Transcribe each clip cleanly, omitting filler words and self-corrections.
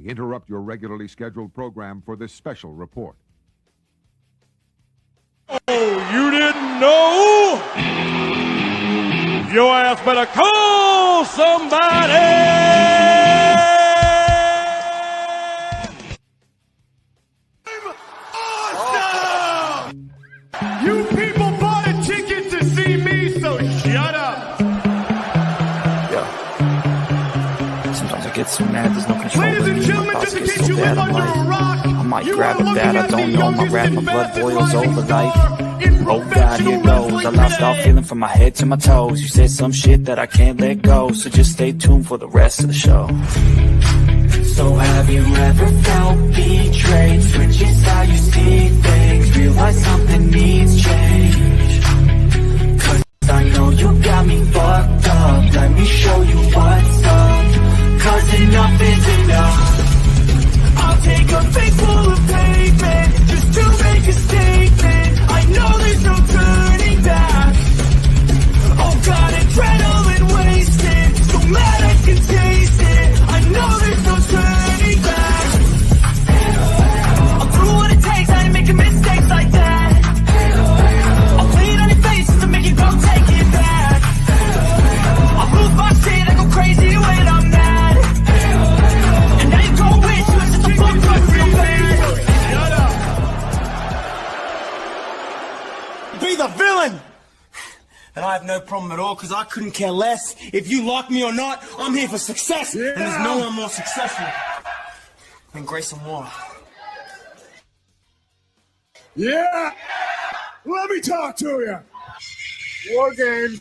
We interrupt your regularly scheduled program for this special report. Oh, you didn't know? Your ass better call somebody! Awesome! You people bought a ticket to see me, so shut up! Sometimes I get so mad, there's no control. Ladies and gentlemen, just in case you live under a rock, I might grab a bat, I don't know. My rap, my blood boils over like, oh God, here goes. I lost all feeling from my head to my toes. You said some shit that I can't let go, so just stay tuned for the rest of the show. So have you ever felt betrayed? Switches how you see things, realize something needs change. Cause I know you got me fucked up, let me show you what's up. Cause enough is enough. I'll take a face full of pavement just to make a statement. I know there's no turning back. Oh God, adrenaline wasted, so mad I can taste it. I know there's no turning back. I'll do what it takes, I ain't making mistakes like that. I'll bleed on your face to make you go take it back. I'll lose my shit, I go crazy when I'm mad. Be the villain! And I have no problem at all, because I couldn't care less if you like me or not. I'm here for success, and there's no one more successful than Grayson Waller. Yeah! Let me talk to you! War game.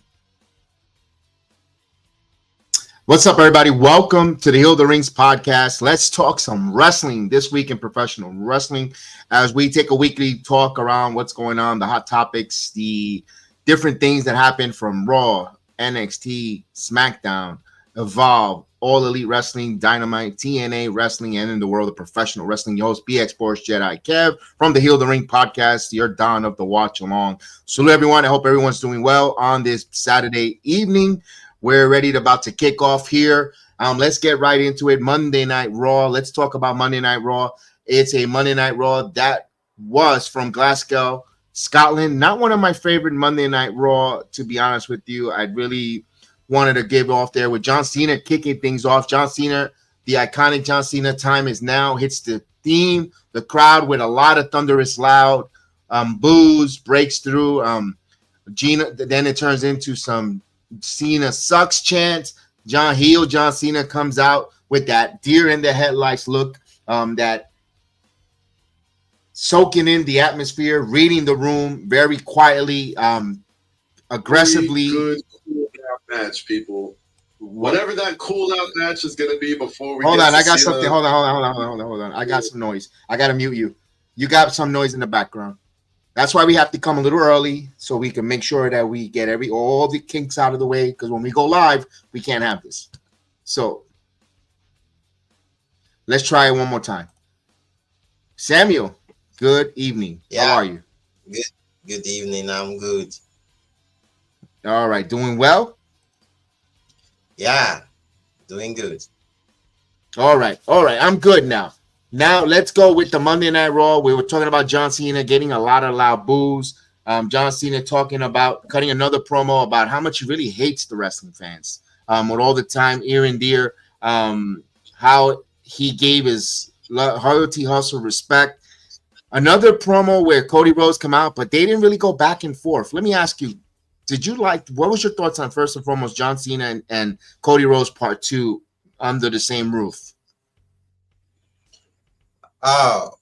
What's up, everybody? Welcome to the Heal the Rings podcast. Let's talk some wrestling this week in professional wrestling as we take a weekly talk around what's going on, the hot topics, the different things that happen from Raw, NXT, SmackDown, Evolve, All Elite Wrestling, Dynamite, TNA Wrestling, and in the world of professional wrestling. Your host, BX Sports Jedi Kev from the Heal the Ring podcast, your Don of the Watch Along. Salute everyone. I hope everyone's doing well on this Saturday evening. We're about to kick off here. Let's get right into it. Monday Night Raw. Let's talk about Monday Night Raw. It's a Monday Night Raw that was from Glasgow, Scotland. Not one of my favorite Monday Night Raw, to be honest with you. I really wanted to give off there with John Cena kicking things off. John Cena, the iconic John Cena time is now, hits the theme. The crowd with a lot of thunderous loud boos breaks through. Then it turns into some Cena sucks chant. John Cena comes out with that deer in the headlights look, that soaking in the atmosphere, reading the room very quietly, aggressively. Good cool down match, people. Whatever that cool down match is going to be before we hold on. I got something. Hold on. I got some noise. I got to mute you. You got some noise in the background. That's why we have to come a little early so we can make sure that we get all the kinks out of the way, because when we go live, we can't have this. So let's try it one more time. Samuel, good evening. Yeah. How are you? Good evening. I'm good. All right. Doing well? Yeah, doing good. All right. I'm good now. Now let's go with the Monday Night Raw. We were talking about John Cena getting a lot of loud boos. John Cena cutting another promo about how much he really hates the wrestling fans. With all the time, ear and dear, how he gave his loyalty, hustle, respect. Another promo where Cody Rhodes come out, but they didn't really go back and forth. Let me ask you, what was your thoughts on, first and foremost, John Cena and Cody Rhodes Part 2 under the same roof? Oh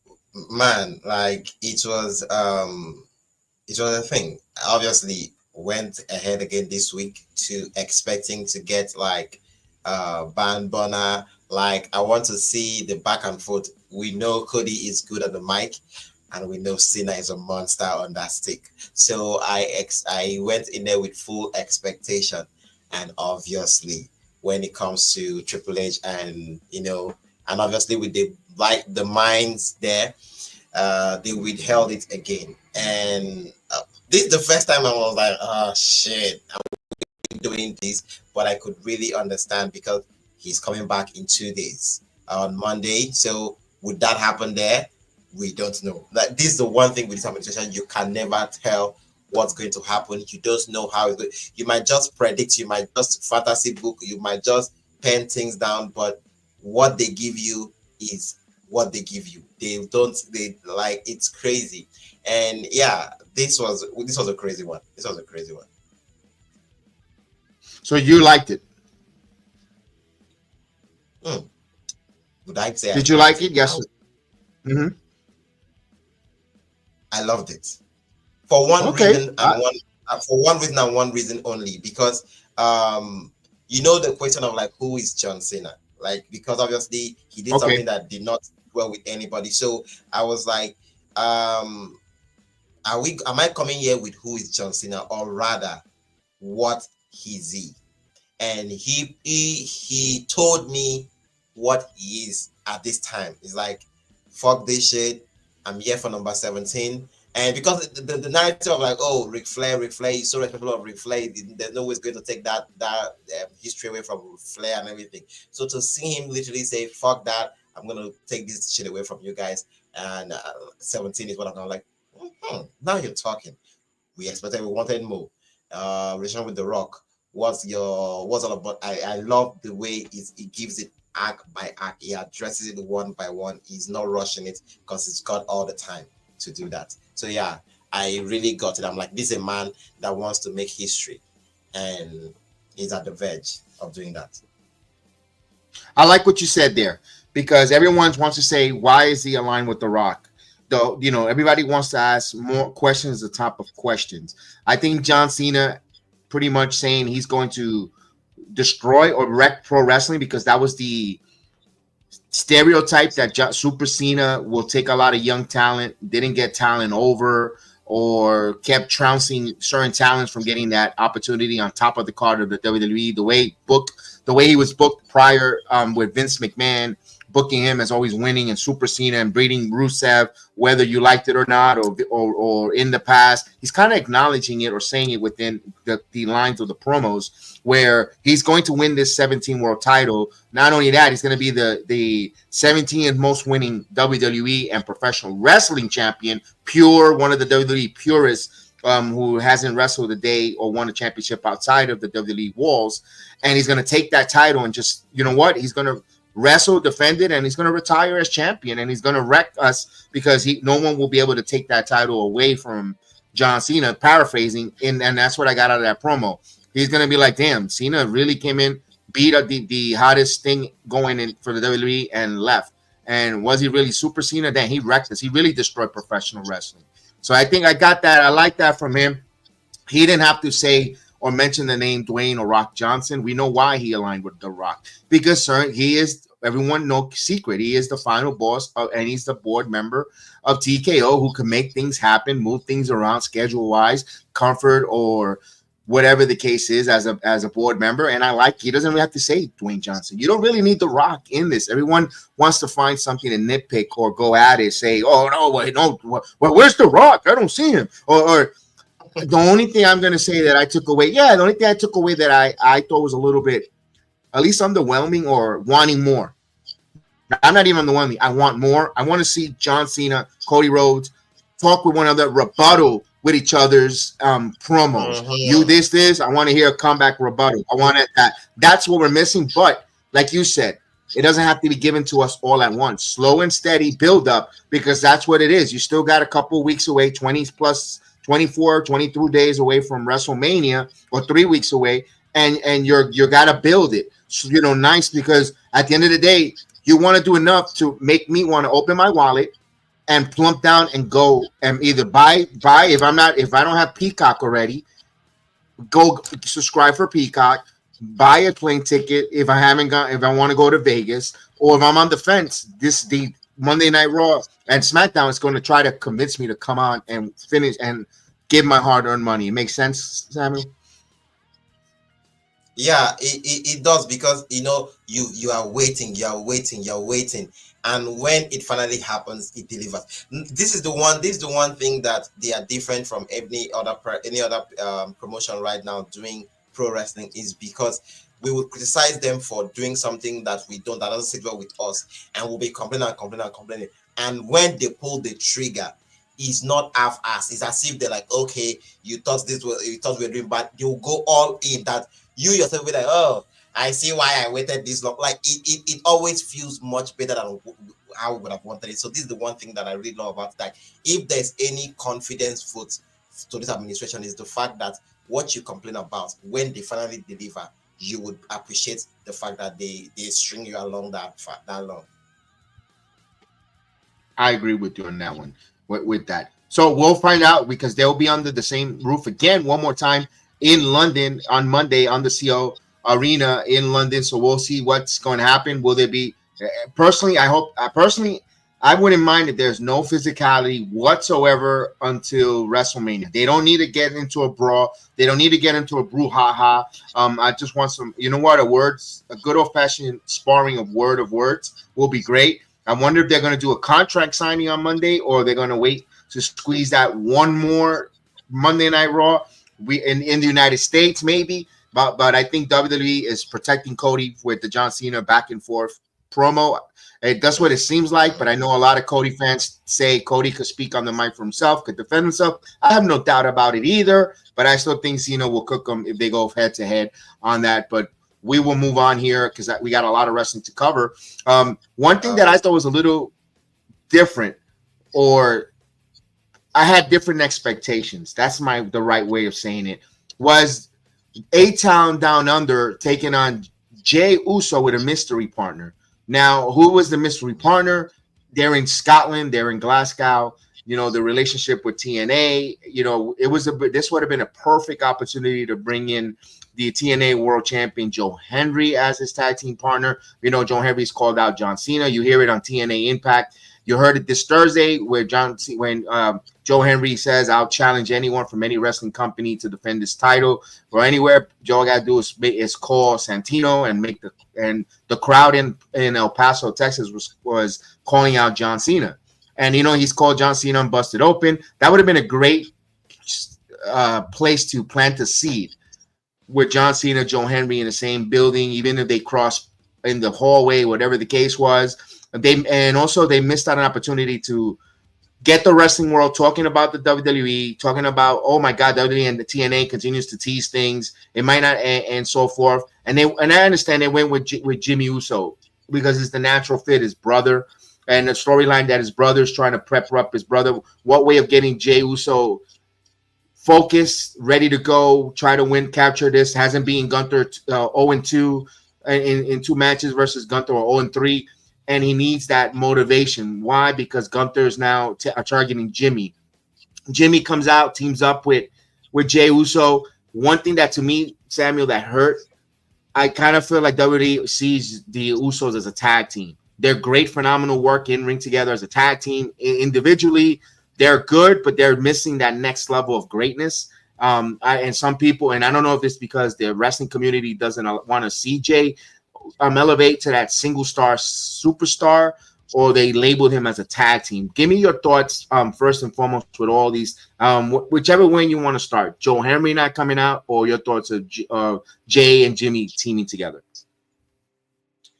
man, like it was a thing. Obviously went ahead again this week to expecting to get like band burner. Like I want to see the back and forth. We know Cody is good at the mic, and we know Cena is a monster on that stick. So I went in there with full expectation, and obviously when it comes to Triple H and and obviously with the minds there, they withheld it again. And this is the first time I was like, oh shit, I'm doing this, but I could really understand because he's coming back in 2 days. on Monday. So would that happen there? We don't know. Like, this is the one thing with this administration, you can never tell what's going to happen. You don't know how it's going. You might just predict, you might just fantasy book, you might just pen things down, but what they give you is what they give you. They like, it's crazy. And yeah, this was a crazy one. This was a crazy one. So you liked it? Would I say? Did you like it? Yes. Mm-hmm. I loved it for one reason and one reason only, because the question of like, who is John Cena? Like, because obviously he did something that did not well with anybody. So I was like, am I coming here with who is John Cena, or rather what is he? And he told me what he is at this time. It's like, fuck this shit, I'm here for number 17. And because the narrative of like, oh, Ric Flair is so respectful of Ric Flair, there's no way it's going to take that history away from Ric Flair and everything. So to see him literally say, fuck that, I'm going to take this shit away from you guys, and 17 is what I'm like, now you're talking. We wanted more. Relation with The Rock, what's all about? I love the way it gives it act by act. He addresses it one by one. He's not rushing it, because he's got all the time to do that. So yeah, I really got it. I'm like, this is a man that wants to make history, and he's at the verge of doing that. I like what you said there, because everyone wants to say, why is he aligned with The Rock? Though, everybody wants to ask more questions, the top of questions. I think John Cena pretty much saying he's going to destroy or wreck pro wrestling, because that was the stereotype that Super Cena will take a lot of young talent, didn't get talent over, or kept trouncing certain talents from getting that opportunity on top of the card of the WWE. The way he was booked prior with Vince McMahon, booking him as always winning, and Super Cena and breeding Rusev, whether you liked it or not, or in the past, he's kind of acknowledging it or saying it within the lines of the promos, where he's going to win this 17 world title. Not only that, he's going to be the 17th most winning WWE and professional wrestling champion, one of the WWE purists, who hasn't wrestled a day or won a championship outside of the WWE walls. And he's going to take that title and just, he's going to wrestle, defend it, and he's going to retire as champion, and he's going to wreck us, because no one will be able to take that title away from John Cena, paraphrasing, and that's what I got out of that promo. He's going to be like, damn, Cena really came in, beat up the hottest thing going in for the WWE, and left. And was he really Super Cena? Then he wrecked us. He really destroyed professional wrestling. So I think I got that. I like that from him. He didn't have to say or mention the name Dwayne or Rock Johnson. We know why he aligned with The Rock, because he is, everyone no secret, he is the final boss and he's the board member of TKO, who can make things happen, move things around schedule wise, comfort, or whatever the case is, as a board member. And he doesn't really have to say Dwayne Johnson. You don't really need The Rock in this. Everyone wants to find something to nitpick or go at it, say, oh no, wait, no, well, where's The Rock? I don't see him. Or the only thing I'm going to say that I took away, that I thought was a little bit, at least underwhelming, or wanting more. I'm not even underwhelming. I want more. I want to see John Cena, Cody Rhodes talk with one another, rebuttal with each other's promos. You this. I want to hear a comeback rebuttal. I want that. That's what we're missing. But like you said, it doesn't have to be given to us all at once. Slow and steady build up, because that's what it is. You still got a couple weeks away, 20 plus 24, 23 days away from WrestleMania, or 3 weeks away, and you're got to build it. So, nice, because at the end of the day, you want to do enough to make me want to open my wallet and plump down and go and either buy if I don't have Peacock already, go subscribe for Peacock, buy a plane ticket if I want to go to Vegas, or if I'm on the fence, the Monday Night Raw and SmackDown is going to try to convince me to come on and finish and give my hard-earned money. It makes sense, Samuel? Yeah, it does, because you are waiting, and when it finally happens, it delivers. This is the one thing that they are different from any other promotion right now doing pro wrestling, is because we would criticize them for doing something that doesn't sit well with us, and we'll be complaining. And when they pull the trigger, it's not half-assed. It's as if they're like, okay, you thought we were doing bad. They'll go all in. That you yourself will be like, oh, I see why I waited this long. Like it always feels much better than how we would have wanted it. So this is the one thing that I really love about that. If there's any confidence vote to this administration, is the fact that what you complain about, when they finally deliver, you would appreciate the fact that they string you along that long. I agree with you on that one. With that, so we'll find out, because they'll be under the same roof again one more time in London on Monday on the CO Arena in London. So we'll see what's going to happen. Will there be? Personally, I wouldn't mind if there's no physicality whatsoever until WrestleMania. They don't need to get into a brawl. They don't need to get into a brouhaha. I just want some, you know what, a good old-fashioned sparring of words will be great. I wonder if they're going to do a contract signing on Monday, or they're going to wait to squeeze that one more Monday Night Raw. In the United States, maybe. But I think WWE is protecting Cody with the John Cena back and forth promo. That's what it seems like, but I know a lot of Cody fans say Cody could speak on the mic for himself, could defend himself. I have no doubt about it either, but I still think Cena will cook them if they go head-to-head on that. But we will move on here because we got a lot of wrestling to cover. One thing that I thought was a little different, or I had different expectations, that's the right way of saying it, was A-Town Down Under taking on Jey Uso with a mystery partner. Now, who was the mystery partner? They're in Scotland. They're in Glasgow. You know, the relationship with TNA. You know, this would have been a perfect opportunity to bring in the TNA World Champion Joe Hendry as his tag team partner. You know, Joe Hendry's called out John Cena. You hear it on TNA Impact. You heard it this Thursday where Joe Hendry says, "I'll challenge anyone from any wrestling company to defend this title or anywhere. Joe got to do is call Santino and make the crowd in El Paso, Texas was calling out John Cena, and you know he's called John Cena and busted open. That would have been a great place to plant a seed with John Cena, Joe Hendry in the same building, even if they cross in the hallway, whatever the case was. They missed out an opportunity to get the wrestling world talking about the WWE, talking about, oh my God, WWE and the TNA continues to tease things. It might not, and so forth. And I understand they went with Jimmy Uso because it's the natural fit, his brother, and the storyline that his brother's trying to prep up his brother. What way of getting Jey Uso focused, ready to go, try to win, capture this? Hasn't been Gunther 0-2 in 2 matches versus Gunther, or 0-3. And he needs that motivation. Why? Because Gunther is now targeting Jimmy. Jimmy comes out, teams up with Jey Uso. One thing that to me, Samuel, that hurt, I kind of feel like WWE sees the Usos as a tag team. They're great, phenomenal work in ring together as a tag team. Individually, they're good, but they're missing that next level of greatness. And some people, and I don't know if it's because the wrestling community doesn't want to see Jey elevate to that single star superstar, or they labeled him as a tag team. Give me your thoughts first and foremost with all these, whichever way you want to start. Joe Henry not coming out, or your thoughts of Jey and Jimmy teaming together.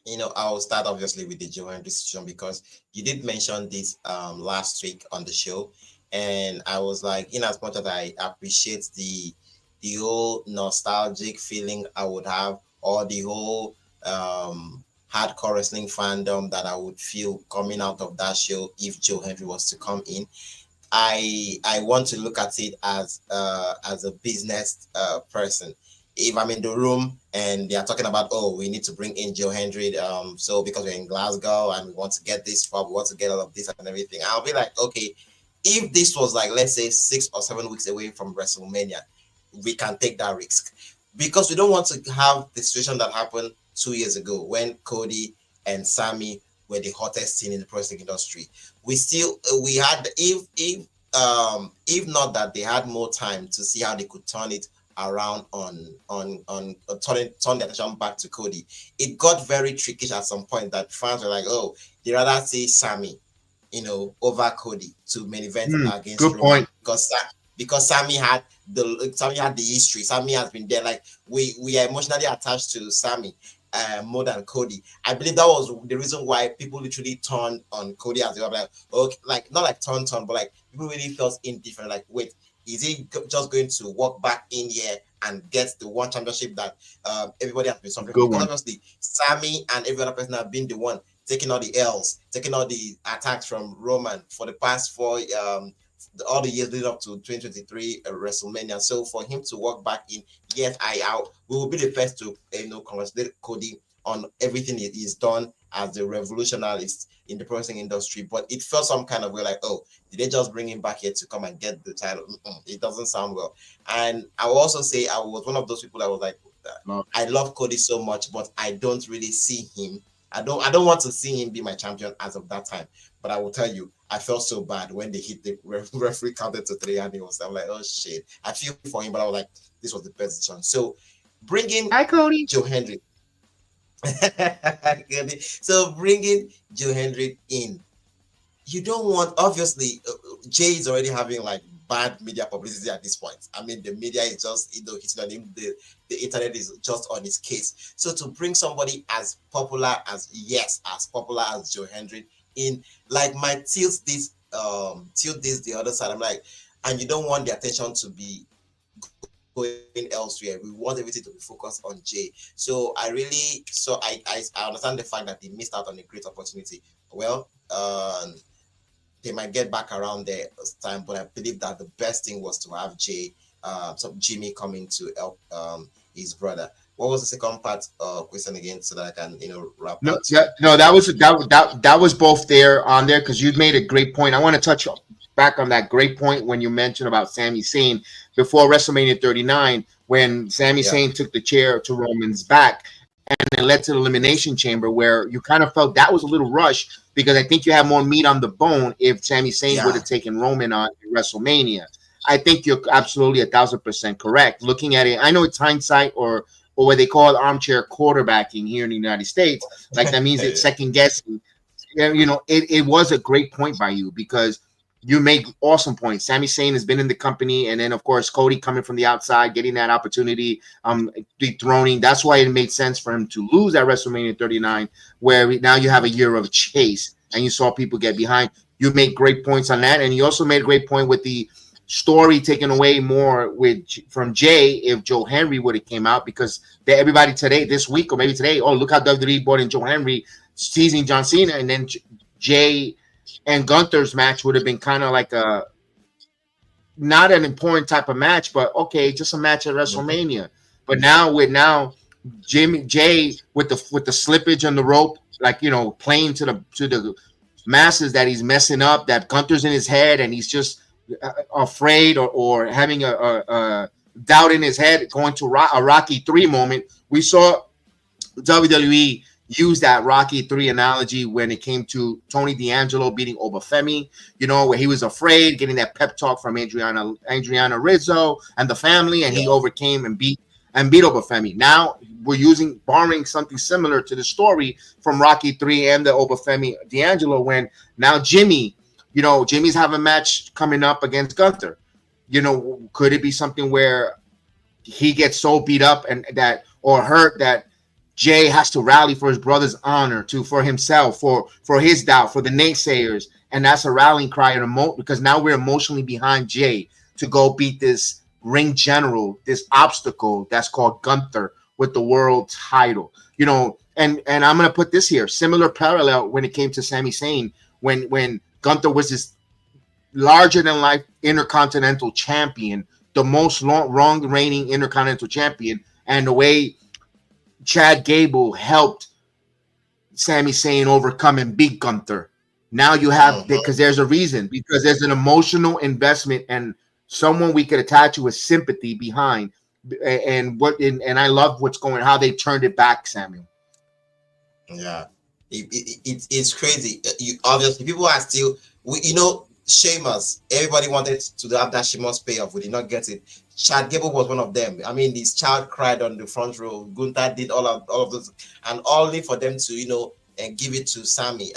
You know, I'll start obviously with the Joe Henry situation, because you did mention this last week on the show, and I was like, in as much as I appreciate the whole nostalgic feeling I would have, or the whole hardcore wrestling fandom that I would feel coming out of that show if Joe Hendry was to come in, I want to look at it as a business person. If I'm in the room and they are talking about, oh, we need to bring in Joe Hendry, so because we're in Glasgow and we want to get this far, we want to get all of this and everything, I'll be like, okay, if this was like, let's say 6 or 7 weeks away from WrestleMania, we can take that risk, because we don't want to have the situation that happened 2 years ago when Cody and Sammy were the hottest thing in the wrestling industry. We had, if not that they had more time to see how they could turn it around on turn the attention back to Cody, it got very tricky at some point that fans were like, oh, they rather see Sammy, over Cody to main event against good Roman, point. because Sammy had the history. Sammy has been there. Like we are emotionally attached to Sammy more than Cody. I believe that was the reason why people literally turned on Cody as they were like, okay, like not like turn, but like people really felt indifferent. Like, wait, is he just going to walk back in here and get the one championship that everybody has been suffering? Because obviously Sammy and every other person have been the one taking all the L's, taking all the attacks from Roman for the past all the years leading up to 2023 WrestleMania. So for him to walk back in, yes, we will be the first to congratulate Cody on everything he's done as the revolutionist in the pro wrestling industry. But it felt some kind of way like, oh, did they just bring him back here to come and get the title? It doesn't sound well. And I will also say I was one of those people that was like, I love Cody so much, but I don't really see him. I don't want to see him be my champion as of that time. But I will tell you, I felt so bad when they hit the referee counted to 3 and I'm like, oh shit. I feel for him, but I was like, this was the best decision. So bringing Cody. Joe Hendry. So bringing Joe Hendry in, you don't want, obviously, Jay is already having like bad media publicity at this point. I mean, the media is just, hitting on him. The internet is just on his case. So to bring somebody as popular as Joe Hendry in, like, my tilt this the other side. I'm like, and you don't want the attention to be going elsewhere. We want everything to be focused on Jay. So I understand the fact that they missed out on a great opportunity. Well, they might get back around there this time, but I believe that the best thing was to have Jimmy coming to help his brother. What was the second part question again, so that I can wrap up? That was both there on there, because you made a great point. I want to touch back on that great point when you mentioned about Sami Zayn before WrestleMania 39, when Sami Zayn took the chair to Roman's back, and it led to the Elimination Chamber, where you kind of felt that was a little rushed, because I think you have more meat on the bone if Sami Zayn would have taken Roman on WrestleMania. I think you're absolutely 1,000% correct. Looking at it, I know it's hindsight or what they call armchair quarterbacking here in the United States. Like, that means it's second guessing. It was a great point by you, because you make awesome points. Sami Zayn has been in the company, and then of course Cody coming from the outside, getting that opportunity, dethroning. That's why it made sense for him to lose at WrestleMania 39, where now you have a year of chase, and you saw people get behind. You made great points on that, and you also made a great point with the story taken away more from Jay if Joe Hendry would have came out, because everybody today, this week, or maybe today, oh, look how WWE brought in Joe Hendry, teasing John Cena, and then Jay and Gunther's match would have been kind of like not an important type of match, but okay, just a match at WrestleMania. But now Jay with the slippage on the rope, like, playing to the masses that he's messing up, that Gunther's in his head and he's just afraid or having a doubt in his head, going to a Rocky 3 moment. We saw WWE use that Rocky 3 analogy when it came to Tony D'Angelo beating Obafemi, where he was afraid, getting that pep talk from Adriana Rizzo and the family, and he overcame and beat Obafemi. Now we're borrowing something similar to the story from Rocky 3 and the Obafemi D'Angelo, when now Jimmy's having a match coming up against Gunther. Could it be something where he gets so beat up or hurt that Jay has to rally for his brother's honor, for himself, for his doubt, for the naysayers, and that's a rallying cry because now we're emotionally behind Jay to go beat this ring general, this obstacle that's called Gunther with the world title. And I'm gonna put this here, similar parallel when it came to Sami Zayn, when Gunther was this larger than life intercontinental champion, the most long reigning intercontinental champion, and the way Chad Gable helped Sami Zayn overcome and beat Gunther. Now you have, because there's a reason, because there's an emotional investment and someone we could attach with sympathy behind, and I love how they turned it back, Samuel. Yeah, it's crazy. Obviously, people are still, Sheamus. Everybody wanted to have that Sheamus payoff. We did not get it. Chad Gable was one of them. I mean, his child cried on the front row. Gunther did all of those, and only for them to, and give it to Sammy.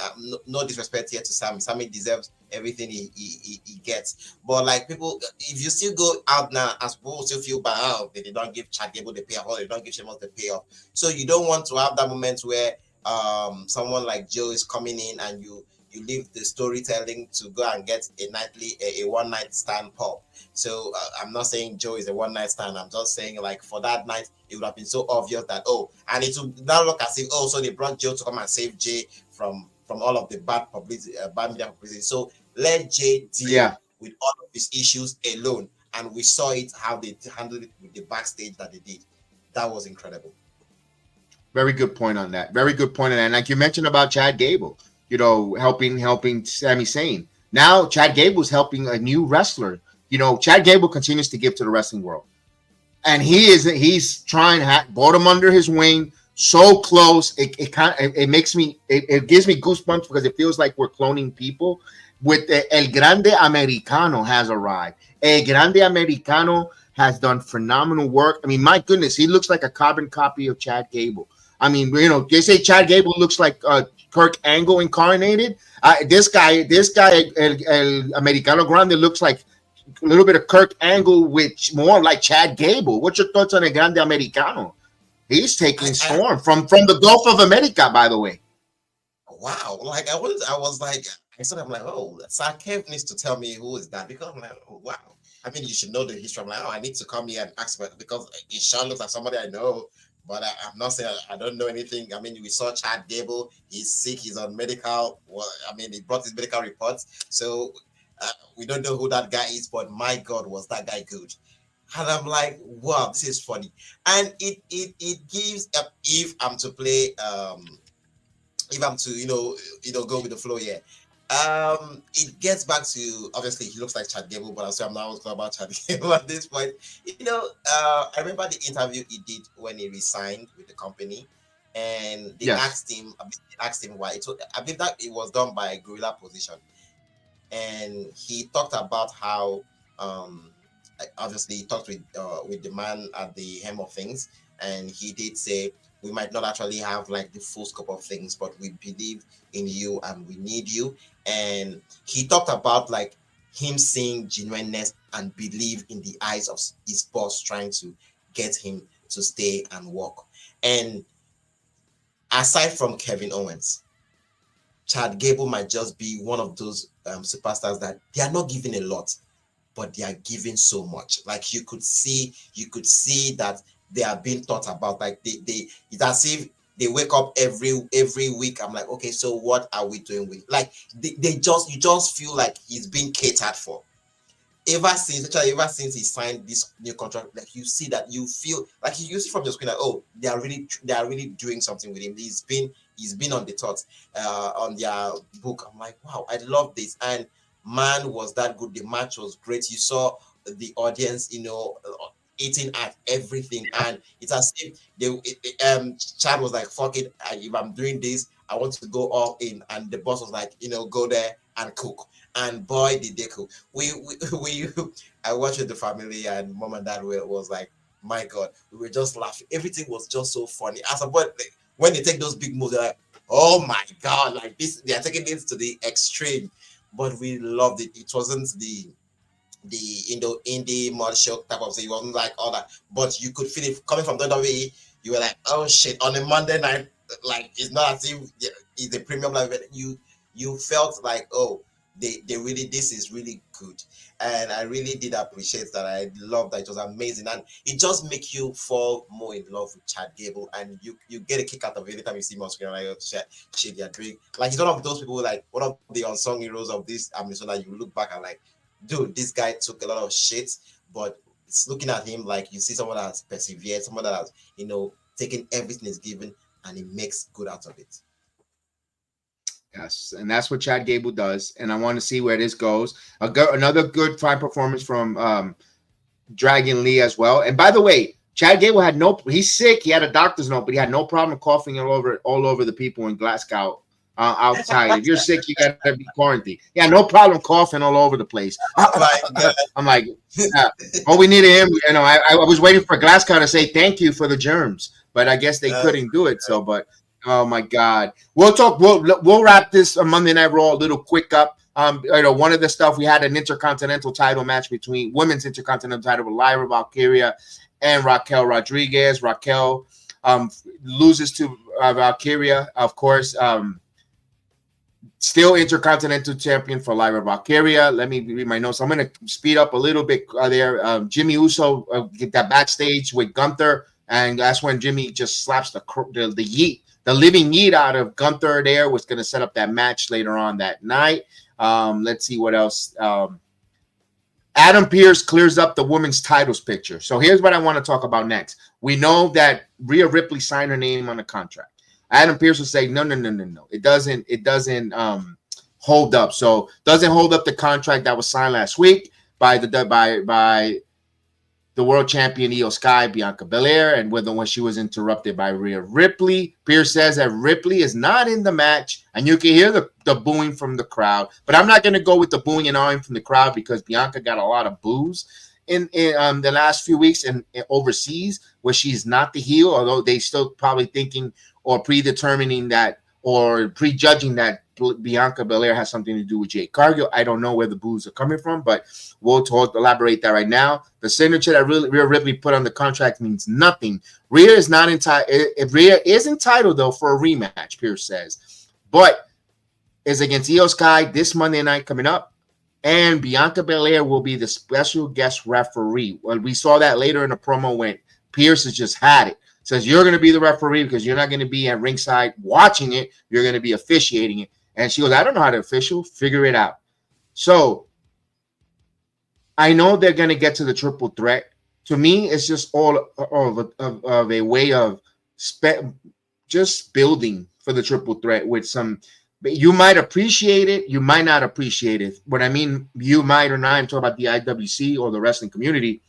No disrespect here to Sammy. Sammy deserves everything he gets. But like people, if you still go out now, as people still feel bad, oh, they don't give Chad Gable the payoff, or they don't give Sheamus the payoff. So you don't want to have that moment where someone like Joe is coming in and you leave the storytelling to go and get a one night stand pop. So I'm not saying Joe is a one night stand. I'm just saying like for that night, it would have been so obvious that and it would not look as if so they brought Joe to come and save Jay from all of the bad publicity, bad media publicity. So let Jay deal with all of his issues alone. And we saw it how they handled it with the backstage that they did. That was incredible. Very good point on that. Very good point on that. And like you mentioned about Chad Gable, you know, helping Sami Zayn. Now Chad Gable's helping a new wrestler. You know, Chad Gable continues to give to the wrestling world, and he's trying to brought him under his wing so close. It gives me goosebumps because it feels like we're cloning people. With El Grande Americano has arrived. El Grande Americano has done phenomenal work. I mean, my goodness, he looks like a carbon copy of Chad Gable. I mean, you know, they say Chad Gable looks like Kirk Angle incarnated. This guy, El Americano Grande looks like a little bit of Kirk Angle, which more like Chad Gable. What's your thoughts on El Grande Americano? He's taking storm from the Gulf of America, by the way. Wow! Like I was like, I'm like, oh, Sir Kev needs to tell me who is that, because I'm like, oh, wow. I mean, you should know the history. I'm like, I need to come here and ask about it because it sure looks like somebody I know. But I'm not saying I don't know anything. I mean, we saw Chad Gable. He's sick. He's on medical. Well, I mean, he brought his medical reports. So we don't know who that guy is. But my God, was that guy good? And I'm like, wow, this is funny. And it gives if I'm to play, if I'm to go with the flow here. It gets back to, obviously he looks like Chad Gable, but I'm not talking about Chad Gable at this point. I remember the interview he did when he resigned with the company, and they asked him why. I believe that it was done by Gorilla Position, and he talked about how obviously he talked with the man at the helm of things, and he did say, we might not actually have like the full scope of things, but we believe in you and we need you. And he talked about like him seeing genuineness and believe in the eyes of his boss trying to get him to stay and work. And aside from Kevin Owens, Chad Gable might just be one of those superstars that they are not giving a lot, but they are giving so much. Like you could see that they are being thought about. Like it's as if they wake up every week. I'm like, okay, so what are we doing with? Like you just feel like he's being catered for. Ever since he signed this new contract, like you see that, you feel like you see from your screen, like, oh, they are really doing something with him. He's been on the thoughts on their book. I'm like, wow, I love this. And man, was that good. The match was great. You saw the audience, eating at everything, and it's as if Chad was like, fuck it, if I'm doing this, I want to go all in. And the boss was like, go there and cook. And boy, did they cook. I watched with the family, and mom and dad was like, my God, we were just laughing. Everything was just so funny. As a boy, when they take those big moves, they're like, oh my God, like this, they are taking this to the extreme. But we loved it. It wasn't the indie mud show type of thing. It wasn't like all that, but you could feel it coming from WWE. You were like, oh shit, on a Monday night, like it's not as if it's a premium live event. You felt like, oh, they really, this is really good. And I really did appreciate that. I love that. It was amazing, and it just makes you fall more in love with Chad Gable, and you get a kick out of it every time you see him on screen. Like, oh, shit, they're doing, like, he's one of those people, like one of the unsung heroes of this that you look back and like, dude, this guy took a lot of shit, but it's looking at him like you see someone that has persevered, someone that has, taken everything is given, and he makes good out of it. Yes, and that's what Chad Gable does, and I want to see where this goes. Another good fine performance from Dragon Lee as well. And by the way, Chad Gable he's sick. He had a doctor's note, but he had no problem coughing all over the people in Glasgow. Outside, if you're sick, you gotta be quarantined. Yeah, no problem coughing all over the place. I'm like, yeah. All we needed him. I was waiting for Glasgow to say thank you for the germs, but I guess they couldn't do it. So, but Oh my God. We'll talk. We'll wrap this Monday Night Raw a little quick up. One of the stuff we had an intercontinental title match between women's intercontinental title with Lyra Valkyria and Raquel Rodriguez. Raquel loses to Valkyria, of course. Still intercontinental champion for Lyra Valkyria. Let me read my notes. I'm going to speed up a little bit there. Jimmy Uso get that backstage with Gunther, and that's when Jimmy just slaps the living yeet out of Gunther. There was going to set up that match later on that night. Let's see what else. Adam Pearce clears up the women's titles picture. So here's what I want to talk about next. We know that Rhea Ripley signed her name on the contract. Adam Pearce will say, no. It doesn't hold up. So doesn't hold up the contract that was signed last week by the world champion Io Sky, Bianca Belair, and when she was interrupted by Rhea Ripley. Pearce says that Ripley is not in the match, and you can hear the booing from the crowd. But I'm not going to go with the booing and awing from the crowd because Bianca got a lot of boos in the last few weeks and overseas, where she's not the heel, although they still probably thinking or predetermining that or prejudging that Bianca Belair has something to do with Jade Cargill. I don't know where the boos are coming from, but we'll elaborate that right now. The signature that Rhea Ripley put on the contract means nothing. Rhea is not entitled. Rhea is entitled though for a rematch, Pierce says, but is against Io Sky this Monday night coming up, and Bianca Belair will be the special guest referee. Well, we saw that later in the promo when Pierce has just had it. Says you're going to be the referee because you're not going to be at ringside watching it. You're going to be officiating it. And she goes, I don't know how to official. Figure it out. So I know they're going to get to the triple threat. To me, it's just all of a way of just building for the triple threat with some. You might appreciate it. You might not appreciate it. What I mean, you might or not. I'm talking about the IWC or the wrestling community.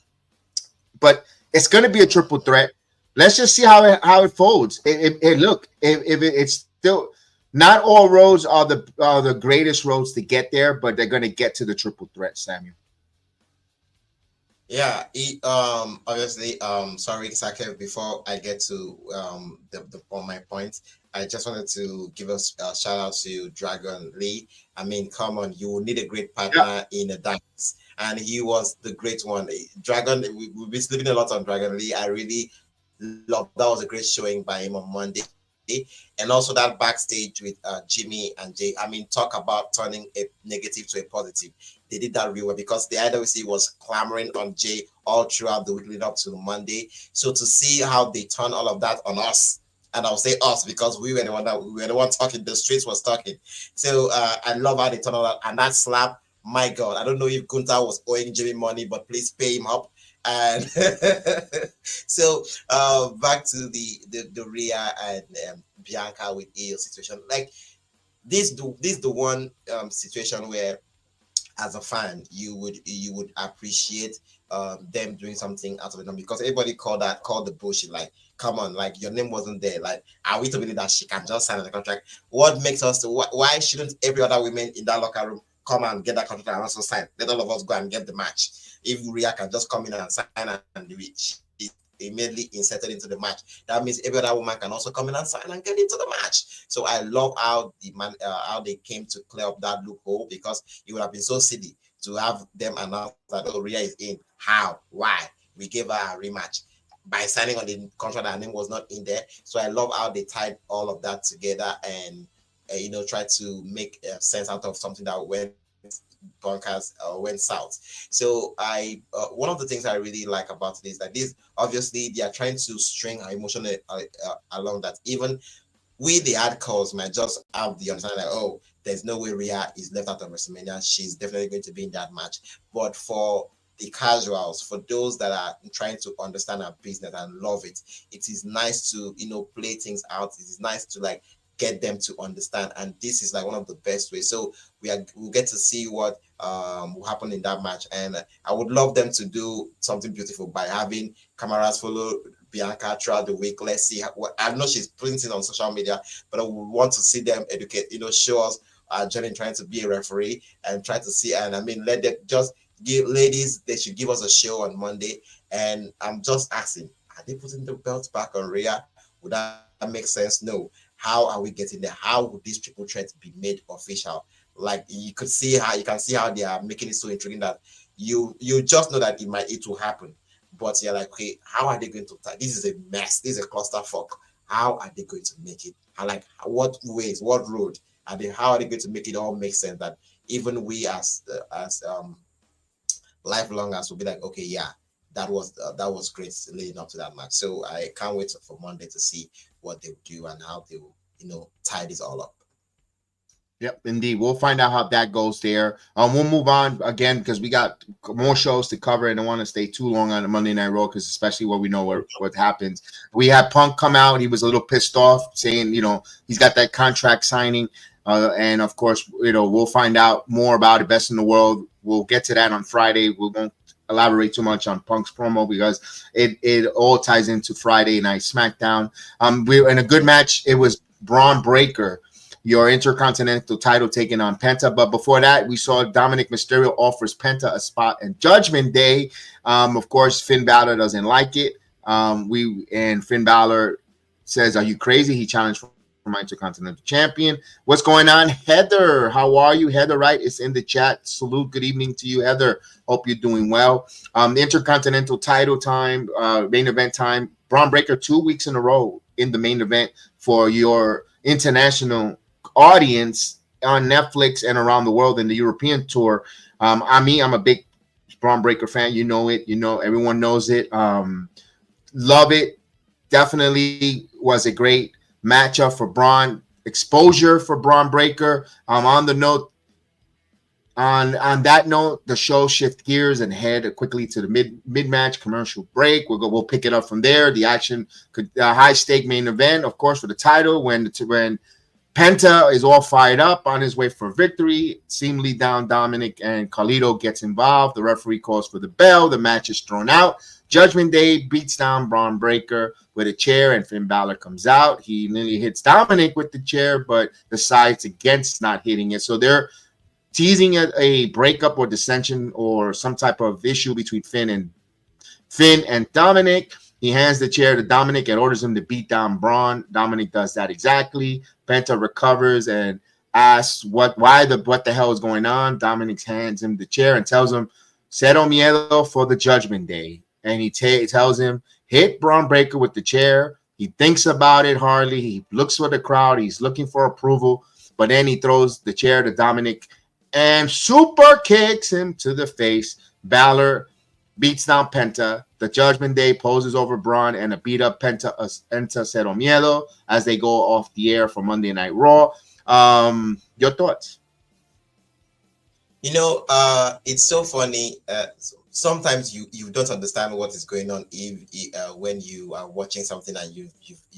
But it's going to be a triple threat. Let's just see how it folds. It's still not all roads are the greatest roads to get there, but they're going to get to the triple threat, Samuel. Yeah, obviously, sorry, Sakev, before I get to on my point, I just wanted to give us a shout out to Dragon Lee. I mean, come on, you will need a great partner in a dance, and he was the great one. Dragon, we've been sleeping a lot on Dragon Lee. I really love that. Was a great showing by him on Monday. And also that backstage with Jimmy and Jay. I mean, talk about turning a negative to a positive. They did that real well because the IWC was clamoring on Jay all throughout the week leading up to Monday. So to see how they turn all of that on us, and I'll say us because we were the one talking. The streets was talking. So I love how they turn all that, and that slap. My God, I don't know if Gunther was owing Jimmy money, but please pay him up. And so back to the Rhea and Bianca with Io situation. Like this the one situation where, as a fan, you would appreciate them doing something out of it, because everybody called the bullshit. Like, come on, like your name wasn't there. Like, are we to believe that she can just sign the contract? What makes us? Why shouldn't every other woman in that locker room come and get that contract and also sign? Let all of us go and get the match. If Rhea can just come in and sign and she's immediately inserted into the match, that means every other woman can also come in and sign and get into the match. So I love how how they came to clear up that loophole, because it would have been so silly to have them announce that, oh, Rhea is in. How? Why? We gave her a rematch by signing on the contract. Her name was not in there. So I love how they tied all of that together and try to make sense out of something that went bonkers went south. So one of the things I really like about it is that this, obviously, they are trying to string our emotion along that. Even we, the hardcores, might just have the understanding that, oh, there's no way Rhea is left out of WrestleMania. She's definitely going to be in that match. But for the casuals, for those that are trying to understand our business and love it, it is nice to play things out. It is nice to get them to understand, and this is one of the best ways. So we'll get to see what will happen in that match, and I would love them to do something beautiful by having cameras follow Bianca throughout the week. Let's see what I know she's printing on social media, but I would want to see them educate, show us Johnny trying to be a referee and try to see, and I mean, let them just give ladies, they should give us a show on Monday. And I'm just asking, are they putting the belt back on Rhea? Would that make sense? No. how are we getting there? How would this triple threat be made official? Like you can see how they are making it so intriguing that you just know that it will happen. But you're like, okay, how are they going to? This is a mess. This is a clusterfuck. How are they going to make it? And like, what ways, what road are they? How are they going to make it all make sense? That even we as lifelongers will be like, okay, yeah, that was great leading up to that match. So I can't wait for Monday to see what they'll do and how they will, tie this all up. Yep, indeed. We'll find out how that goes there. We'll move on again because we got more shows to cover, and I don't want to stay too long on the Monday Night Raw because especially what we know what happens. We had Punk come out. He was a little pissed off, saying he's got that contract signing, and of course we'll find out more about it. Best in the World. We'll get to that on Friday. We won't elaborate too much on Punk's promo because it all ties into Friday Night SmackDown. We in a good match. It was Braun Breaker, your Intercontinental title taken on Penta. But before that, we saw Dominic Mysterio offers Penta a spot in Judgment Day. Of course, Finn Balor doesn't like it. Finn Balor says, "Are you crazy?" He challenged for my Intercontinental Champion. What's going on, Heather? How are you, Heather? Right, it's in the chat. Salute. Good evening to you, Heather. Hope you're doing well. The Intercontinental title time, main event time. Braun Breaker 2 weeks in a row in the main event for your international audience on Netflix and around the world in the European tour. I'm a big Braun Breaker fan. You know it. Everyone knows it. Love it. Definitely was a great matchup for Braun. Exposure for Braun Breaker. On that note, the show shift gears and head quickly to the mid-match commercial break. We'll pick it up from there. The action could high stake main event, of course, for the title when Penta is all fired up on his way for victory. Seemingly down Dominic and Carlito gets involved. The referee calls for the bell. The match is thrown out. Judgment Day beats down Braun Breaker with a chair, and Finn Balor comes out. He nearly hits Dominic with the chair, but decides against not hitting it. So they're teasing a breakup or dissension or some type of issue between Finn and Dominic. He hands the chair to Dominic and orders him to beat down Braun. Dominic does that exactly. Penta recovers and asks what the hell is going on. Dominic hands him the chair and tells him, "Cero miedo for the Judgment Day." And he tells him, hit Braun Breaker with the chair. He thinks about it hardly. He looks for the crowd. He's looking for approval. But then he throws the chair to Dominic and super kicks him to the face. Balor beats down Penta. The Judgment Day poses over Braun and a beat-up Penta Cero Miedo as they go off the air for Monday Night Raw. Your thoughts? It's so funny. Sometimes you don't understand what is going on when you are watching something and you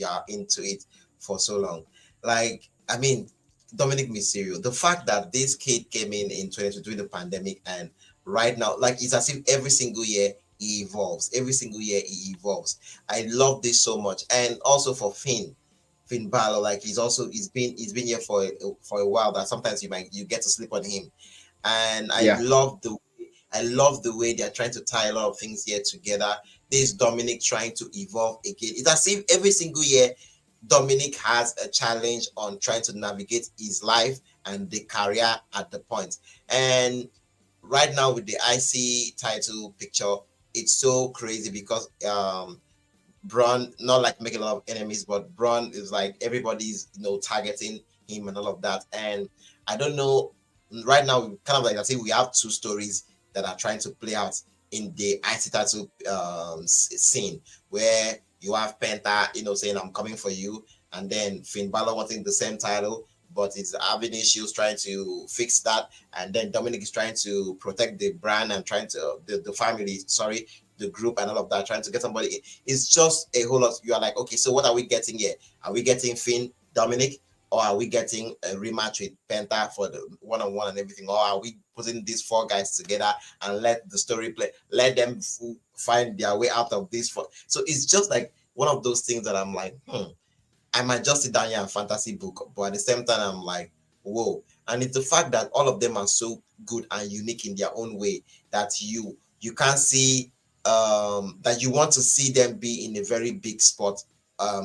are into it for so long. Like, I mean, Dominic Mysterio, the fact that this kid came in 2020 during the pandemic and right now, like, it's as if every single year he evolves. Every single year he evolves. I love this so much. And also for Finn Balor, like he's been here for a while that sometimes you get to sleep on him. And I love the way they're trying to tie a lot of things here together. This Dominic trying to evolve again. It's as if every single year Dominic has a challenge on trying to navigate his life and the career at the point. And right now with the IC title picture, it's so crazy because Braun, not like making a lot of enemies, but Braun is like everybody's targeting him and all of that. And I don't know, right now kind of like I say we have two stories that are trying to play out in the IC title scene, where you have Penta, saying I'm coming for you, and then Finn Balor wanting the same title, but he's having issues trying to fix that, and then Dominic is trying to protect the brand and trying to the family, the group and all of that, trying to get somebody. It's just a whole lot. You are like, okay, so what are we getting here? Are we getting Finn, Dominic, or are we getting a rematch with Penta for the one-on-one and everything? Or are we putting these four guys together and let the story play? Let them find their way out of this. So it's just like one of those things that I'm like, I might just sit down here and fantasy book, but at the same time, I'm like, whoa. And it's the fact that all of them are so good and unique in their own way that you can't see that you want to see them be in a very big spot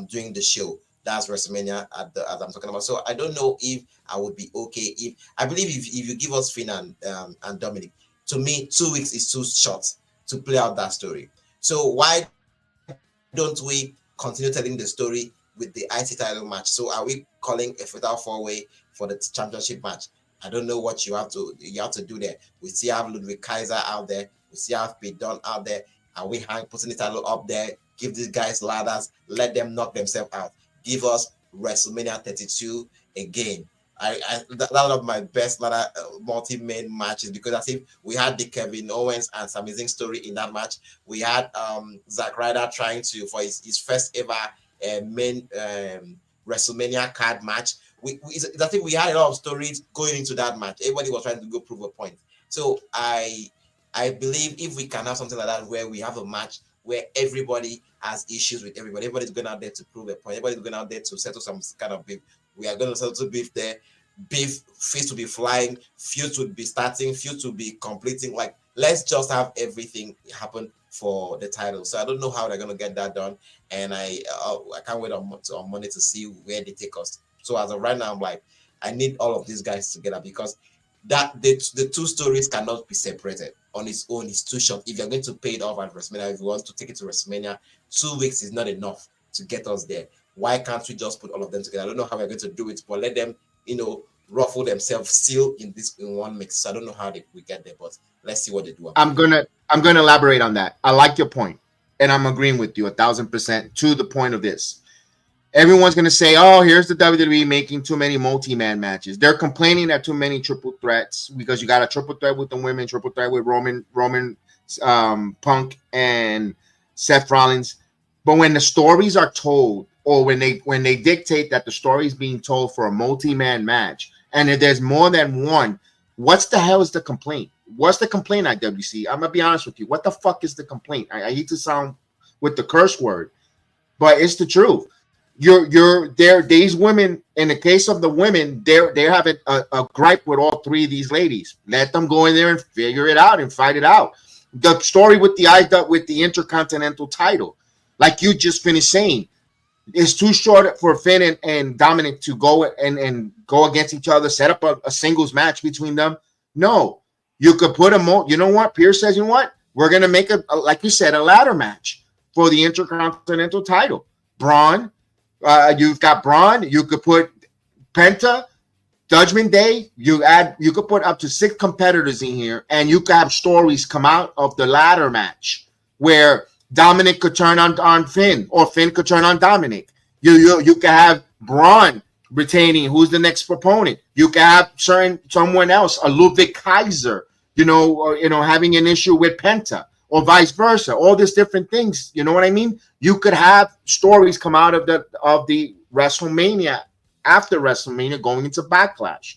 during the show. That's WrestleMania as I'm talking about. So I don't know if I would be okay if I believe if you give us Finn and Dominic, to me 2 weeks is too short to play out that story. So why don't we continue telling the story with the IC title match? So are we calling a fatal 4-way for the championship match? I don't know what you have to do there. We still have Ludwig Kaiser out there. We still have Pete Dunne out there. Are we putting the title up there? Give these guys ladders. Let them knock themselves out. Give us WrestleMania 32 again. That's one of my best ladder multi-main matches, because I think we had the Kevin Owens and Sami Zayn story in that match. We had Zack Ryder trying to for his first ever main WrestleMania card match. I think we had a lot of stories going into that match. Everybody was trying to go prove a point. So I believe if we can have something like that where we have a match where everybody has issues with everybody. Everybody's going out there to prove a point. Everybody's going out there to settle some kind of beef. We are going to settle beef there. Beef, feast will be flying. Feuds will be starting. Feuds will be completing. Like, let's just have everything happen for the title. So I don't know how they're going to get that done. And I can't wait on Monday to see where they take us. So as of right now, I'm like, I need all of these guys together, because that the two stories cannot be separated on its own. It's too short. If you're going to pay it off at WrestleMania, if you want to take it to WrestleMania, 2 weeks is not enough to get us there. Why can't we just put all of them together? I don't know how we're going to do it, but let them, ruffle themselves still in one mix. So I don't know how we get there, but let's see what they do. I'm gonna elaborate on that. I like your point, and I'm agreeing with you 1,000% to the point of this. Everyone's going to say, oh, here's the WWE making too many multi-man matches. They're complaining that too many triple threats, because you got a triple threat with the women, triple threat with Roman Punk and Seth Rollins. But when the stories are told, or when they dictate that the story is being told for a multi-man match, and if there's more than one, what's the hell is the complaint? What's the complaint at WC? I'm going to be honest with you. What the fuck is the complaint? I hate to sound with the curse word, but it's the truth. These women, in the case of the women, they're having a gripe with all three of these ladies. Let them go in there and figure it out and fight it out. The story with the Intercontinental title, like you just finished saying, is too short for Finn and Dominic to go and go against each other, set up a singles match between them. No, you could put you know what? Pierce says, you know what? We're going to make like you said, a ladder match for the Intercontinental title. Braun. You've got Bron. You could put Penta, Judgment Day. You could put up to 6 competitors in here, and you could have stories come out of the ladder match where Dominic could turn on Finn, or Finn could turn on Dominic. You could have Braun retaining who's the next proponent. You could have someone else, a Ludwig Kaiser, having an issue with Penta, or vice versa. All these different things. You know what I mean? You could have stories come out of the WrestleMania, after WrestleMania, going into Backlash.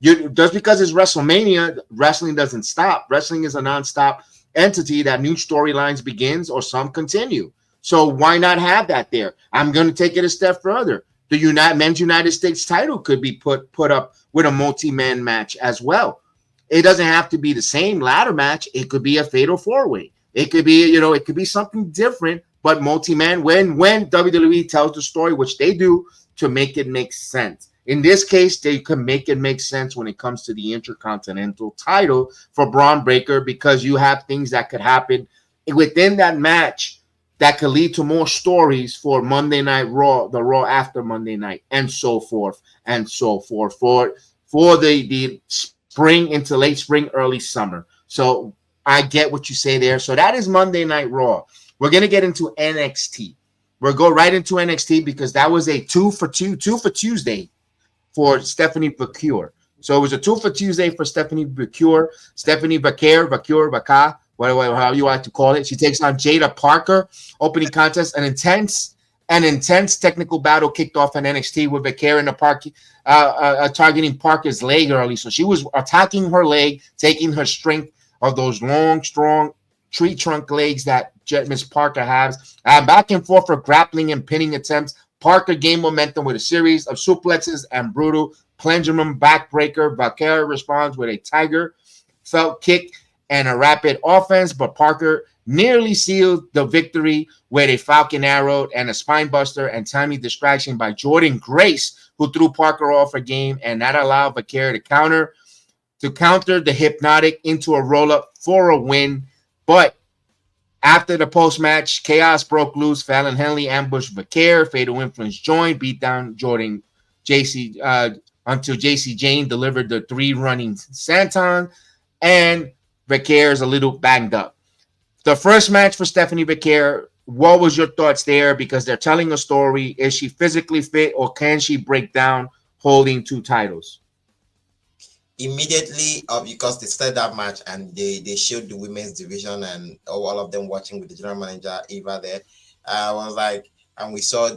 Just because it's WrestleMania, wrestling doesn't stop. Wrestling is a nonstop entity that new storylines begins, or some continue. So why not have that there? I'm going to take it a step further. The men's United States title could be put up with a multi-man match as well. It doesn't have to be the same ladder match. It could be a fatal 4-way. It could be, it could be something different, but multi-man when WWE tells the story, which they do, to make it make sense. In this case, they can make it make sense when it comes to the Intercontinental title for Braun Breaker, because you have things that could happen within that match that could lead to more stories for Monday Night Raw, the Raw after Monday night, and so forth and so forth for the spring into late spring, early summer. So I get what you say there. So that is Monday Night Raw. We're going to get into NXT. We'll go right into NXT, because that was a 2 for Tuesday for Stephanie Bakure. So it was a 2 for Tuesday for Stephanie Bakure. Stephanie Bakure, however you like to call it. She takes on Jada Parker. Opening contest, an intense technical battle kicked off in NXT with Bakure in the park, targeting Parker's leg early. So she was attacking her leg, taking her strength of those long, strong tree trunk legs that Miss Parker has. Back and forth for grappling and pinning attempts. Parker gained momentum with a series of suplexes and brutal pendulum backbreaker. Bakure responds with a tiger felt kick and a rapid offense, but Parker nearly sealed the victory with a Falcon Arrow and a spine buster and timely distraction by Jordan Grace, who threw Parker off a game, and that allowed Vaquer to counter the Hypnotic into a roll-up for a win. But after the post-match, chaos broke loose. Fallon Henley ambushed Vaquer. Fatal Influence joined, beat down Jordan until JC Jane delivered the 3 running Santon, and Vaquer is a little banged up. The first match for Stephanie Vaquer, what was your thoughts there? Because they're telling a story. Is she physically fit, or can she break down holding 2 titles? Immediately, because they started that match and they showed the women's division and all of them watching with the general manager Eva there, I was like, and we saw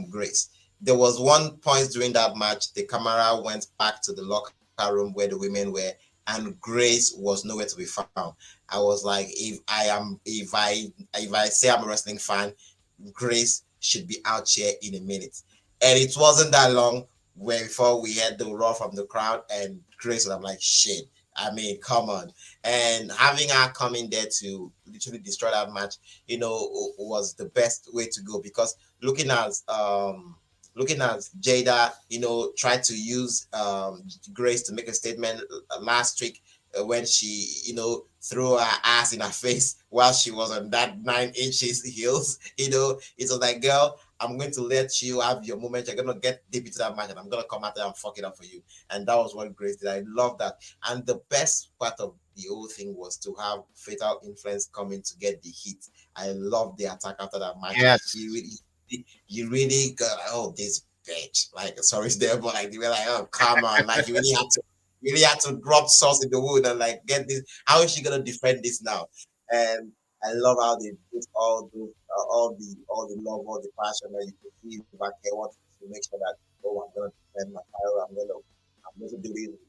Grace. There was one point during that match, the camera went back to the locker room where the women were, and Grace was nowhere to be found. I was like, if I say I'm a wrestling fan, Grace should be out here in a minute. And it wasn't that long before we had the roar from the crowd, and Grace, and I'm like, shit. I mean, come on. And having her come in there to literally destroy that match, was the best way to go, because looking at Jada, tried to use Grace to make a statement last week when she, threw her ass in her face while she was on that 9 inches heels. It was like, girl, I'm going to let you have your moment. You're going to get deep into that match, and I'm going to come out there and fuck it up for you. And that was what Grace did. I love that. And the best part of the whole thing was to have Fatal Influence coming to get the hit. I love the attack after that match. Yes. You really got, oh, this bitch. Like, sorry, it's there, but like, you were like, oh, come on. Like, you really had to drop sauce in the wound and like get this. How is she gonna defend this now? And I love how they put all the love, all the passion that you can see back here. Want to make sure that, oh, I'm gonna defend my title. I'm going to do it with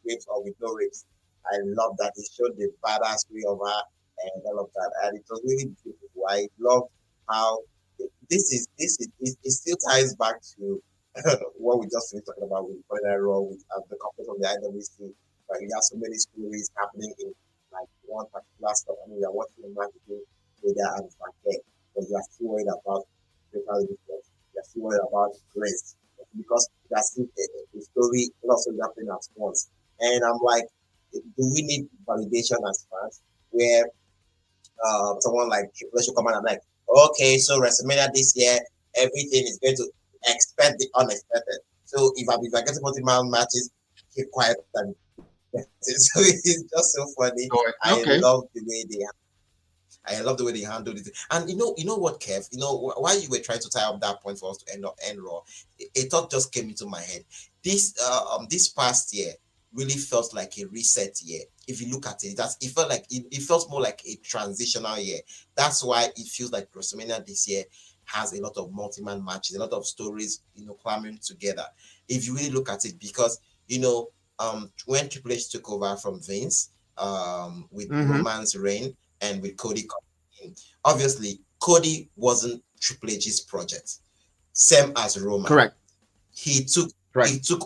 rapes or with no rapes. I love that. It showed the badass way of her and all of that, and it was really beautiful. I love how it still ties back to what we just finished talking about with Monday Raw, with the company of the IWC. But you have so many stories happening in like one particular stuff. I mean, you're watching the match between Jada and Vaquer, but you are still worried about total difference. You're still worried about Grace, because that's still a story also happening at once. And I'm like, do we need validation as fans where someone like Triple H should come out and like, okay, so WrestleMania this year, everything is going to expect the unexpected. So if I get to multi-man matches, keep quiet and so it's just so funny. Okay. I love the way they handled it. And you know what, Kev? While you were trying to tie up that point for us to end Raw, a thought just came into my head. This past year really felt like a reset year. If you look at it, it felt like it felt more like a transitional year. That's why it feels like WrestleMania this year has a lot of multi-man matches, a lot of stories, clambering together. If you really look at it, because when Triple H took over from Vince, with Roman's reign and with Cody coming in, obviously Cody wasn't Triple H's project, same as Roman. Correct. He took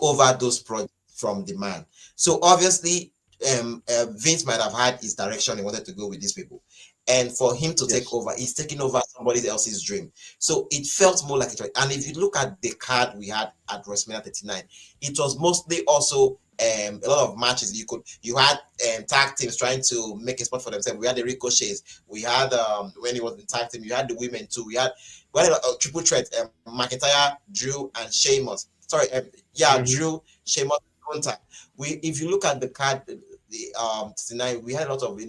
over those projects from the man. So obviously, Vince might have had his direction he wanted to go with these people. And for him to take over, he's taking over somebody else's dream. So it felt more like it. And if you look at the card we had at WrestleMania 39, it was mostly also a lot of matches. You had tag teams trying to make a spot for themselves. We had the Ricochets. We had when he was in tag team, you had the women too. We had a triple threat: McIntyre, Drew, and Sheamus. Sorry, Drew, Sheamus, Hunter. If you look at the card, the 39, we had a lot of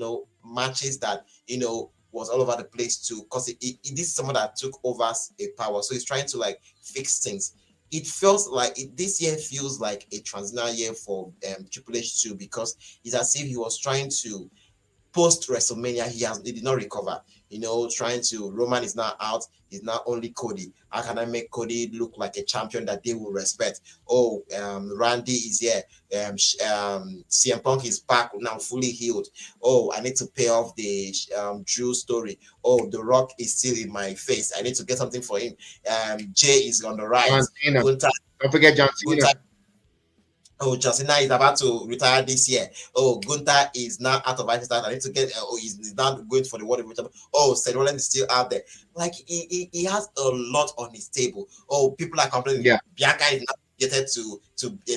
matches that was all over the place too, because this is someone that took over a power, so he's trying to like fix things. It feels like this year feels like a transitional year for Triple H too, because it's as if he was trying to post WrestleMania. He did not recover. Roman is now out. He's now only Cody. How can I make Cody look like a champion that they will respect? Oh, Randy is here. CM Punk is back now, fully healed. Oh, I need to pay off the Drew story. Oh, The Rock is still in my face. I need to get something for him. Jay is on the rise. Don't forget John Cena. oh, Justina is about to retire this year. Oh, Gunther is now out of Manchester. I need to get. Oh, he's now going for the World Championship. Oh, Seth Rollins is still out there. Like he has a lot on his table. Oh, people are complaining. Yeah. Bianca is now getting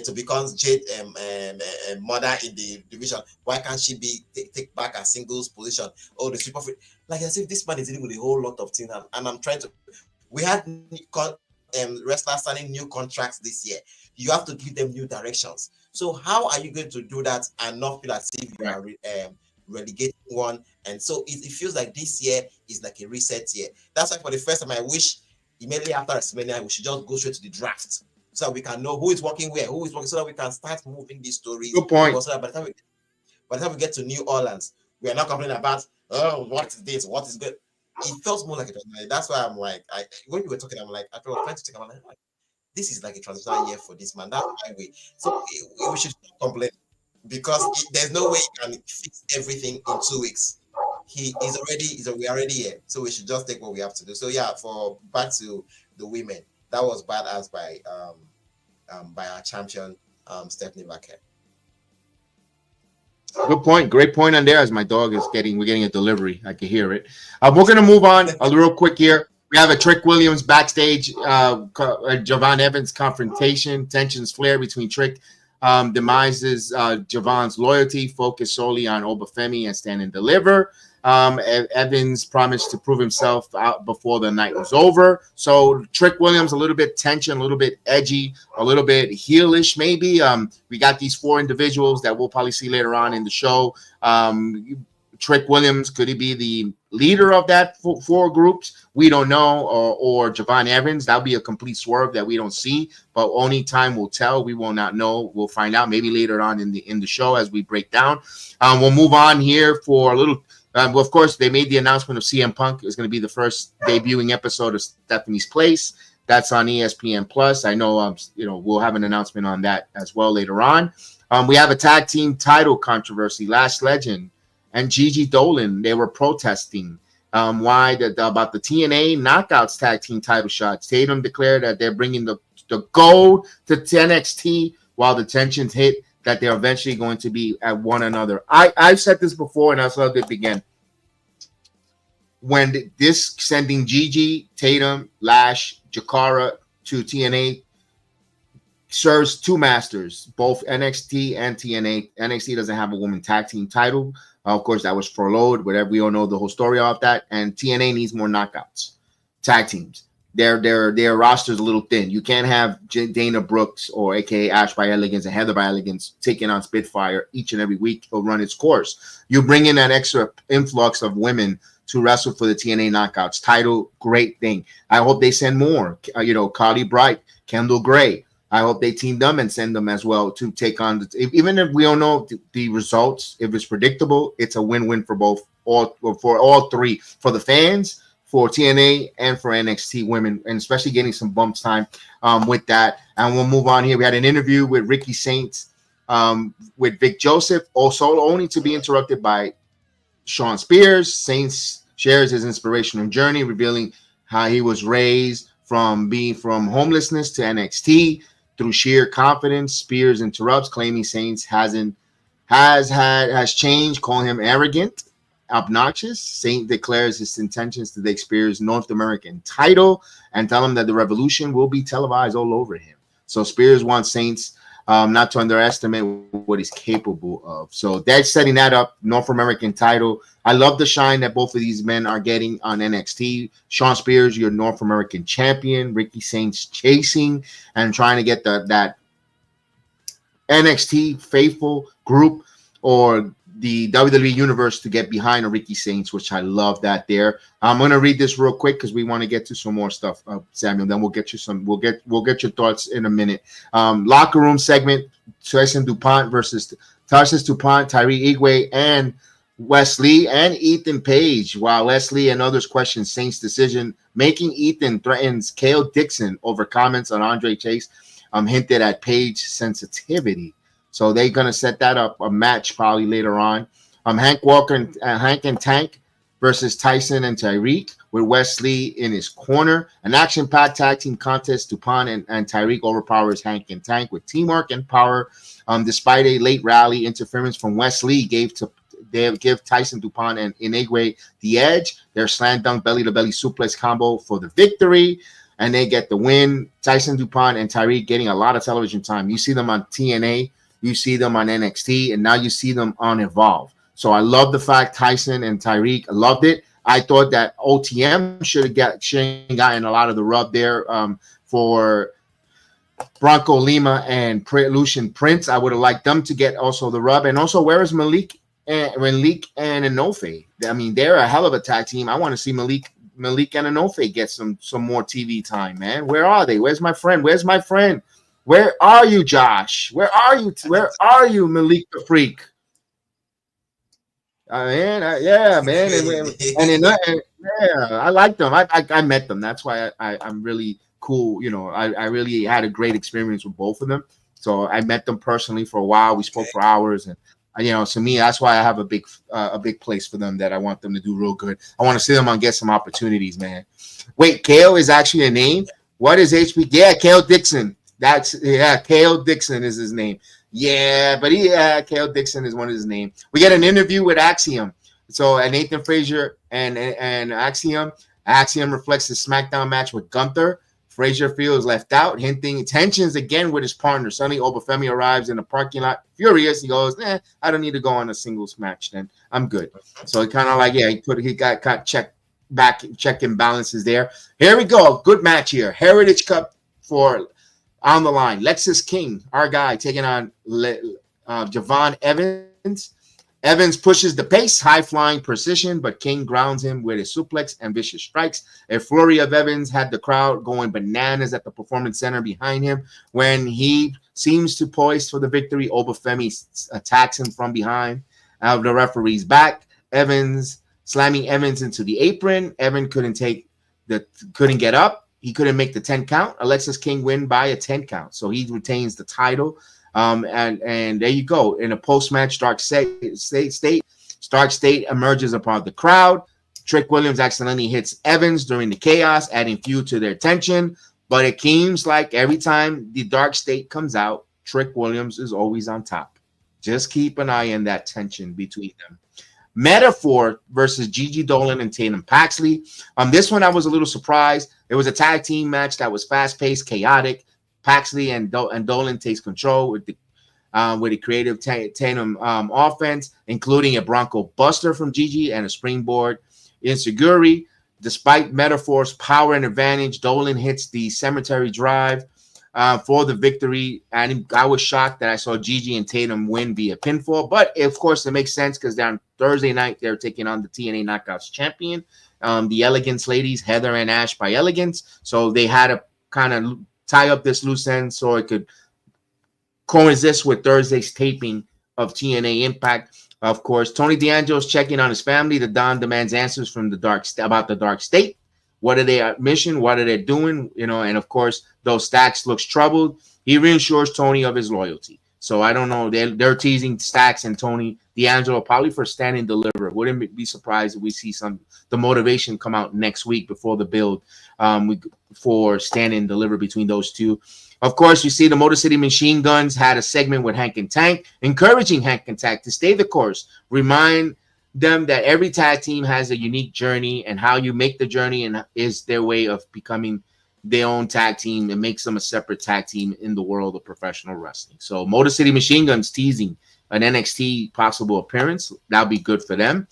to become Jade mother in the division. Why can't she take back a singles position? Oh, the super free. Like as if this man is dealing with a whole lot of things, and I'm trying to. We had wrestlers signing new contracts this year. You have to give them new directions. So how are you going to do that and not feel as if you are relegating one? And so it feels like this year is like a reset year. That's why for the first time I wish immediately after WrestleMania we should just go straight to the draft so that we can know who is working where, who is working, so that we can start moving these stories. Good point. So that by the time we get to New Orleans, we are not complaining about what is this, what is good. It felt more like it. That's why I'm like, when you were talking, I'm like, I was trying to take. I'm like, this is like a transitional year for this man. That's my way. So we should stop complaining because there's no way he can fix everything in 2 weeks. We're already here. So we should just take what we have to do. So yeah, for back to the women, that was badass by our champion Stephanie Baker. Good point. Great point on there. As my dog is we're getting a delivery. I can hear it. We're gonna move on a little quick here. We have a Trick Williams backstage, Javon Evans confrontation. Tensions flare between Trick. Demises Javon's loyalty, focus solely on Obafemi and Stand and Deliver. Evans promised to prove himself out before the night was over. So Trick Williams, a little bit tension, a little bit edgy, a little bit heelish maybe. We got these 4 individuals that we'll probably see later on in the show. Trick Williams, could he be the leader of that 4 groups? We don't know. Or Javon Evans, that'll be a complete swerve that we don't see, but only time will tell. We will not know. We'll find out maybe later on in the show as we break down. We'll move on here for a little. Well, of course, they made the announcement of CM Punk is going to be the first debuting episode of Stephanie's Place. That's on ESPN Plus. I know, we'll have an announcement on that as well later on. We have a tag team title controversy. Last Legend and Gigi Dolan, they were protesting about the TNA Knockouts tag team title shots. Tatum declared that they're bringing the gold to NXT while the tensions hit that they're eventually going to be at one another. I've said this before, and I'll say it again. When this sending Gigi, Tatum, Lash, Jakara to TNA serves 2 masters, both NXT and TNA. NXT doesn't have a woman tag team title. Of course, that was furloughed. Whatever, we all know the whole story of that. And TNA needs more knockouts, tag teams. Their roster's a little thin. You can't have Dana Brooks or AKA Ash by Elegance and Heather by Elegance taking on Spitfire each and every week to run its course. You bring in that extra influx of women to wrestle for the TNA Knockouts title. Great thing. I hope they send more. Carly Bright, Kendall Gray. I hope they team them and send them as well to take on even if we don't know the results. If it's predictable, it's a win-win for all 3, for the fans, for TNA, and for NXT women, and especially getting some bumps time with that. And we'll move on here. We had an interview with Ricky Saints with Vic Joseph, also only to be interrupted by Sean Spears. Saints shares his inspirational journey, revealing how he was raised from homelessness to NXT through sheer confidence. Spears interrupts, claiming Saints has changed, calling him arrogant, obnoxious. Saint declares his intentions to take Spears' North American title and tell him that the revolution will be televised all over him. So Spears wants Saints not to underestimate what he's capable of. So they're setting that up, North American title. I love the shine that both of these men are getting on NXT. Sean Spears, your North American champion. Ricky Saints chasing and trying to get that NXT faithful group or the WWE universe to get behind a Ricky Saints, which I love that there. I'm going to read this real quick because we want to get to some more stuff, Samuel. Then we'll get your thoughts in a minute. Locker room segment, Tyson DuPont versus Tarsis DuPont, Tyree Igwe, and Wesley and Ethan Page. While Wesley and others question Saints' decision, making Ethan threatens Kale Dixon over comments on Andre Chase, hinted at Page sensitivity. So they're going to set that up, a match probably later on. Hank Walker and Hank and Tank versus Tyson and Tyreek, with Wesley in his corner. An action-packed tag team contest. DuPont and Tyreek overpowers Hank and Tank with teamwork and power. Despite a late rally, interference from Wesley give Tyson, DuPont, and Inigwe the edge. Their slam dunk belly-to-belly suplex combo for the victory, and they get the win. Tyson, DuPont, and Tyreek getting a lot of television time. You see them on TNA, you see them on NXT, and now you see them on Evolve. So I love the fact Tyson and Tyreek, I loved it. I thought that OTM should have gotten a lot of the rub there for Bronco Lima and Lucian Prince. I would have liked them to get also the rub. And also, where is Malik and Enofe? I mean, they're a hell of a tag team. I want to see Malik and Enofe get some more TV time, man. Where are they? Where's my friend? Where are you, Josh? Where are you, Malik the Freak? Man, I like them. I met them. That's why I'm really cool. You know, I really had a great experience with both of them. So I met them personally for a while. We spoke for hours, and to me, that's why I have a big place for them. That I want them to do real good. I want to see them get some opportunities, man. Wait, Kale is actually a name. What is HP? Yeah, Kale Dixon. Kale Dixon is his name. Yeah, but Kale Dixon is one of his names. We get an interview with Axiom. So Nathan Frazier and Axiom. Axiom reflects the SmackDown match with Gunther. Frazier feels left out, hinting tensions again with his partner. Suddenly, Obafemi arrives in the parking lot, furious. He goes, I don't need to go on a singles match then. I'm good. So it kind of like, he got checking balances there. Here we go. Good match here. Heritage Cup for on the line. Lexus King, our guy, taking on Javon Evans. Evans pushes the pace, high-flying precision, but King grounds him with a suplex and vicious strikes. A flurry of Evans had the crowd going bananas at the Performance Center behind him. When he seems to poise for the victory, Obafemi attacks him from behind. Out of the referee's back, Evans slamming Evans into the apron. Evans couldn't get up. He couldn't make the 10 count. Alexis King win by a 10 count. So he retains the title. And there you go. In a post-match, Stark State emerges upon the crowd. Trick Williams accidentally hits Evans during the chaos, adding fuel to their tension. But it seems like every time the Dark State comes out, Trick Williams is always on top. Just keep an eye on that tension between them. Metaphor versus Gigi Dolan and Tatum Paxley. This one I was a little surprised. It was a tag team match that was fast-paced, chaotic. Paxley and Dolan takes control with the creative Tatum offense, including a Bronco Buster from Gigi and a springboard Insecurity. Despite Metaphor's power and advantage, Dolan hits the cemetery drive for the victory. And I was shocked that I saw Gigi and Tatum win via pinfall. But, of course, it makes sense because on Thursday night, they're taking on the TNA Knockouts champion, the Elegance ladies, Heather and Ash by Elegance. So they had to kind of tie up this loose end so it could coexist with Thursday's taping of TNA Impact. Of course, Tony D'Angelo's checking on his family. The Don demands answers from about the Dark State. What are their mission? What are they doing? And of course, though Stax looks troubled, he reassures Tony of his loyalty. So I don't know. They're teasing Stax and Tony D'Angelo probably for Stand and Deliver. Wouldn't be surprised if we see the motivation come out next week before the build for Stand and Deliver between those two. Of course, you see the Motor City Machine Guns had a segment with Hank and Tank, encouraging Hank and Tank to stay the course. Remind them that every tag team has a unique journey, and how you make the journey and is their way of becoming their own tag team. It makes them a separate tag team in the world of professional wrestling. So Motor City Machine Guns teasing an NXT possible appearance. That'll be good for them.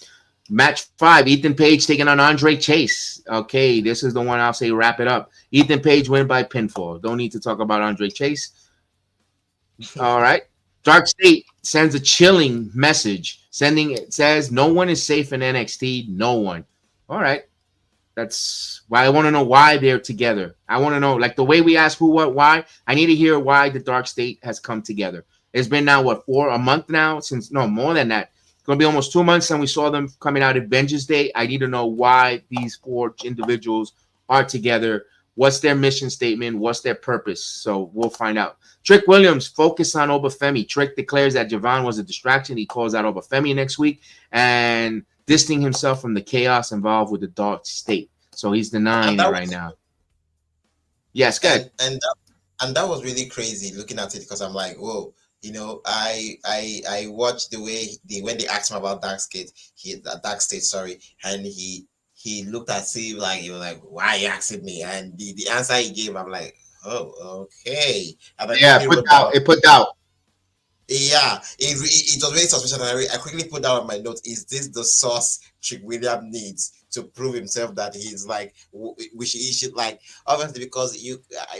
Match 5, Ethan Page taking on Andre Chase. Okay, this is the one I'll say wrap it up. Ethan Page win by pinfall. Don't need to talk about Andre Chase. All right. Dark State sends a chilling message. It says, no one is safe in NXT. No one. All right. That's why I want to know why they're together. I want to know, like the way we ask who, what, why. I need to hear why the Dark State has come together. It's been now, a month now? More than that. It's going to be almost 2 months since we saw them coming out at Vengeance Day. I need to know why these 4 individuals are together. What's their mission statement? What's their purpose? So we'll find out. Trick Williams focus on Obafemi. Trick declares that Javon was a distraction. He calls out Obafemi next week. And distancing himself from the chaos involved with the dark state. So he's denying it right now. Yes, good. And that was really crazy looking at it, because I'm like, whoa, you know, I watched the way when they asked him about dark state, sorry, and he looked at Steve like, he was like, why are you asking me? And the answer he gave, I'm like, oh, okay. And it put doubt. Yeah, it was very suspicious. And I quickly put down on my notes, is this the source Trick William needs to prove himself that he's like, he should, like, obviously, because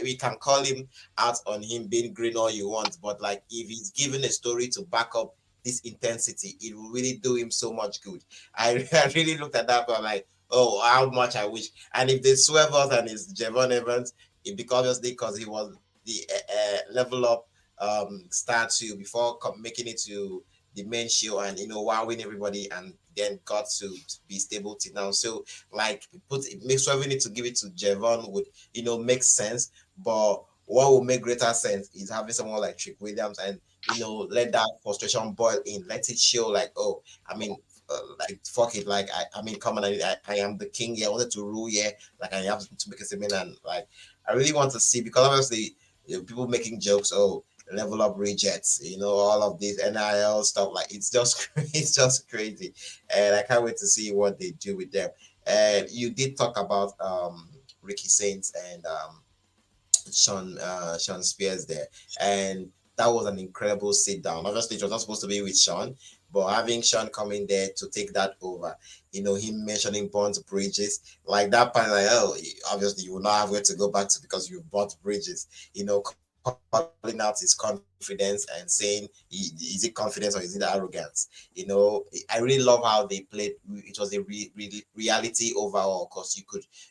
we can call him out on him being green all you want, but like, if he's given a story to back up this intensity, it will really do him so much good. I really looked at that, but I'm like, oh, how much I wish. And if they swerve us and it's Javon Evans, obviously because he was the level up star too before making it to the main show, and wowing everybody, and then got to be stable till now. So like, it makes sure we need to give it to Javon would make sense, but what will make greater sense is having someone like Trick Williams and let that frustration boil in, let it show like, oh, I mean, like, fuck it, like, I mean, come on, I am the king here, I wanted to rule here, like, I have to make a statement, and like, I really want to see, because obviously people making jokes, oh, level up rejects, all of this NIL stuff, like, it's just crazy, and I can't wait to see what they do with them. And you did talk about Ricky Saints and Sean Spears there, and that was an incredible sit down. Obviously, it was not supposed to be with Sean, but having Sean coming there to take that over, him mentioning Bond's Bridges, like that part, like, oh, obviously you will not have where to go back to because you bought Bridges, calling out his confidence and saying, is it confidence or is it arrogance? I really love how they played. It was a reality overall, because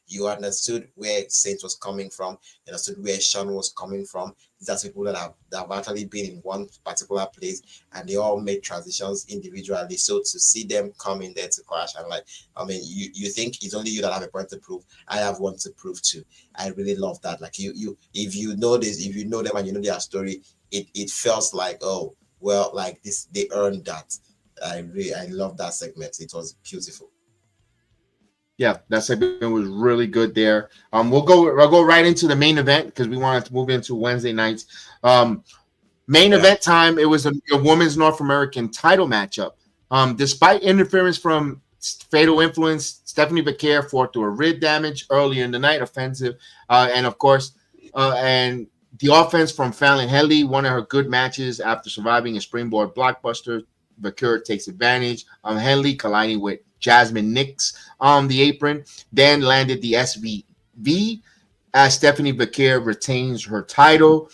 you understood where Saint was coming from, you understood where Sean was coming from. These are people that have actually been in one particular place, and they all made transitions individually. So to see them come in there to clash, I'm like, I mean, you think it's only you that have a point to prove. I have one to prove too. I really love that. Like, if you know this, if you know them and you know their story, it feels like, oh, well, like this, they earned that. I love that segment. It was beautiful. Yeah, that segment was really good there. I'll go right into the main event because we wanted to move into Wednesday nights. Main event time. It was a women's North American title matchup. Despite interference from Fatal Influence, Stephanie Becker fought through a rib damage earlier in the night, offensive, and of course, and the offense from Fallon Henley, one of her good matches after surviving a springboard blockbuster. Becker takes advantage. Henley colliding with Jasmine Nix on the apron, then landed the SVV as Stephanie Becker retains her title.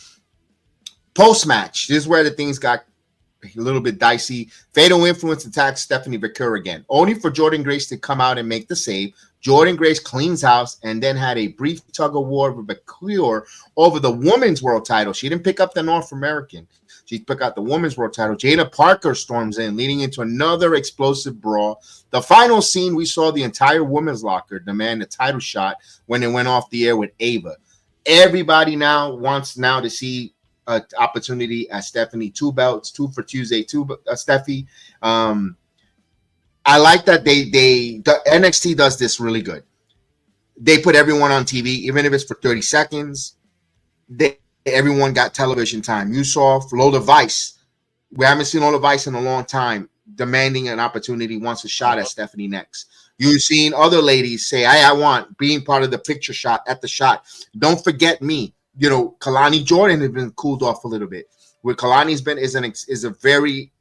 Post-match, this is where the things got a little bit dicey. Fatal Influence attacks Stephanie Becker again, only for Jordynne Grace to come out and make the save. Jordynne Grace cleans house and then had a brief tug of war with Becker over the women's world title. She didn't pick up the North American. She picked out the women's world title. Jada Parker storms in, leading into another explosive brawl. The final scene, we saw the entire women's locker demand a title shot when it went off the air with Ava. Everybody now wants to see an opportunity at Stephanie. 2 belts, 2 for Tuesday, 2 Steffi. I like that the NXT does this really good. They put everyone on TV, even if it's for 30 seconds. Everyone got television time. You saw Lola Vice. We haven't seen Lola Vice in a long time, demanding an opportunity, wants a shot at Stephanie next. You've seen other ladies say, I want being part of the picture shot at the shot. Don't forget me. Kalani Jordan has been cooled off a little bit. Where Kalani's been is a very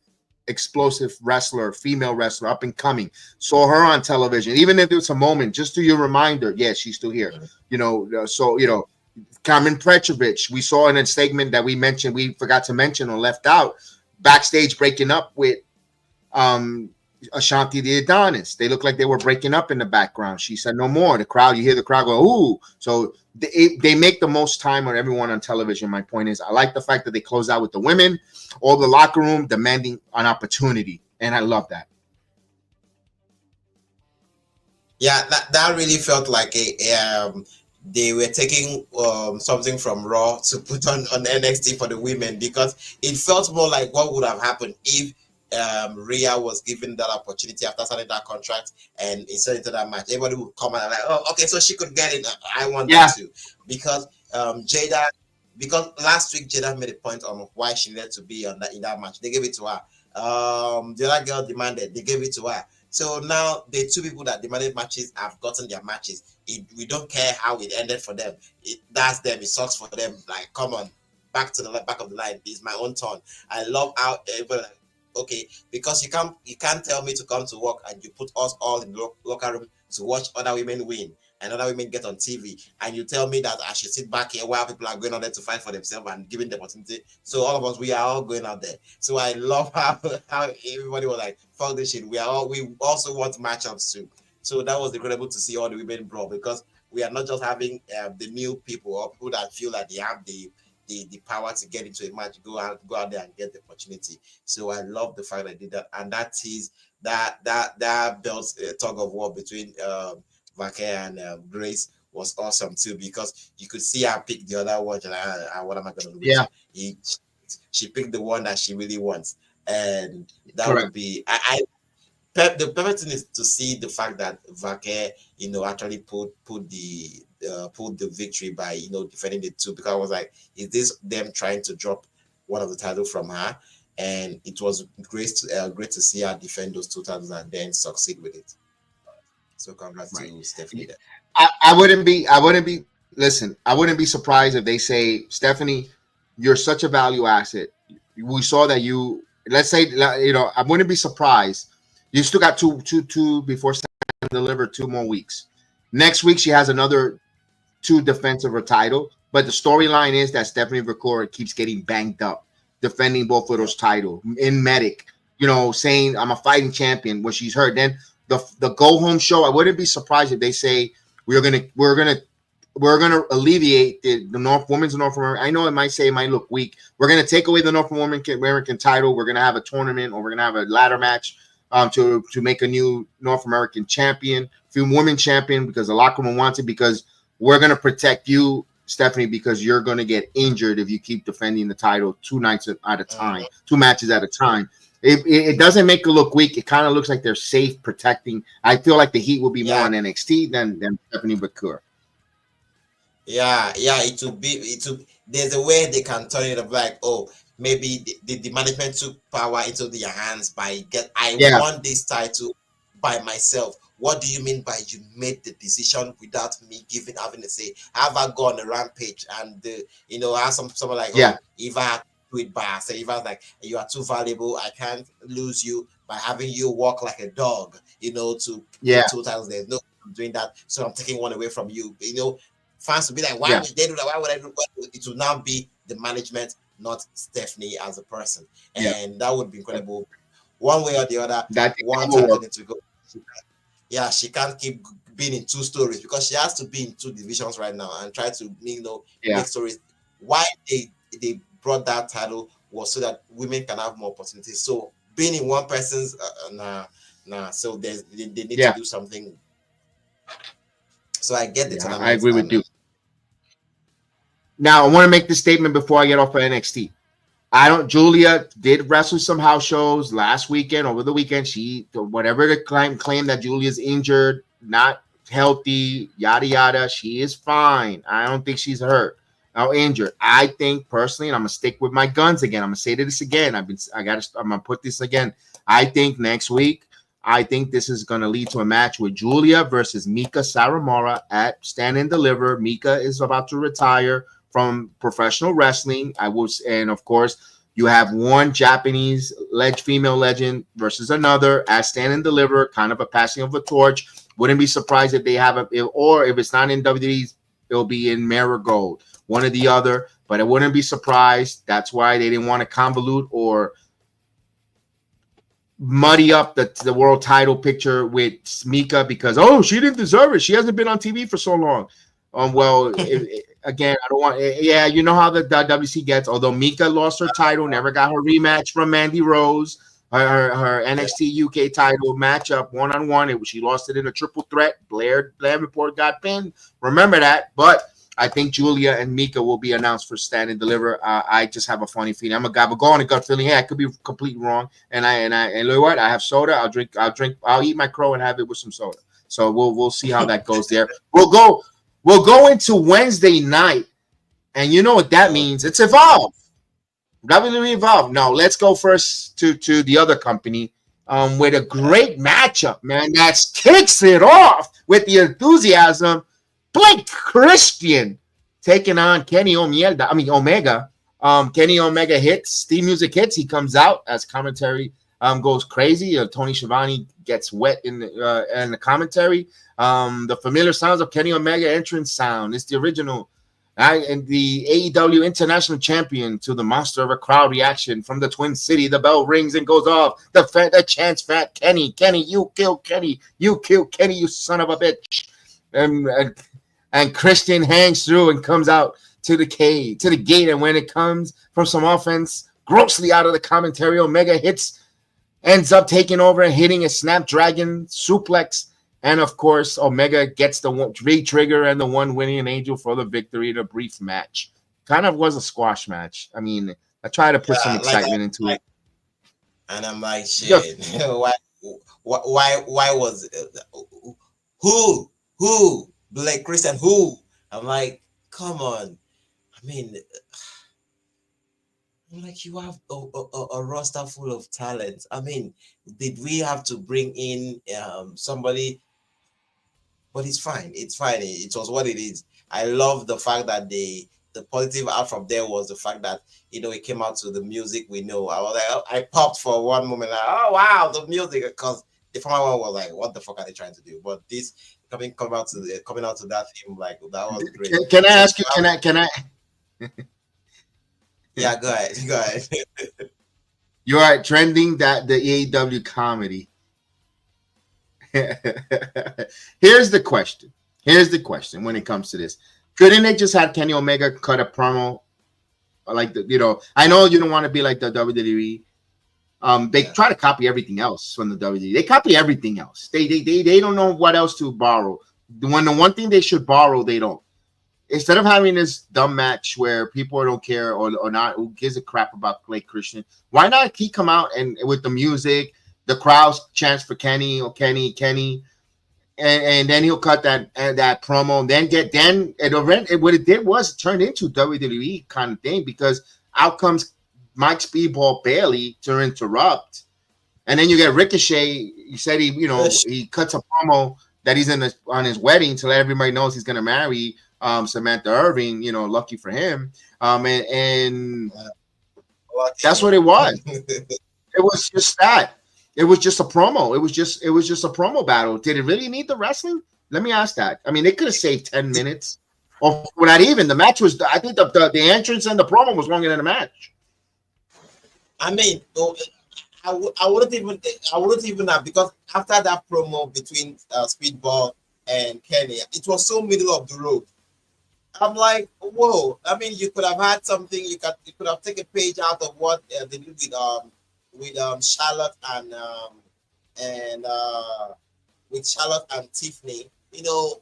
explosive wrestler, female wrestler, up and coming. Saw her on television, even if it was a moment, just to your reminder, yes, she's still here. Cameron Petrovich, we saw in a segment that we forgot to mention or left out, backstage breaking up with Ashanti the Adonis. They looked like they were breaking up in the background. She said no more. You hear the crowd go, ooh. So they make the most time on everyone on television. My point is, I like the fact that they close out with the women, all the locker room demanding an opportunity. And I love that. Yeah, that really felt like they were taking something from Raw to put on NXT for the women, because it felt more like what would have happened if Rhea was given that opportunity after signing that contract and inserted into that match. Everybody would come and like, oh, okay, so she could get it. I want that too. Because Jada, because last week Jada made a point on why she needed to be on that in that match. They gave it to her. The other girl demanded, they gave it to her. So now the two people that demanded matches have gotten their matches. We don't care how it ended for them. That's them. It sucks for them. Like, come on, back to the back of the line. It's my own turn. I love how everybody. Okay, because you can't tell me to come to work and you put us all in the locker room to watch other women win and other women get on TV, and you tell me that I should sit back here while people are going out there to fight for themselves and giving the opportunity. So all of us, we are all going out there. So I love how everybody was like, fuck this shit. We also want matchups too. So that was incredible to see all the women brawl, because we are not just having the new people or people that feel like they have the power to get into a match, go out there and get the opportunity. So I love the fact that they did that, and that is that belt tug of war between Vake and Grace was awesome too, because you could see her pick the other one. And what am I going to do? Yeah, she picked the one that she really wants, and that would be the perfect thing is to see the fact that Vake, actually put the victory by defending the two, because I was like, is this them trying to drop one of the titles from her? And it was great to see her defend those two titles and then succeed with it. So congrats to Stephanie. I wouldn't be surprised if they say, Stephanie, you're such a value asset. We saw that I wouldn't be surprised. You still got two before Stand and Deliver, 2 more weeks. Next week she has another 2 defense of her title, but the storyline is that Stephanie Vercora keeps getting banged up, defending both of those titles in medic, saying I'm a fighting champion when she's hurt. Then the go home show, I wouldn't be surprised if they say we're gonna alleviate the women's North American. I know it might look weak. We're gonna take away the North American title. We're gonna have a tournament, or we're gonna have a ladder match to make a new North American champion, women champion, because the locker room wants it, because we're going to protect you, Stephanie, because you're going to get injured if you keep defending the title 2 nights at a time, 2 matches at a time. It doesn't make it look weak. It kind of looks like they're safe protecting. I feel like the heat will be more on NXT than Stephanie Vercora. Yeah, it will be. There's a way they can turn it up, like, oh, maybe the management took power into their hands I won this title by myself. What do you mean by you made the decision without me having to say? Have I gone a rampage and have someone like, if I had to do it by myself, if I was like, you are too valuable, I can't lose you by having you walk like a dog, to 2 titles. There's no doing that, so I'm taking one away from you. Fans will be like, why would they do that? Why would I do that? It will now be the management, not Stephanie as a person, and that would be incredible. One way or the other, one title needs to go. She can't keep being in 2 stories, because she has to be in 2 divisions right now and try to make stories. Why they brought that title was so that women can have more opportunities. So being in one person's so they need to do something. So I get it. I agree with you. Now I want to make this statement before I get off of NXT. Julia did wrestle some house shows last weekend, over the weekend. Whatever the claim that Julia's injured, not healthy, yada, yada, she is fine. I don't think she's hurt or injured. I think personally, and I'm going to stick with my guns again. I'm going to say this again. I'm going to put this again. I think next week, this is going to lead to a match with Julia versus Mika Saramura at Stand and Deliver. Mika is about to retire from professional wrestling. And of course, you have one Japanese female legend versus another at Stand and Deliver, kind of a passing of a torch. Wouldn't be surprised if they have or if it's not in WWE, it'll be in Marigold, one or the other. But I wouldn't be surprised. That's why they didn't want to convolute or muddy up the world title picture with Mika, because she didn't deserve it. She hasn't been on TV for so long. Again, I don't want. Yeah, you know how the WC gets. Although Mika lost her title, never got her rematch from Mandy Rose, her NXT UK title matchup 1-on-1. She lost it in a triple threat. Blair Davenport got pinned. Remember that. But I think Julia and Mika will be announced for Stand and Deliver. I just have a funny feeling. I'm a guy, but go on a gut feeling. Hey, I could be completely wrong. And you know what? I have soda. I'll eat my crow and have it with some soda. So we'll see how that goes there. We'll go into Wednesday night, and you know what that means? It's Evolve. WWE Evolve. No, let's go first to the other company. With a great matchup, man. That kicks it off with the enthusiasm. Blake Christian taking on Kenny Omega. Kenny Omega hits. Theme music hits. He comes out as commentary goes crazy. Tony Schiavone gets wet in the commentary. The familiar sounds of Kenny Omega entrance sound. It's the original. And the AEW International Champion to the monster of a crowd reaction from the Twin City. The bell rings and goes off. The chants, "Fat Kenny, Kenny, you kill Kenny, you kill Kenny, you son of a bitch." And Christian hangs through and comes out to the gate. And when it comes from some offense, grossly out of the commentary, Omega ends up taking over and hitting a Snapdragon suplex. And of course, Omega gets the re-trigger and the one winning an angel for the victory in a brief match. Kind of was a squash match. I mean, I try to put some excitement into it. And I'm like, shit. Yeah. why was who Blake Christian? Who? I'm like, come on. I mean, I'm like, you have a roster full of talent. I mean, did we have to bring in somebody? But it's fine. It's fine. It was what it is. I love the fact that the positive out from there was the fact that, you know, it came out to the music we know. I was like, I popped for one moment, like, oh wow, the music, because the former one was like, what the fuck are they trying to do? But this coming out to that theme, like, that was great. Can I ask you? Can I? Yeah, go ahead. You are trending that the AEW comedy. Here's the question when it comes to this. Couldn't they just have Kenny Omega cut a promo like I know you don't want to be like the WWE. They try to copy everything else from the WWE. They copy everything else. They don't know what else to borrow. When the one thing they should borrow, they don't. Instead of having this dumb match where people don't care or not, who gives a crap about Blake Christian, why not he come out and with the music, the crowd chants for Kenny or Kenny, and then he'll cut that promo, and what it did was it turned into WWE kind of thing, because out comes Mike Speedball Bailey to interrupt, and then you get Ricochet. He said he cuts a promo that he's on his wedding to let everybody knows he's gonna marry Samantha Irving. Lucky for him. And that's what it was. It was just that. It was just a promo. It was just a promo battle. Did it really need the wrestling? Let me ask that. I mean, they could have saved 10 minutes, or not even. The match was. I think the entrance and the promo was longer than the match. I mean, I wouldn't even have, because after that promo between Speedball and Kenny, it was so middle of the road. I'm like, whoa. I mean, you could have had something. You could have taken a page out of what they did with Charlotte and with Charlotte and Tiffany.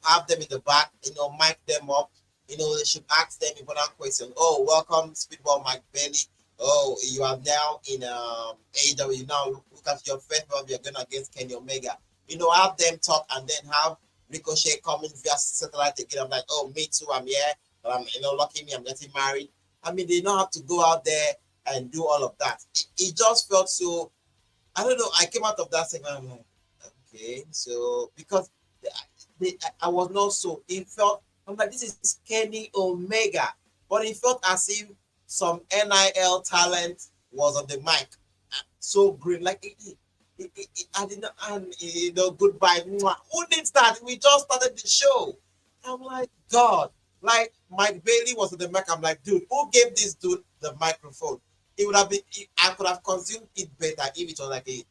Have them in the back. Mic them up. They should ask them important question. Oh, welcome, Speedball Mike Bailey. Oh, you are now in AEW. Now look at your first one. You're going against Kenny Omega. Have them talk, and then have Ricochet coming via satellite again. I'm like, oh, me too. I'm here. But lucky me, I'm getting married. I mean, they don't have to go out there and do all of that. It just felt so. I don't know. I came out of that segment. I'm like, okay, so because I was not so. It felt. I'm like, this is Kenny Omega, but it felt as if some NIL talent was on the mic. So green, like I didn't. And goodbye. Who needs that? We just started the show. I'm like, God. Like Mike Bailey was on the mic. I'm like, dude, who gave this dude the microphone? It would have been. I could have consumed it better if it was like a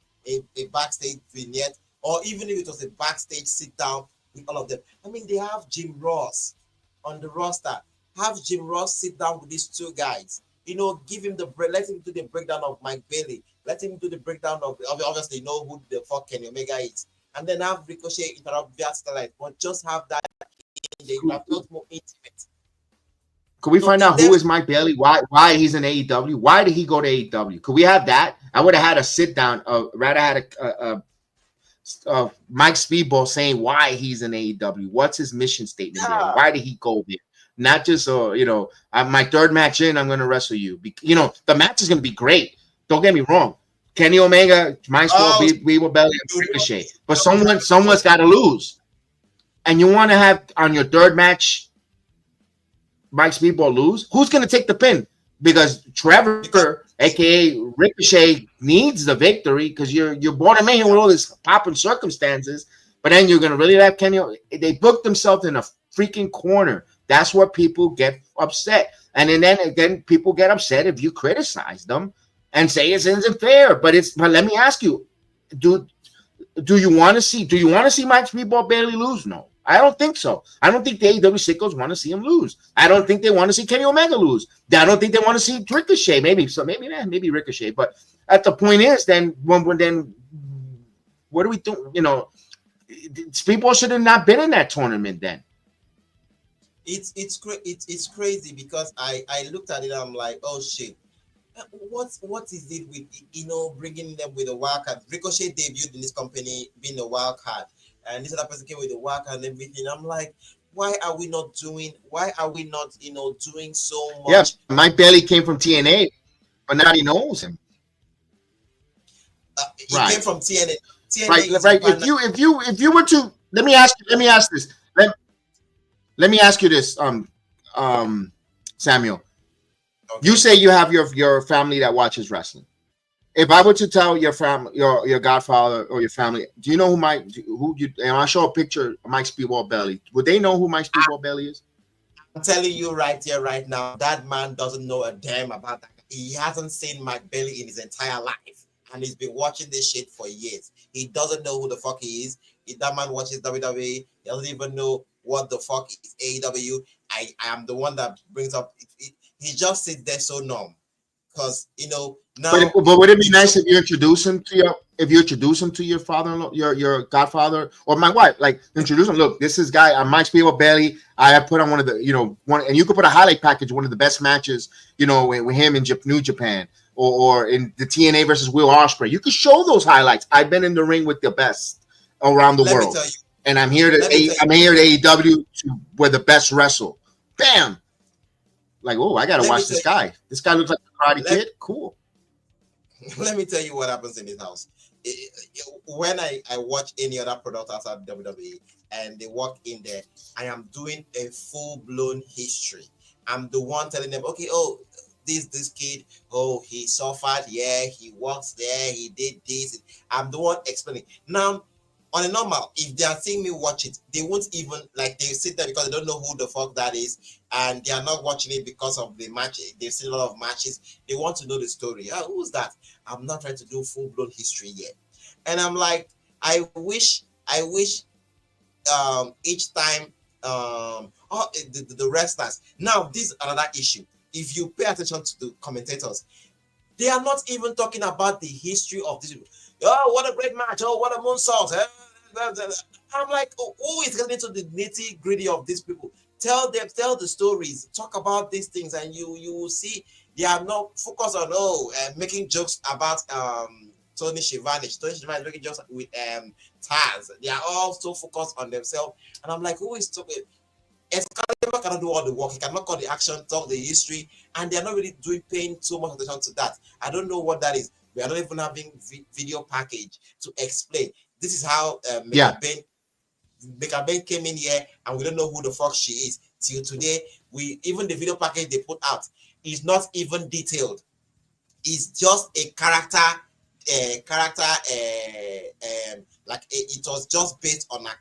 backstage vignette, or even if it was a backstage sit down with all of them. I mean, they have Jim Ross on the roster. Have Jim Ross sit down with these two guys. Give him let him do the breakdown of Mike Bailey. Let him do the breakdown of, obviously, who the fuck Kenny Omega is. And then have Ricochet interrupt via satellite. But just have that in there. You have felt more intimate. Could we find out who is Mike Bailey? Why he's in AEW? Why did he go to AEW? Could we have that? I would have had a sit down. Rather had a Mike Speedball saying why he's in AEW. What's his mission statement there? Why did he go there? Not just my third match in, I'm going to wrestle you. The match is going to be great. Don't get me wrong. Kenny Omega might as well be with Bailey and Ricochet, but someone's got to lose. And you want to have on your third match Mike Speedball lose? Who's going to take the pin? Because Trevor, aka Ricochet, needs the victory because you brought him in here with all this popping circumstances, but then you're going to really let Kenny. They booked themselves in a freaking corner. That's where people get upset, and then again, people get upset if you criticize them and say it isn't fair. But let me ask you, do you want to see Mike Speedball Bailey lose? No. I don't think so. I don't think the AEW sickos want to see him lose. I don't think they want to see Kenny Omega lose. I don't think they want to see Ricochet. Maybe Ricochet. But at the point is, then what do we do? Speedball should have not been in that tournament then. It's crazy because I looked at it. I'm like, oh shit. What is it with bringing them with a wild card? Ricochet debuted in this company being a wild card. And this other person came with the work and everything. I'm like, why are we not doing doing so much? Yeah, Mike Bailey came from TNA, but now he knows him. He came from TNA. Right. If you were to let me ask this. Let me ask you this, Samuel. Okay. You say you have your family that watches wrestling. If I were to tell your family, your godfather or your family, do you know and I show a picture of Mike Speedball Bailey, would they know who Mike Speedball Bailey is? I'm telling you right here, right now, that man doesn't know a damn about that. He hasn't seen Mike Bailey in his entire life, and he's been watching this shit for years. He doesn't know who the fuck he is. If that man watches WWE, he doesn't even know what the fuck is AEW. I am the one that brings up. He just sits there so numb. Because now, but would it be nice if you introduce him to your father-in-law, your godfather, or my wife? Like introduce him. Look, this is guy. I'm Mike Speedball Bailey. I have put on one of the, and you could put a highlight package, one of the best matches, with him in New Japan, or in the TNA versus Will Ospreay. You could show those highlights. I've been in the ring with the best around the world, and I'm here to AEW where the best wrestle. Bam. Like, oh, I gotta watch this guy. This guy looks like a Karate Kid. Cool. Let me tell you what happens in this house. When I watch any other product outside WWE and they walk in there, I am doing a full-blown history. I'm the one telling them, okay, this kid, he suffered, yeah, he works there, he did this. I'm the one explaining. Now, on a normal, if they are seeing me watch it, they won't even, they sit there because they don't know who the fuck that is, and they are not watching it because of the match. They've seen a lot of matches. They want to know the story. Who's that? I'm not trying to do full-blown history yet. And I'm like, I wish each time the wrestlers. Now, this is another issue. If you pay attention to the commentators, they are not even talking about the history of this. Oh, what a great match. Oh, what a moonsault. I'm like, who is getting into the nitty gritty of these people? Tell the stories, talk about these things, and you will see they are not focused on making jokes about Tony Schiavone. Tony Schiavone is making jokes with Taz. They are all so focused on themselves, and I'm like, who is talking? Excalibur cannot do all the work. He cannot call the action, talk the history, and they are not really paying so much attention to that. I don't know what that is. We are not even having video package to explain. This is how Mega Ben came in here, and we don't know who the fuck she is. Till today, even the video package they put out is not even detailed. It's just a character. It was just based on her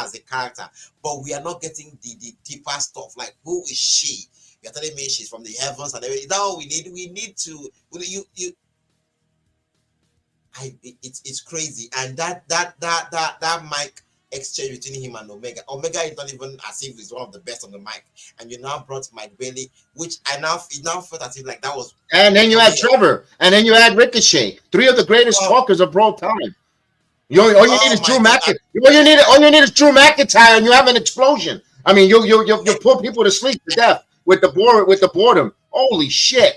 as a character, but we are not getting the deeper stuff. Like, who is she? You're telling me she's from the heavens and everything. Is that all we need? We need to it's crazy. And that mic exchange between him and Omega is not even as if he's one of the best on the mic. And you now brought Mike Bailey, which it now felt as if like that was. And then you had Trevor, and then you had Ricochet, three of the greatest talkers of all time. All you need is Drew McIntyre. All you need is Drew McIntyre, and you have an explosion. I mean, you put people to sleep to death. with the boredom. Holy shit!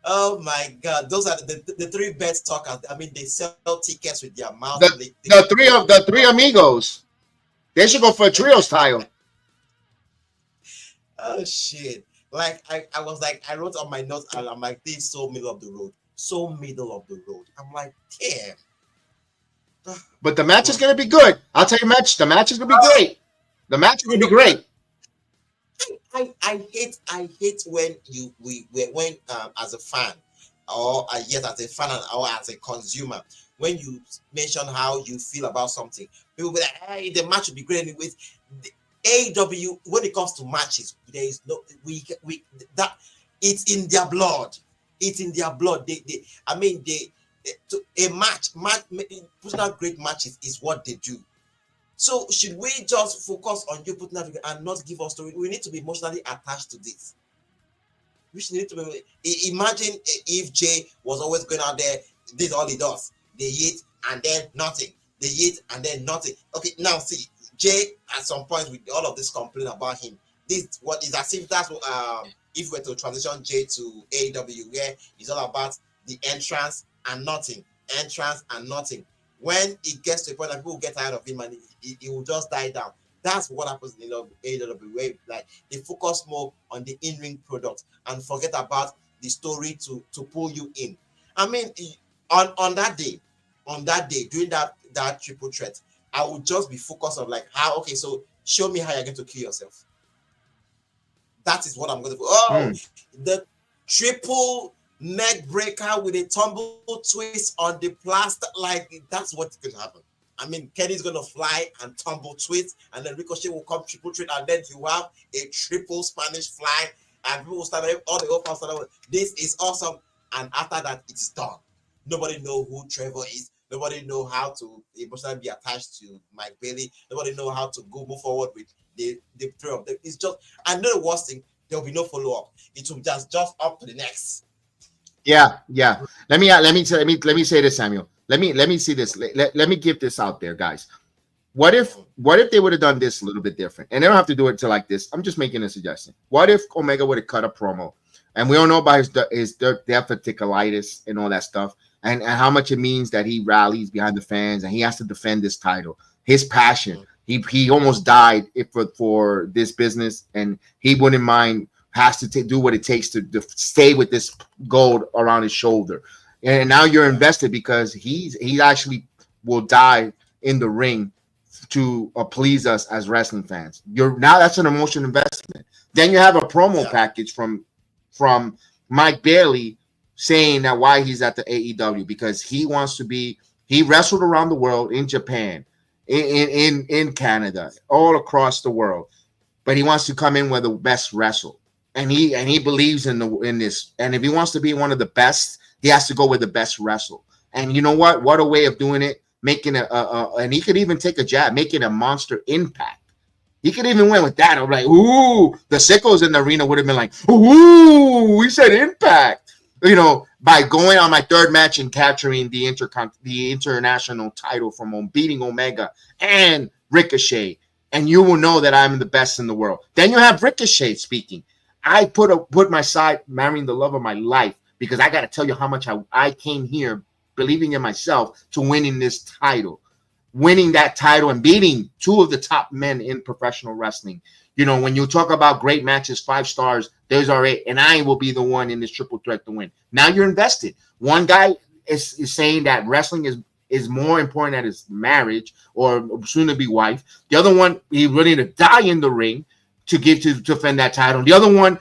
Oh my God, those are the three best talkers. I mean, they sell tickets with their mouth. The three amigos. They should go for a trios title. Oh shit! Like I was like, I wrote on my notes, and I'm like, this is so middle of the road, so middle of the road. I'm like, damn. But the match is gonna be good. I'll tell you, the match is gonna be great. The match is gonna be great. I hate when when as a fan or yes, as a fan or as a consumer, when you mention how you feel about something, people be like, hey, the match would be great anyways. The AEW, when it comes to matches, there is no that it's in their blood. It's in their blood. A match putting out great matches is what they do. So should we just focus on you putting out and not give us story? We need to be emotionally attached to this. We should need to be. Imagine if Jay was always going out there. This is all he does. They hit and then nothing. They hit and then nothing. Okay, now see Jay. At some point, with all of this complaint about him, this what is as if that's if we were to transition Jay to AEW, where it's all about the entrance and nothing, entrance and nothing. When it gets to a point that people get tired of him and he will just die down. That's what happens in AEW, where like they focus more on the in-ring product and forget about the story to pull you in. I mean, on that day, during that triple threat, I would just be focused on like how, okay, so show me how you're going to kill yourself. That is what I'm going to do. The triple neck breaker with a tumble twist on the plaster, like that's what's going to happen. I mean, Kenny's going to fly and tumble twist, and then Ricochet will come triple threat, and then you have a triple Spanish fly, and people will start all the whole fans start. This is awesome, and after that, it's done. Nobody know who Trevor is. Nobody know how to emotionally be attached to Mike Bailey. Nobody know how to move forward with the three of them. It's just, I know the worst thing. There will be no follow up. It will just up to the next. Yeah. Let me say this, Samuel. Let me see this. Let me give this out there, guys. What if they would have done this a little bit different? And they don't have to do it to like this. I'm just making a suggestion. What if Omega would have cut a promo? And we all know about his diverticulitis and all that stuff, and how much it means that he rallies behind the fans and he has to defend this title. His passion. He almost died for this business, and he wouldn't mind. Has to do what it takes to stay with this gold around his shoulder. And now you're invested because he actually will die in the ring to please us as wrestling fans. That's an emotional investment. Then you have a promo package from Mike Bailey saying that why he's at the AEW, because he wrestled around the world, in Japan, in Canada, all across the world, but he wants to come in with the best wrestle. And he believes in this. And if he wants to be one of the best, he has to go with the best wrestle. And you know what? What a way of doing it. Making and he could even take a jab, making a monster impact. He could even win with that. I'm like, ooh, the sickos in the arena would have been like, ooh, we said impact. You know, by going on my third match and capturing the international title from beating Omega and Ricochet. And you will know that I'm the best in the world. Then you have Ricochet speaking. I put my side, marrying the love of my life, because I got to tell you how much I came here believing in myself to winning this title, winning that title and beating two of the top men in professional wrestling. You know, when you talk about great matches, 5 stars, those are 8, and I will be the one in this triple threat to win. Now you're invested. One guy is saying that wrestling is more important than his marriage or soon to be wife. The other one, he's ready to die in the ring to defend that title. The other one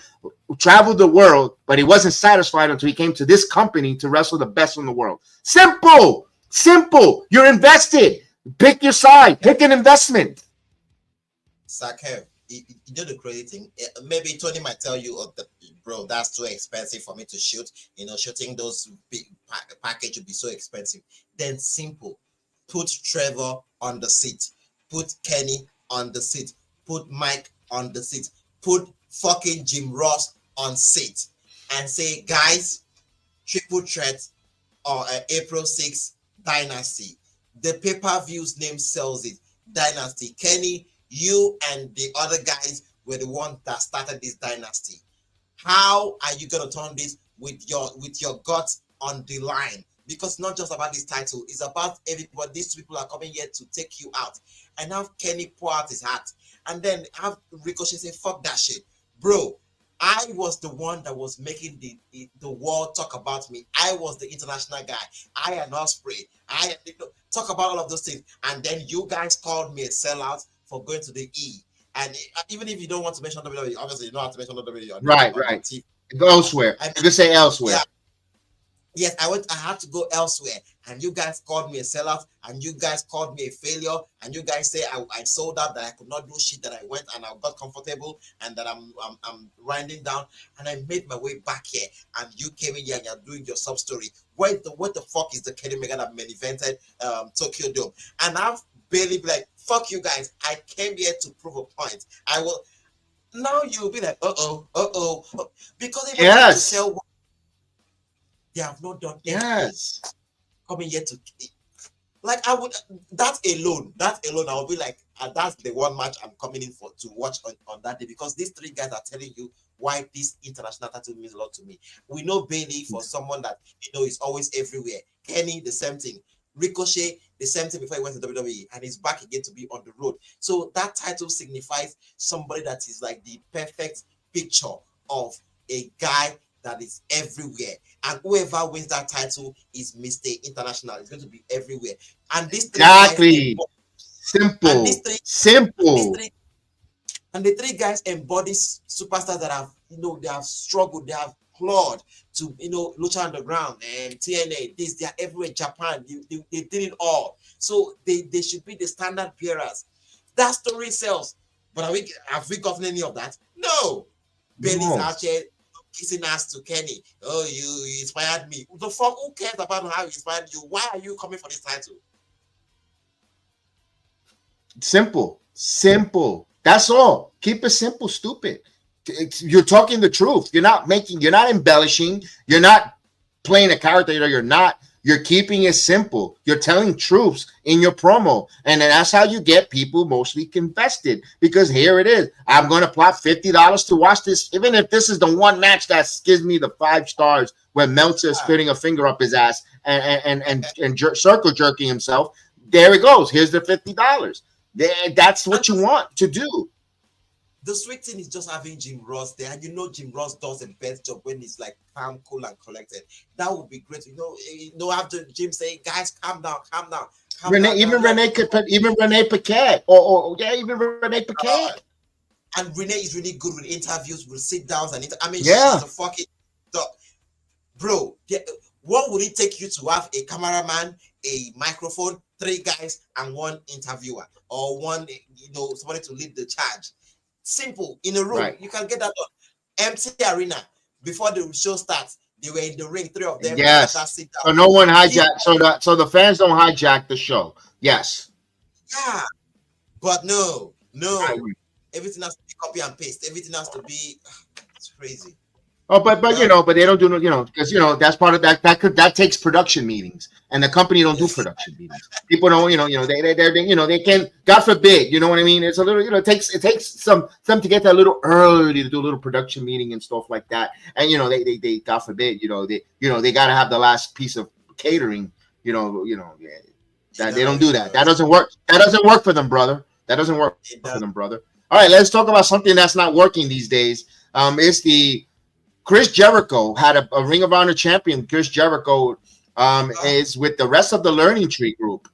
traveled the world, but he wasn't satisfied until he came to this company to wrestle the best in the world. Simple. You're invested. Pick your side. Pick an investment. Sakev, you do the crazy thing. Maybe Tony might tell you, bro, that's too expensive for me to shoot. You know, shooting those big package would be so expensive. Then simple. Put Trevor on the seat. Put Kenny on the seat. Put Mike on the seat. Put fucking Jim Ross on seat. And say, guys, triple threat or April 6th Dynasty. The pay-per-view's name sells it. Dynasty. Kenny, you and the other guys were the one that started this dynasty. How are you gonna turn this with your guts on the line? Because it's not just about this title, it's about everybody. These people are coming here to take you out. And have Kenny pour out his hat. And then have Ricochet say, fuck that shit. Bro, I was the one that was making the world talk about me. I was the international guy. I and Ospreay. I talk about all of those things. And then you guys called me a sellout for going to the E. And even if you don't want to mention WWE, obviously you don't have to mention WWE. Right. Go elsewhere. You can say elsewhere. Yeah. Yes, I had to go elsewhere, and you guys called me a sellout, and you guys called me a failure, and you guys say I sold out, that I could not do shit, that I went and I got comfortable, and that I'm winding down, and I made my way back here, and you came in here and you're doing your sub story. What the fuck is the Kenny Omega that main evented Tokyo Dome? And I've barely be like, fuck you guys, I came here to prove a point. I will. Now you'll be like, because they want to sell. They have not done anything. Yes. Coming here to, like, I would, that alone, I would be like, that's the one match I'm coming in for to watch on that day, because these three guys are telling you why this international title means a lot to me. We know Bailey for someone that, is always everywhere. Kenny, the same thing. Ricochet, the same thing before he went to WWE, and he's back again to be on the road. So that title signifies somebody that is like the perfect picture of a guy that is everywhere, and whoever wins that title is Mr. International. It's going to be everywhere. And this simple. And the three guys embody superstars that have, they have struggled, they have clawed to, Lucha Underground and TNA. They are everywhere. Japan, they did it all. So they should be the standard bearers. That story sells. But have we gotten any of that? No. Bailey's out here kissing ass to Kenny. Oh, you inspired me. The fuck, who cares about how he inspired you? Why are you coming for this title? Simple. That's all. Keep it simple, stupid. You're talking the truth. You're not embellishing. You're not playing a character. You're keeping it simple. You're telling truths in your promo. And then that's how you get people mostly invested. Because here it is. I'm going to plot $50 to watch this. Even if this is the one match that gives me the 5 stars where Meltzer is spitting a finger up his ass and circle jerking himself. There it goes. Here's the $50. That's what you want to do. The sweet thing is just having Jim Ross there. And Jim Ross does the best job when he's like calm, cool, and collected. That would be great. After Jim saying, guys, calm down. Even Renee Paquette. Even Renee Paquette. And Renee is really good with interviews, with sit-downs, and she's a fucking dog. Bro, what would it take you to have a cameraman, a microphone, 3 guys, and 1 interviewer, or one, somebody to lead the charge? Simple, in a room. Right. You can get that on empty arena. Before the show starts, they were in the ring, 3 of them. Yes. So no one hijacked. So the fans don't hijack the show. Yes. Yeah. But no. Everything has to be copy and paste. Everything has to be. It's crazy. Oh, but they don't do because that's part of that takes production meetings, and the company don't do production meetings. People don't they can, God forbid, you know what I mean. It's a little it takes some to get that a little early to do a little production meeting and stuff like that, and they God forbid they got to have the last piece of catering, that they don't do that. That doesn't work. That doesn't work for them, brother. All right, let's talk about something that's not working these days. It's the Chris Jericho had a Ring of Honor champion. Chris Jericho is with the rest of the Learning Tree group.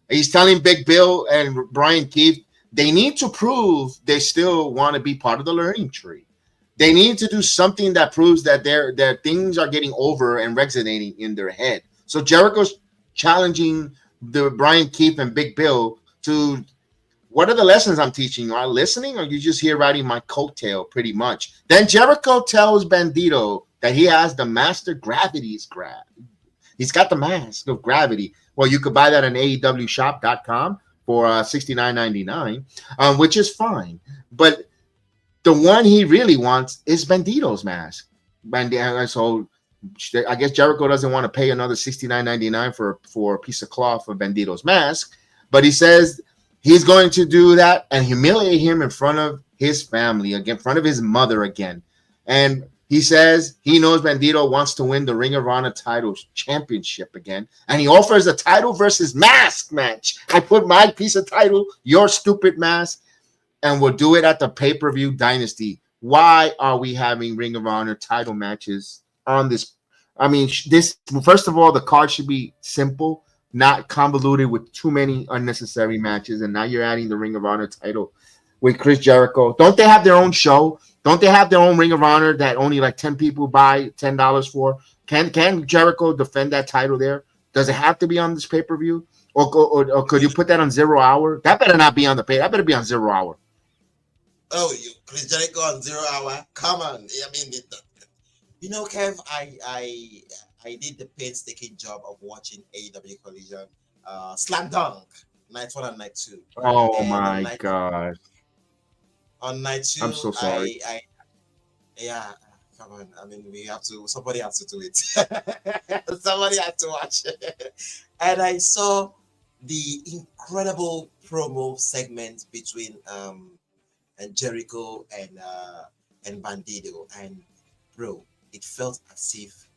He's telling Big Bill and Brian Keith they need to prove they still want to be part of the Learning Tree. They need to do something that proves that their things are getting over and resonating in their head. So Jericho's challenging the Brian Keith and Big Bill to, what are the lessons I'm teaching you? Are you listening, or you just here riding my coattail pretty much? Then Jericho tells Bandito that he has the master gravity's grab. He's got the mask of gravity. Well, you could buy that on AEWshop.com for $69.99, which is fine. But the one he really wants is Bandito's mask. So I guess Jericho doesn't want to pay another $69.99 for a piece of cloth for Bandito's mask. But he says he's going to do that and humiliate him in front of his family again, in front of his mother again. And he says he knows Bandito wants to win the Ring of Honor title championship again. And he offers a title versus mask match. I put my piece of title, your stupid mask, and we'll do it at the pay-per-view Dynasty. Why are we having Ring of Honor title matches on this? I mean, this, first of all, the card should be simple, not convoluted with too many unnecessary matches. And now you're adding the Ring of Honor title with Chris Jericho. Don't they have their own show? Don't they have their own Ring of Honor that only like 10 people buy $10 for? Can Jericho defend that title there? Does it have to be on this pay-per-view? Or could you put that on 0 hour? That better not be on the pay. That better be on 0 hour. Oh, Chris Jericho on 0 hour? Come on. I mean, you know, Kev, I did the painstaking job of watching AEW Collision, Slam Dunk, night 1 and night 2. Oh and my God. On night 2, I'm so sorry. Yeah, come on. I mean, somebody has to do it. Somebody has to watch it. And I saw the incredible promo segment between and Jericho and Bandito, and bro, it felt as if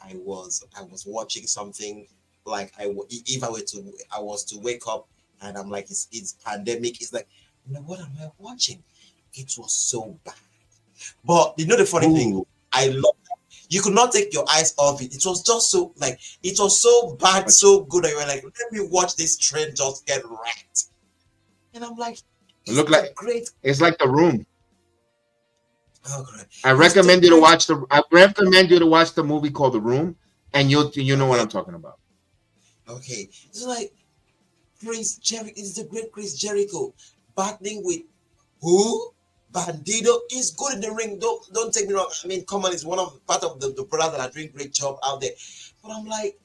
I was watching something like I was to wake up and I'm like, it's pandemic. It's like, what am I watching? It was so bad. But you know the funny thing, I love that. You could not take your eyes off it. It was just so like, it was so bad, so good that you were like, let me watch this train just get wrecked. And I'm like, Look like great. It's like The Room. Oh, great. I recommend you to watch the movie called The Room, and you know what I'm talking about. Okay, it's like Chris Jericho is the great Chris Jericho battling with who? Bandito is good in the ring. Don't take me wrong. I mean, come on, it's part of the brothers that are doing great job out there. But I'm like,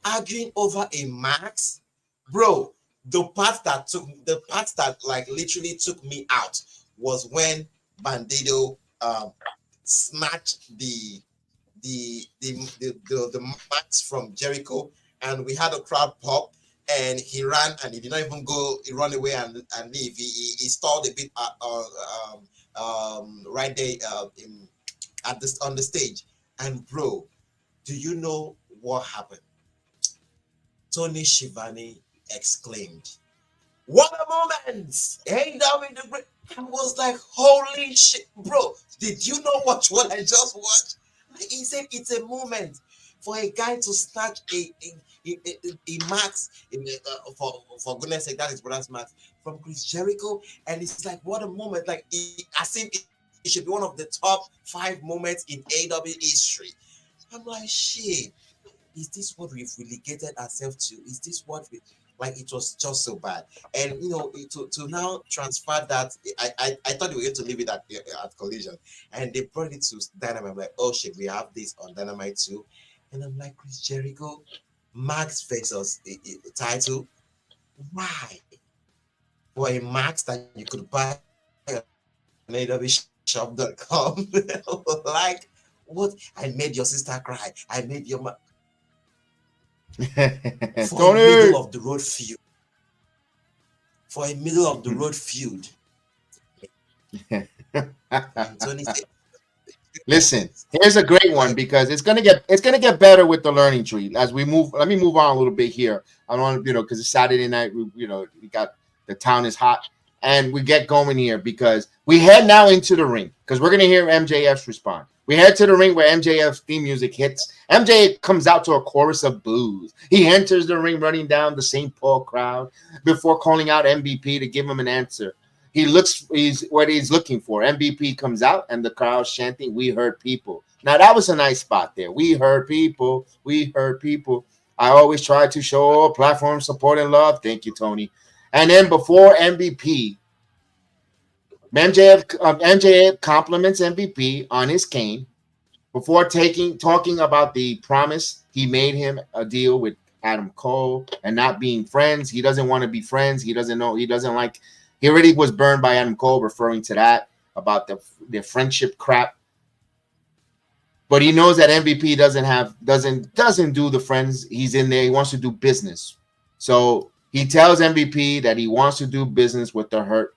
arguing over a max, bro. The part that like literally took me out was when Bandito snatched the max from Jericho, and we had a crowd pop, and he ran, and he did not even go. He ran away and leave. He stalled a bit right there on the stage. And bro, do you know what happened? Tony Schiavone exclaimed, "What a moment! Hey, I was like, holy shit, bro! Did you know what I just watched?" Like, he said it's a moment for a guy to snatch a max for goodness sake, that is brother's max from Chris Jericho, and it's like, what a moment! Like, as if it should be one of the top 5 moments in AEW history. I'm like, shit, is this what we've relegated ourselves to? Is this what we like? It was just so bad. And you know, to now transfer that, I thought we were going to leave it at Collision, and they brought it to Dynamite. I'm like, oh shit, we have this on Dynamite too. And I'm like, Chris Jericho, Max versus the title. Why? For a Max that you could buy on AWShop.com. Like, what? I made your sister cry. I made your for a middle of the road feud. For a middle of the road feud. And Tony said, listen, here's a great one, because it's gonna get better with the learning tree as we move. Let me move on a little bit here. I don't want to, because it's Saturday night. We got the town is hot, and we get going here because we head now into the ring because we're gonna hear MJF's response. We head to the ring where MJF's theme music hits. MJF comes out to a chorus of boos. He enters the ring running down the St. Paul crowd before calling out MVP to give him an answer. He's what he's looking for. MVP comes out and the crowd's chanting, "We heard people." Now that was a nice spot there. We heard people. We heard people. I always try to show platform support and love. Thank you, Tony. And then before MVP, MJF compliments MVP on his cane before talking about the promise he made him a deal with Adam Cole and not being friends. He doesn't want to be friends. He doesn't know. He doesn't like. He already was burned by Adam Cole, referring to that about the friendship crap. But he knows that MVP doesn't do the friends. He's in there. He wants to do business. So he tells MVP that he wants to do business with the Hurt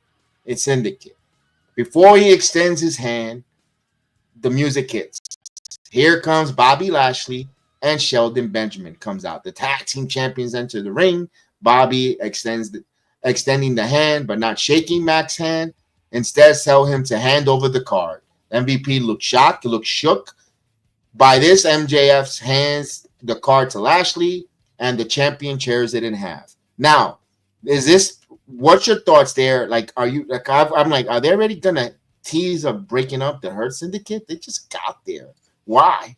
Syndicate. Before he extends his hand, the music hits. Here comes Bobby Lashley and Shelton Benjamin comes out. The tag team champions enter the ring. Bobby extending the hand, but not shaking Mac's hand. Instead, tell him to hand over the card. MVP looked shocked, looked shook. By this, MJF hands the card to Lashley, and the champion tears it in half. Now, what's your thoughts there? Like, are you like? I'm like, are they already gonna tease of breaking up the Hurt Syndicate? They just got there. Why?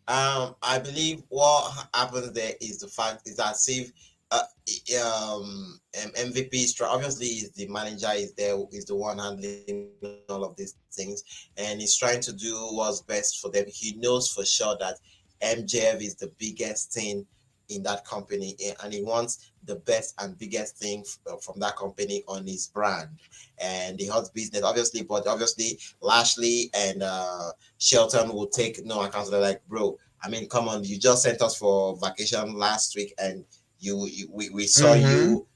I believe what happens there is the fact is that if MVP is obviously is the manager is there, is the one handling all of these things, and he's trying to do what's best for them. He knows for sure that MJF is the biggest thing in that company, and he wants the best and biggest thing from that company on his brand and the hot business, obviously. But obviously Lashley and Shelton will take no account. They're like, bro, I mean, come on, you just sent us for vacation last week, and we saw you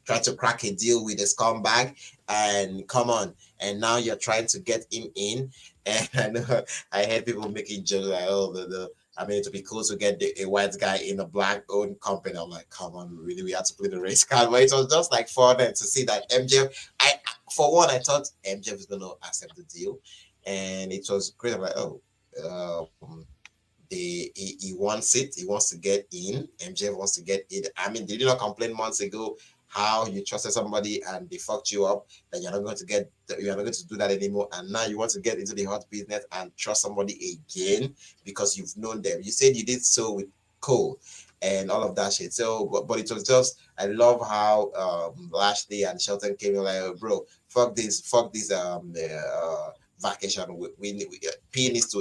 try to crack a deal with a scumbag, and come on, and now you're trying to get him in. And I know I heard people making jokes like, oh, I mean, to be cool to get a white guy in a black-owned company. I'm like, come on, really, we had to play the race card. But it was just like fun to see that MJF. For one, I thought MJF was going to accept the deal, and it was great. I'm like, he wants it. He wants to get in. MJF wants to get in. I mean, they did not complain months ago how you trusted somebody and they fucked you up, that you're not going to do that anymore, and now you want to get into the hot business and trust somebody again because you've known them. You said you did so with Cole and all of that shit. So but it was just, I love how Lashley and Shelton came in like, bro, fuck this vacation. P needs to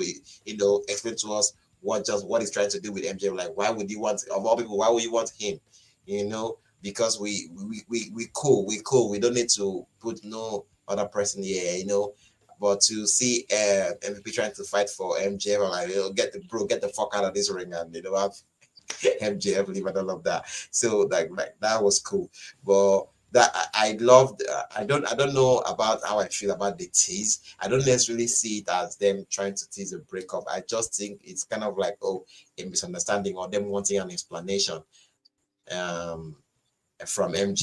explain to us what he's trying to do with MJ. Like, why would you want, of all people, why would you want him? Because we cool. We don't need to put no other person here, But to see MVP trying to fight for MJF, I'm like, get the fuck out of this ring, and have MJF leave and all of that. So like that was cool. But that I loved. I don't know about how I feel about the tease. I don't necessarily see it as them trying to tease a breakup. I just think it's kind of like a misunderstanding or them wanting an explanation. From MJ,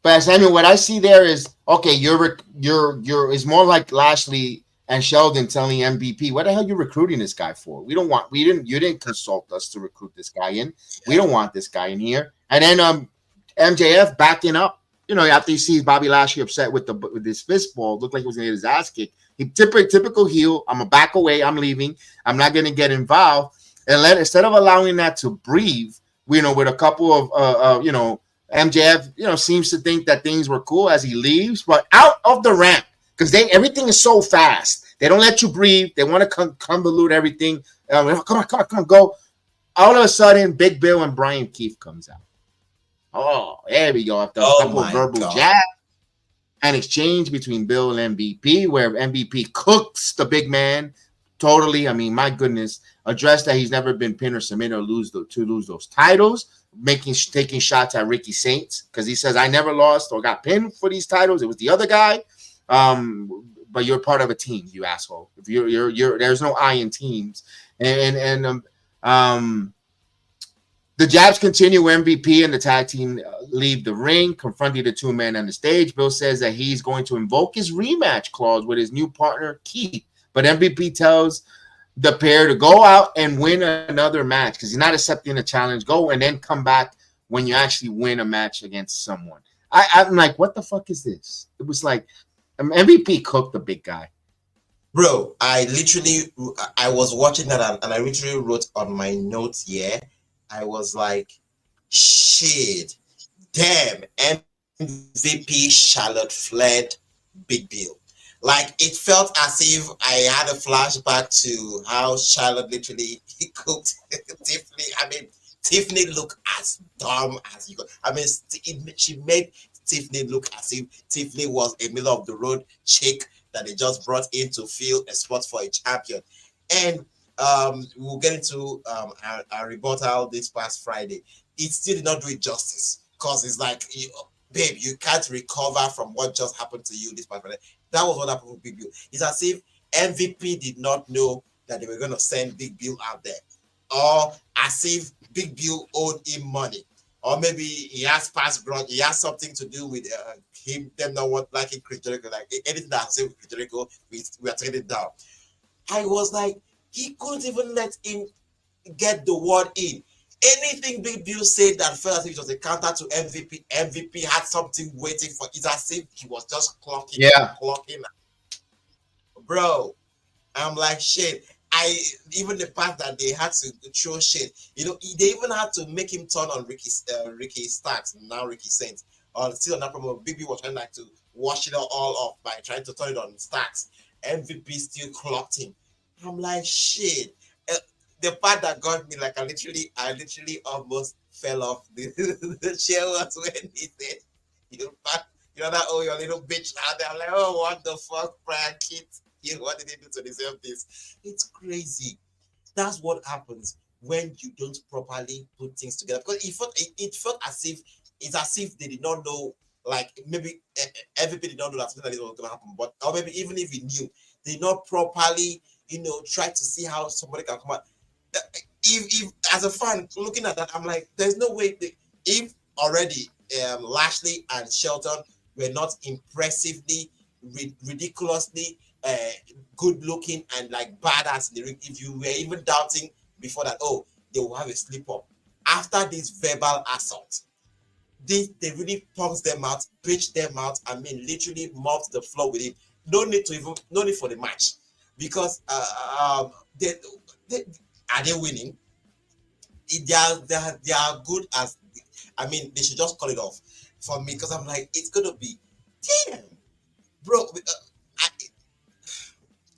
but Samuel, what I see there is, okay, you're it's more like Lashley and Sheldon telling MVP, what the hell are you recruiting this guy for? You didn't consult us to recruit this guy in. We don't want this guy in here. And then MJF backing up, after he sees Bobby Lashley upset with his fist ball, looked like he was gonna get his ass kicked. He typical heel. I'm gonna back away. I'm leaving. I'm not gonna get involved. And instead of allowing that to breathe, with a couple of MJF, seems to think that things were cool as he leaves, but out of the ramp, because everything is so fast. They don't let you breathe. They want to convolute everything. Come on, go. All of a sudden, Big Bill and Brian Keith comes out. Oh, there we go. After a couple of verbal jabs, an exchange between Bill and MVP, where MVP cooks the big man totally. I mean, my goodness. Addressed that he's never been pinned or submitted or lose those titles, taking shots at Ricky Saints, because he says, I never lost or got pinned for these titles. It was the other guy. But you're part of a team, you asshole. If you're there's no I in teams. And the jabs continue. MVP and the tag team leave the ring, confronting the two men on the stage. Bill says that he's going to invoke his rematch clause with his new partner, Keith. But MVP tells the pair to go out and win another match because he's not accepting the challenge. Go and then come back when you actually win a match against someone. I'm like, what the fuck is this? It was like MVP cooked the big guy. Bro, I was watching that and I literally wrote on my notes here. I was like, shit, damn, MVP Charlotte fled Big Bill. Like, it felt as if I had a flashback to how Charlotte literally cooked Tiffany. I mean, Tiffany looked as dumb as you could. I mean, she made Tiffany look as if Tiffany was a middle of the road chick that they just brought in to fill a spot for a champion. And we'll get into our rebuttal this past Friday. It still did not do it justice, because it's like babe, you can't recover from what just happened to you this past Friday. That was what happened with Big Bill. It's as if MVP did not know that they were going to send Big Bill out there, or as if Big Bill owed him money, or maybe he has past grudge, he has something to do with them not liking Chris Jericho. Like anything that has to do with Chris Jericho, we are taking it down. I was like, he couldn't even let him get the word in. Anything Big Bill said that felt as if it was a counter to MVP. MVP had something waiting for it, as if he was just clocking. Bro, I'm like, shit. Even the fact that they had to throw shit, they even had to make him turn on Ricky Starks, now Ricky Saints, or still on that promo. Big B was trying like to wash it all off by trying to turn it on Starks. MVP still clocked him. I'm like, shit. The part that got me, like I literally almost fell off the chair was when he said, "You know, oh, your little bitch out there." I'm like, oh, what the fuck, Brian Kit? What did he do to deserve this? It's crazy. That's what happens when you don't properly put things together. Because it felt as if they did not know, like maybe everybody did not know that something like this was going to happen. But or maybe even if he knew, they did not properly, try to see how somebody can come out. If as a fan looking at that, I'm like, there's no way. If already Lashley and Shelton were not impressively, ridiculously good looking and like badass in the ring, if you were even doubting before that, oh, they will have a slip up after this verbal assault, they really punks them out, bitch them out. I mean, literally mopped the floor with it. No need for the match, because they are they winning? They are good as, I mean, they should just call it off for me, because I'm like, it's gonna be, damn, bro.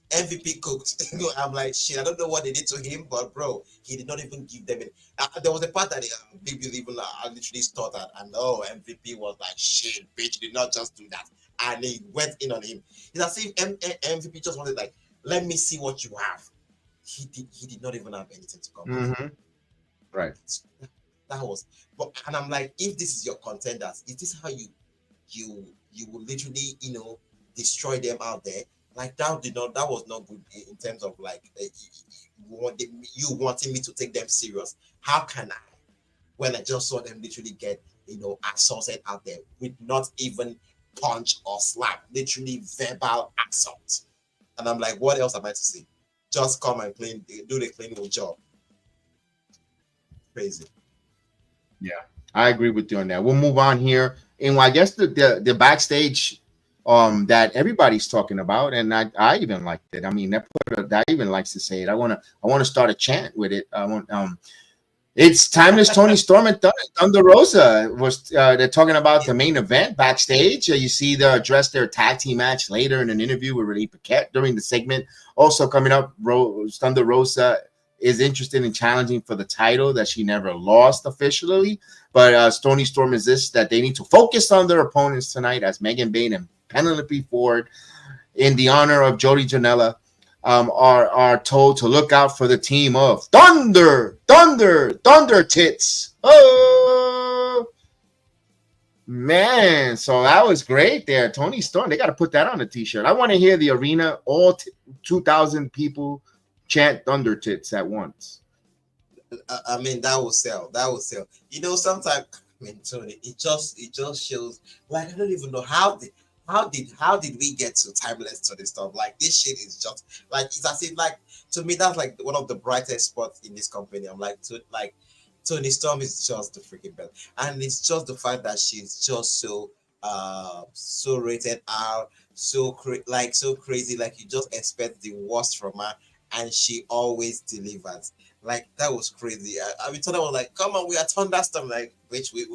MVP cooked. I'm like, shit, I don't know what they did to him, but bro, he did not even give them it. There was a part that Big Bill even literally stuttered, and MVP was like, shit, bitch, did not just do that, and he went in on him. It's as if MVP just wanted, like, let me see what you have. He did not even have anything to come with. Right. That was, and I'm like, if this is your contenders, is this how you will literally, destroy them out there? Like that was not good in terms of like you wanting me to take them serious. How can I, when I just saw them literally get assaulted out there with not even punch or slap, literally verbal assault? And I'm like, what else am I to see? Just come and do the cleaning job. Crazy. Yeah, I agree with you on that. We'll move on here, and I guess the backstage that everybody's talking about, and I even liked it. I mean, that even likes to say it. I want to start a chant with it. It's timeless. Tony Storm and Thunder Rosa was they're talking about the main event backstage. You see them address their tag team match later in an interview with Renee Paquette during the segment. Also coming up, Thunder Rosa is interested in challenging for the title that she never lost officially, but Tony Storm insists that they need to focus on their opponents tonight, as Megan Bayne and Penelope Ford, in the honor of Jody Janela, are told to look out for the team of Thunder Tits. Oh man, so that was great there. Tony Storm, they got to put that on a t-shirt. I want to hear the arena, all 2,000 people chant Thunder Tits at once. I mean, that will sell. Sometimes, I mean, Tony, it just shows, like, I don't even know how did we get to timeless to this stuff? Like, this shit is just like, it's as if, like, to me, that's like one of the brightest spots in this company. I'm like, Tony Storm is just the freaking best, and it's just the fact that she's just so rated out, so crazy. Like, you just expect the worst from her, and she always delivers. Like, that was crazy. I mean, Thunder was like, come on, we are Thunderstorm. Like, which we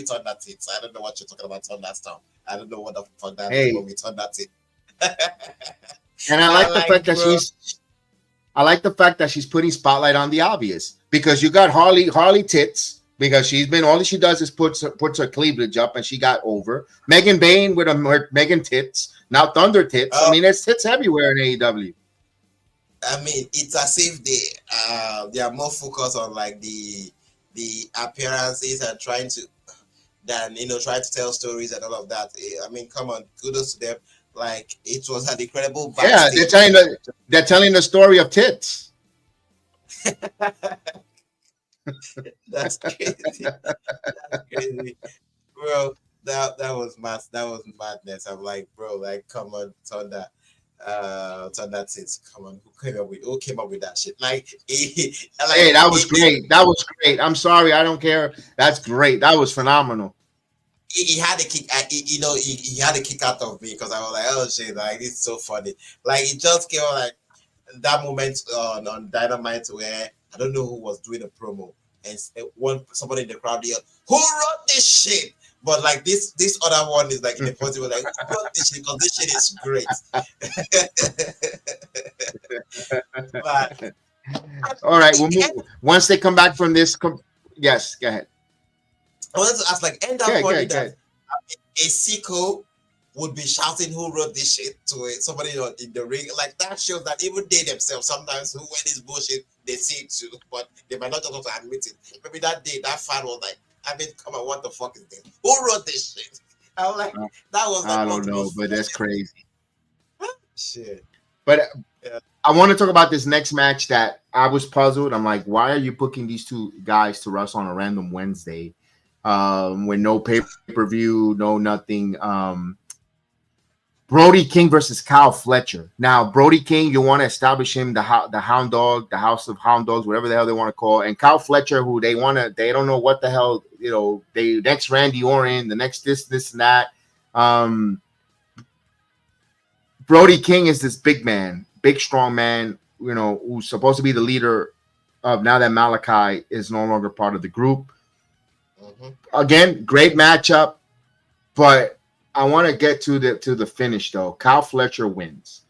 Thunder Tits. I don't know what you're talking about, Thunderstorm. I don't know what the fuck that is, but we Thunder Tits. And I like the fact that I like the fact that she's putting spotlight on the obvious, because you got Harley Tits, because she's been, all she does is puts her cleavage up, and she got over. Megan Bayne with a Megan Tits. Now Thunder Tits. I mean, there's tits everywhere in AEW. I mean, it's as if they are more focused on like the appearances and trying to. than try to tell stories and all of that. I mean, come on, kudos to them. Like it was an incredible Yeah, backstage. they're telling the story of Tits. That's crazy. That's crazy, bro. That was mass. That was madness. I'm like, bro, like, come on, Thunder. Thunder Tits. Come on, who came up with that shit? Like, Hey, that was great. That was great. I'm sorry, I don't care. That's great. That was phenomenal. He had a kick. He had a kick out of me because I was like, oh shit, like it's so funny. Like it just came out like that moment on Dynamite where I don't know who was doing a promo and somebody in the crowd yelled, "Who wrote this shit?" But like this other one is like in the positive, like, "Who wrote this shit?" Because this shit is great. But all right, we'll move. Once they come back from this, yes, go ahead. I wanted to ask, like, end up funny that a sicko would be shouting who wrote this shit to somebody in the ring. Like, that shows that even they themselves, sometimes who when it's bullshit, they see it too, but they might not just want to admit it. Maybe that day, that fan was like, I mean, come on, what the fuck is this? Who wrote this shit? I was like, that was like, I don't know, but that's crazy. Shit. But I want to talk about this next match that I was puzzled. I'm like, why are you booking these two guys to wrestle on a random Wednesday? With no pay-per-view, no nothing. Brody King versus Kyle Fletcher. Now, Brody King, you want to establish him the Hound Dog, the House of Hound Dogs, whatever the hell they want to call it. And Kyle Fletcher, who they don't know what the hell, they next Randy Orton, the next this and that. Brody King is this big man, big strong man, who's supposed to be the leader of now that Malachi is no longer part of the group. Again, great matchup, but I want to get to the finish though. Kyle Fletcher wins.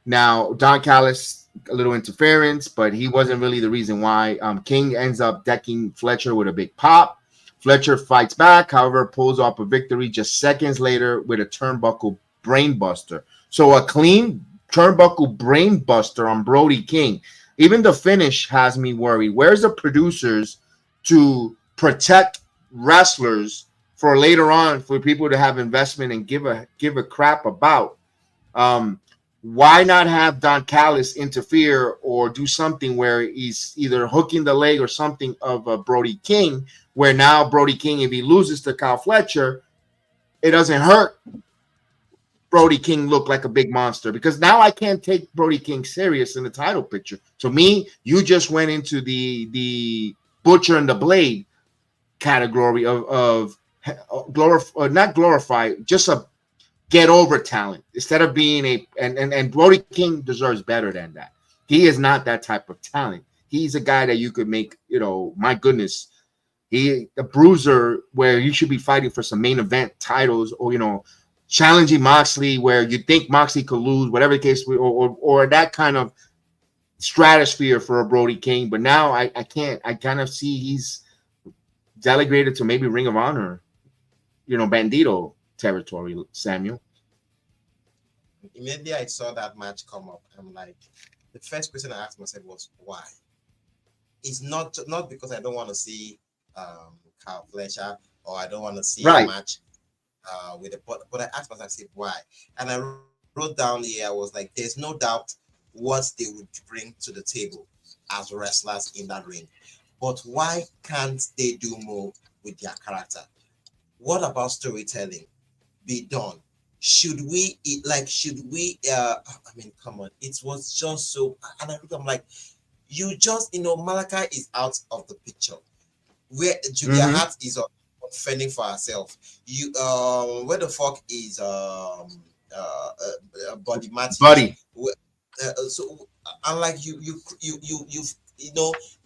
Now, Don Callis, a little interference, but he wasn't really the reason why. King ends up decking Fletcher with a big pop. Fletcher fights back, however, pulls off a victory just seconds later with a turnbuckle brainbuster. So a clean turnbuckle brainbuster on Brody King. Even the finish has me worried. Where's the producers to protect wrestlers for later on for people to have investment and give a crap about? Why not have Don Callis interfere or do something where he's either hooking the leg or something of Brody King, where now Brody King, if he loses to Kyle Fletcher, it doesn't hurt Brody King look like a big monster, because now I can't take Brody King serious in the title picture. To me, you just went into the Butcher and the Blade category of not glorify, just a get over talent instead of being and Brody King deserves better than that. He is not that type of talent. He's a guy that you could make, my goodness, a bruiser where you should be fighting for some main event titles, or challenging Moxley where you think Moxley could lose, whatever the case, or that kind of stratosphere for a Brody King. But now I can't. I kind of see he's delegated to maybe Ring of Honor, Bandito territory, Samuel. Immediately I saw that match come up, I'm like, the first question I asked myself was why. It's not because I don't want to see Kyle Fletcher or I don't want to see a match with the but I asked myself, I said why, and I wrote down here. I was like, there's no doubt what they would bring to the table as wrestlers in that ring, but why can't they do more with their character? What about storytelling be done? Should we I mean, come on, it was just so, and I'm like, you just Malachi is out of the picture, where Julia Hart is fending for herself. You where the fuck is Buddy Matthews? So I'm like, you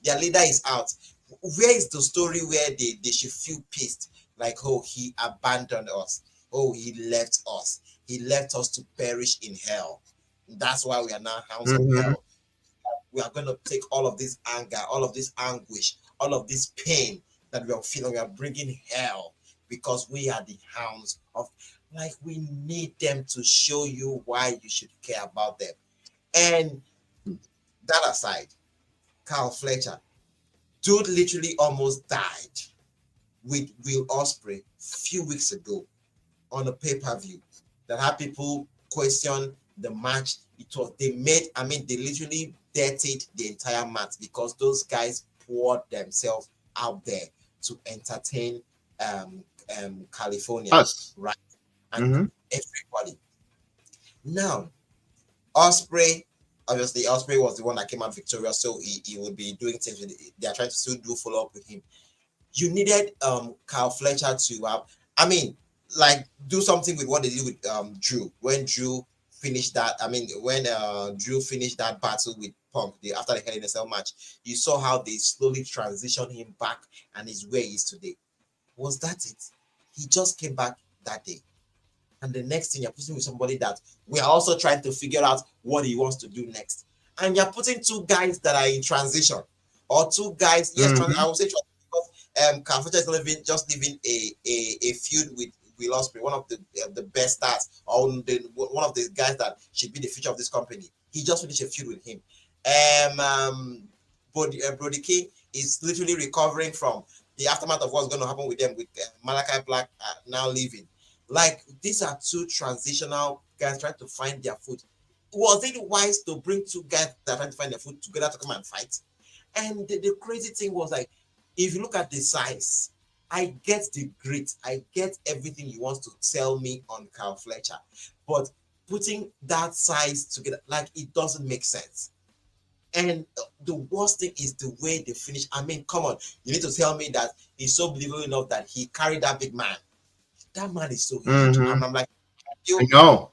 their leader is out. Where is the story where they should feel pissed, like, oh, he abandoned us, oh, he left us to perish in hell, that's why we are now hounds of hell. We are going to take all of this anger, all of this anguish, all of this pain that we are feeling, we are bringing hell because we are the hounds of, like, we need them to show you why you should care about them. And that aside, Kyle Fletcher, dude literally almost died. with Will Ospreay few weeks ago on a pay-per-view that had people question the match. They literally dirtied the entire match because those guys poured themselves out there to entertain California, Us. right? And everybody. Now, Ospreay, obviously, Ospreay was the one that came out victorious, so he would be doing things with it. They are trying to still do follow up with him. You needed Kyle Fletcher to have, do something with what they did with Drew when Drew finished that. When Drew finished that battle with Punk after the Hell in a Cell match, you saw how they slowly transitioned him back and his where he is today. Was that it? He just came back that day. And the next thing, you're putting with somebody that we are also trying to figure out what he wants to do next. And you're putting two guys that are in transition, or two guys. Yes, I will say because Kyle Fletcher is living a feud with Will Ospreay, one of the best stars, or one of the guys that should be the future of this company. He just finished a feud with him. Brody King is literally recovering from the aftermath of what's going to happen with them, with Malachi Black now leaving. Like, these are two transitional guys trying to find their foot. Was it wise to bring two guys that are trying to find their foot together to come and fight? And the crazy thing was, like, if you look at the size, I get the grit, I get everything you want to tell me on Kyle Fletcher, but putting that size together, like, it doesn't make sense. And the worst thing is the way they finish. I mean, come on, you need to tell me that he's so believable enough that he carried that big man. That man is so huge. And I'm like, I know.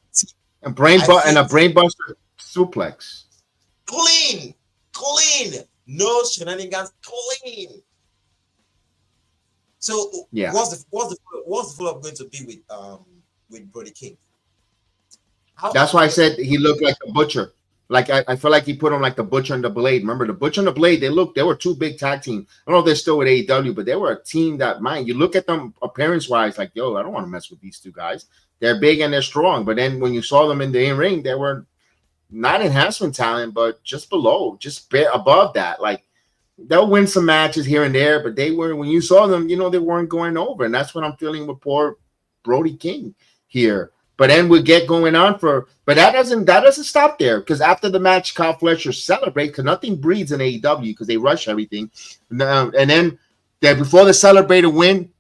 A brainbuster suplex. Clean. No shenanigans. Clean. So yeah, what's the follow-up going to be with Brody King? That's why I said he looked like a butcher. Like I feel like he put on like the Butcher and the Blade. Remember the Butcher and the Blade? They were two big tag teams. I don't know if they're still with AEW, but they were a team that, man, you look at them appearance-wise, like, yo, I don't want to mess with these two guys. They're big and they're strong. But then when you saw them in the in-ring, they were not enhancement talent, but just below, just above that. Like, they'll win some matches here and there, but they were, when you saw them, they weren't going over. And that's what I'm feeling with poor Brody King here. But then we get going on but that doesn't stop there, because after the match, Kyle Fletcher celebrates, because nothing breathes in AEW because they rush everything. And then before the celebrate a win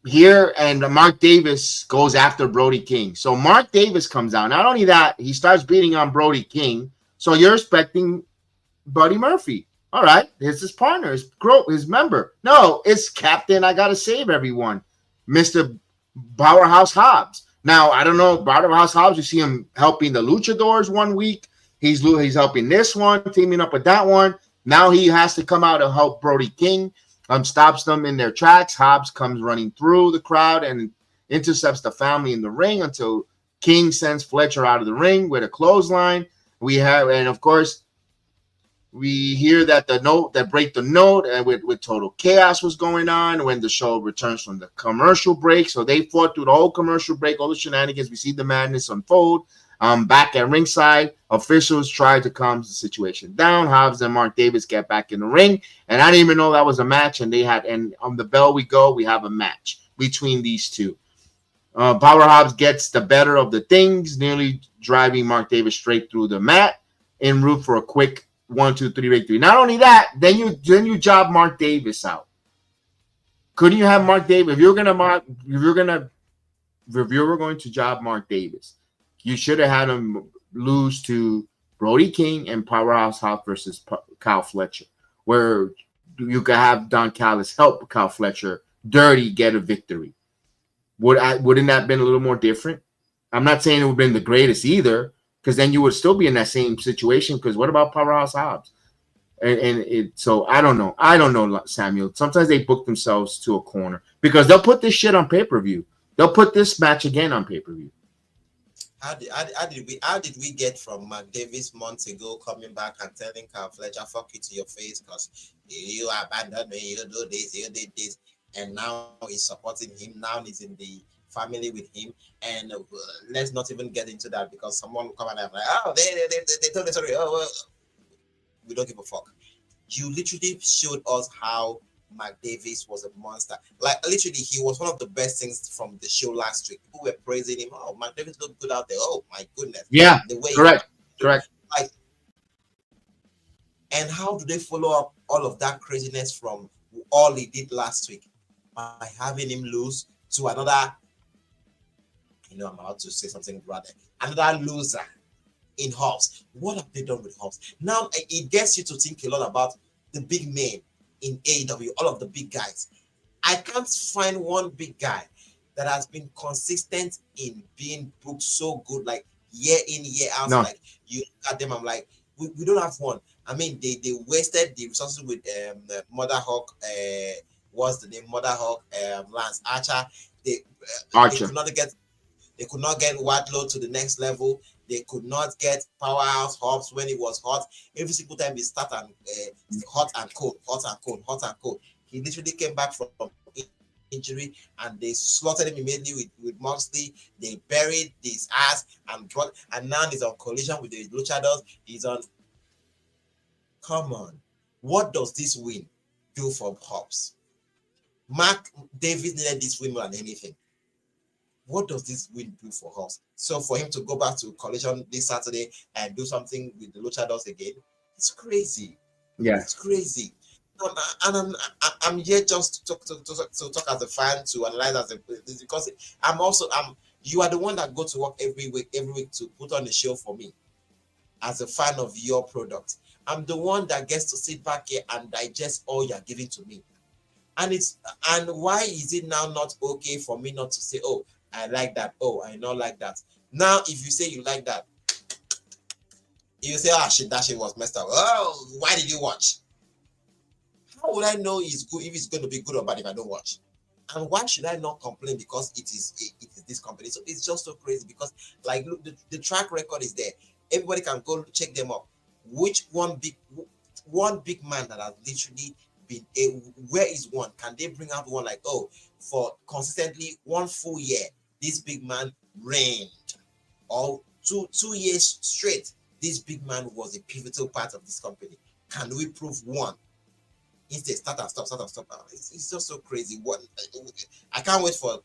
here, and Mark Davis goes after Brody King. So Mark Davis comes out. Not only that, he starts beating on Brody King. So you're expecting Buddy Murphy. All right, here's his partner, his member. No, it's Captain I Gotta Save Everyone, Mr. Powerhouse Hobbs. Now, I don't know, Powerhouse Hobbs, you see him helping the Luchadors one week. He's helping this one, teaming up with that one. Now he has to come out and help Brody King. Stops them in their tracks. Hobbs comes running through the crowd and intercepts the family in the ring until King sends Fletcher out of the ring with a clothesline. And of course, we hear that break the note, and with total chaos was going on when the show returns from the commercial break. So they fought through the whole commercial break, all the shenanigans. We see the madness unfold. Back at ringside, officials try to calm the situation down. Hobbs and Mark Davis get back in the ring, and I didn't even know that was a match. And on the bell we go, we have a match between these two. Power Hobbs gets the better of the things, nearly driving Mark Davis straight through the mat en route for a quick 1-2-3 victory. Not only that, then you job Mark Davis out. Couldn't you have Mark Davis? If you were going to job Mark Davis, you should have had him lose to Brody King and Powerhouse Hobbs versus Kyle Fletcher, where you could have Don Callis help Kyle Fletcher dirty get a victory. Wouldn't that have been a little more different? I'm not saying it would have been the greatest either, because then you would still be in that same situation. Because what about Powerhouse Hobbs? So I don't know, Samuel. Sometimes they book themselves to a corner because they'll put this shit on pay-per-view. They'll put this match again on pay-per-view. How did we get from Mark Davis months ago coming back and telling Kyle Fletcher, fuck you to your face because you abandoned me, you do this, you did this, and now he's supporting him, now he's in the family with him, and let's not even get into that because someone will come and I'm like, oh, they told the story, oh, well, we don't give a fuck. You literally showed us how Mark Davis was a monster. Like literally, he was one of the best things from the show last week. People were praising him. Oh, Mark Davis looked good out there. Oh my goodness. Yeah, The way correct. like, and how do they follow up all of that craziness from all he did last week by having him lose to another? You know, I'm about to say something rather. Another loser in Hobbs. What have they done with Hobbs? Now it gets you to think a lot about the big men in AEW, all of the big guys. I can't find one big guy that has been consistent in being booked so good, like year in, year out. No. Like you look at them, I'm like, we don't have one. I mean, they wasted the resources with Mother Hawk. What's the name? Mother Hawk, Lance Archer. Archer. They could not get Wardlow to the next level. They could not get Powerhouse Hobbs when it was hot. Every single time he start and hot and cold. He literally came back from injury and they slaughtered him immediately with Moxley. They buried his ass and now he's on collision with the luchadors. He's on. Come on, what does this win do for Hobbs? Mark Davis needed this win more than anything. What does this win do for Hobbs? So for him to go back to collision this Saturday and do something with the luchadors again, it's crazy. Yeah, it's crazy. And I'm here just to talk as a fan, to analyze as a, because you are the one that go to work every week to put on a show for me as a fan of your product. I'm the one that gets to sit back here and digest all you're giving to me. And why is it now not okay for me not to say, oh, I like that, oh, I not like that? Now if you say you like that, you say, oh shit, that shit was messed up. Oh, why did you watch? How would I know it's good if it's going to be good or bad if I don't watch? And why should I not complain because it is this company? So it's just so crazy because, like, look, the track record is there. Everybody can go check them up. Which one big man that has literally been where is one? Can they bring out one like, oh, for consistently 1 full year, this big man reigned, or two years straight, this big man was a pivotal part of this company? Can we prove one? Instead, start and stop. It's just so crazy. What I can't wait for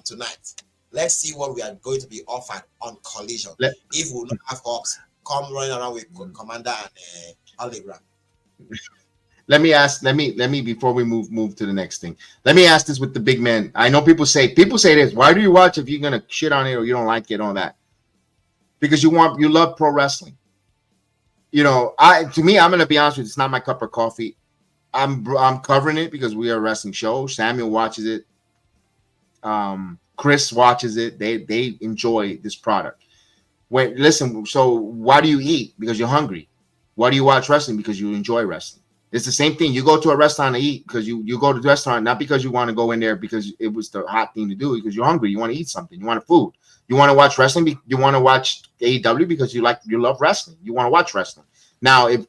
tonight. Let's see what we are going to be offered on Collision. If we not have Hawks come running around with Commander and Hologram. Let me before we move to the next thing. Let me ask this with the big men. I know people say this. Why do you watch if you're gonna shit on it or you don't like it on that? Because you love pro wrestling. You know, I'm gonna be honest with you, it's not my cup of coffee. I'm covering it because we are a wrestling show. Samuel watches it. Chris watches it. They enjoy this product. Listen, so why do you eat? Because you're hungry. Why do you watch wrestling? Because you enjoy wrestling. It's the same thing. You go to a restaurant to eat because you go to the restaurant not because you want to go in there because it was the hot thing to do, because you're hungry. You want to eat something. You want food. You want to watch wrestling. You want to watch AEW because you love wrestling. You want to watch wrestling. Now, if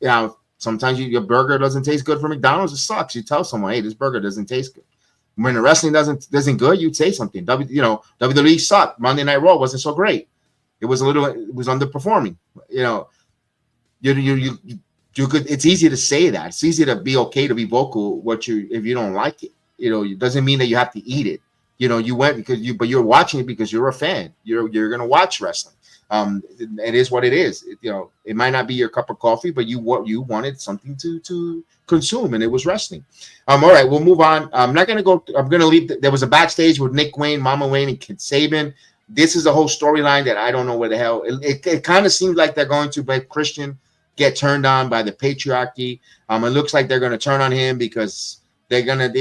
sometimes your burger doesn't taste good from McDonald's, it sucks. You tell someone, hey, this burger doesn't taste good. When the wrestling doesn't good, you'd say something. WWE sucked. Monday Night Raw wasn't so great. It was underperforming. You know, you could. It's easy to say that. It's easy to be okay to be vocal. If you don't like it, it doesn't mean that you have to eat it. You went but you're watching it because you're a fan. You're gonna watch wrestling. It is what it is. It might not be your cup of coffee, but you wanted something to consume, and it was wrestling. All right, we'll move on. I'm not gonna go. I'm gonna leave. There was a backstage with Nick Wayne, Mama Wayne, and Kid Saban. This is a whole storyline that I don't know where the hell. It kind of seems like they're going to make Christian get turned on by the patriarchy. It looks like they're gonna turn on him because they're gonna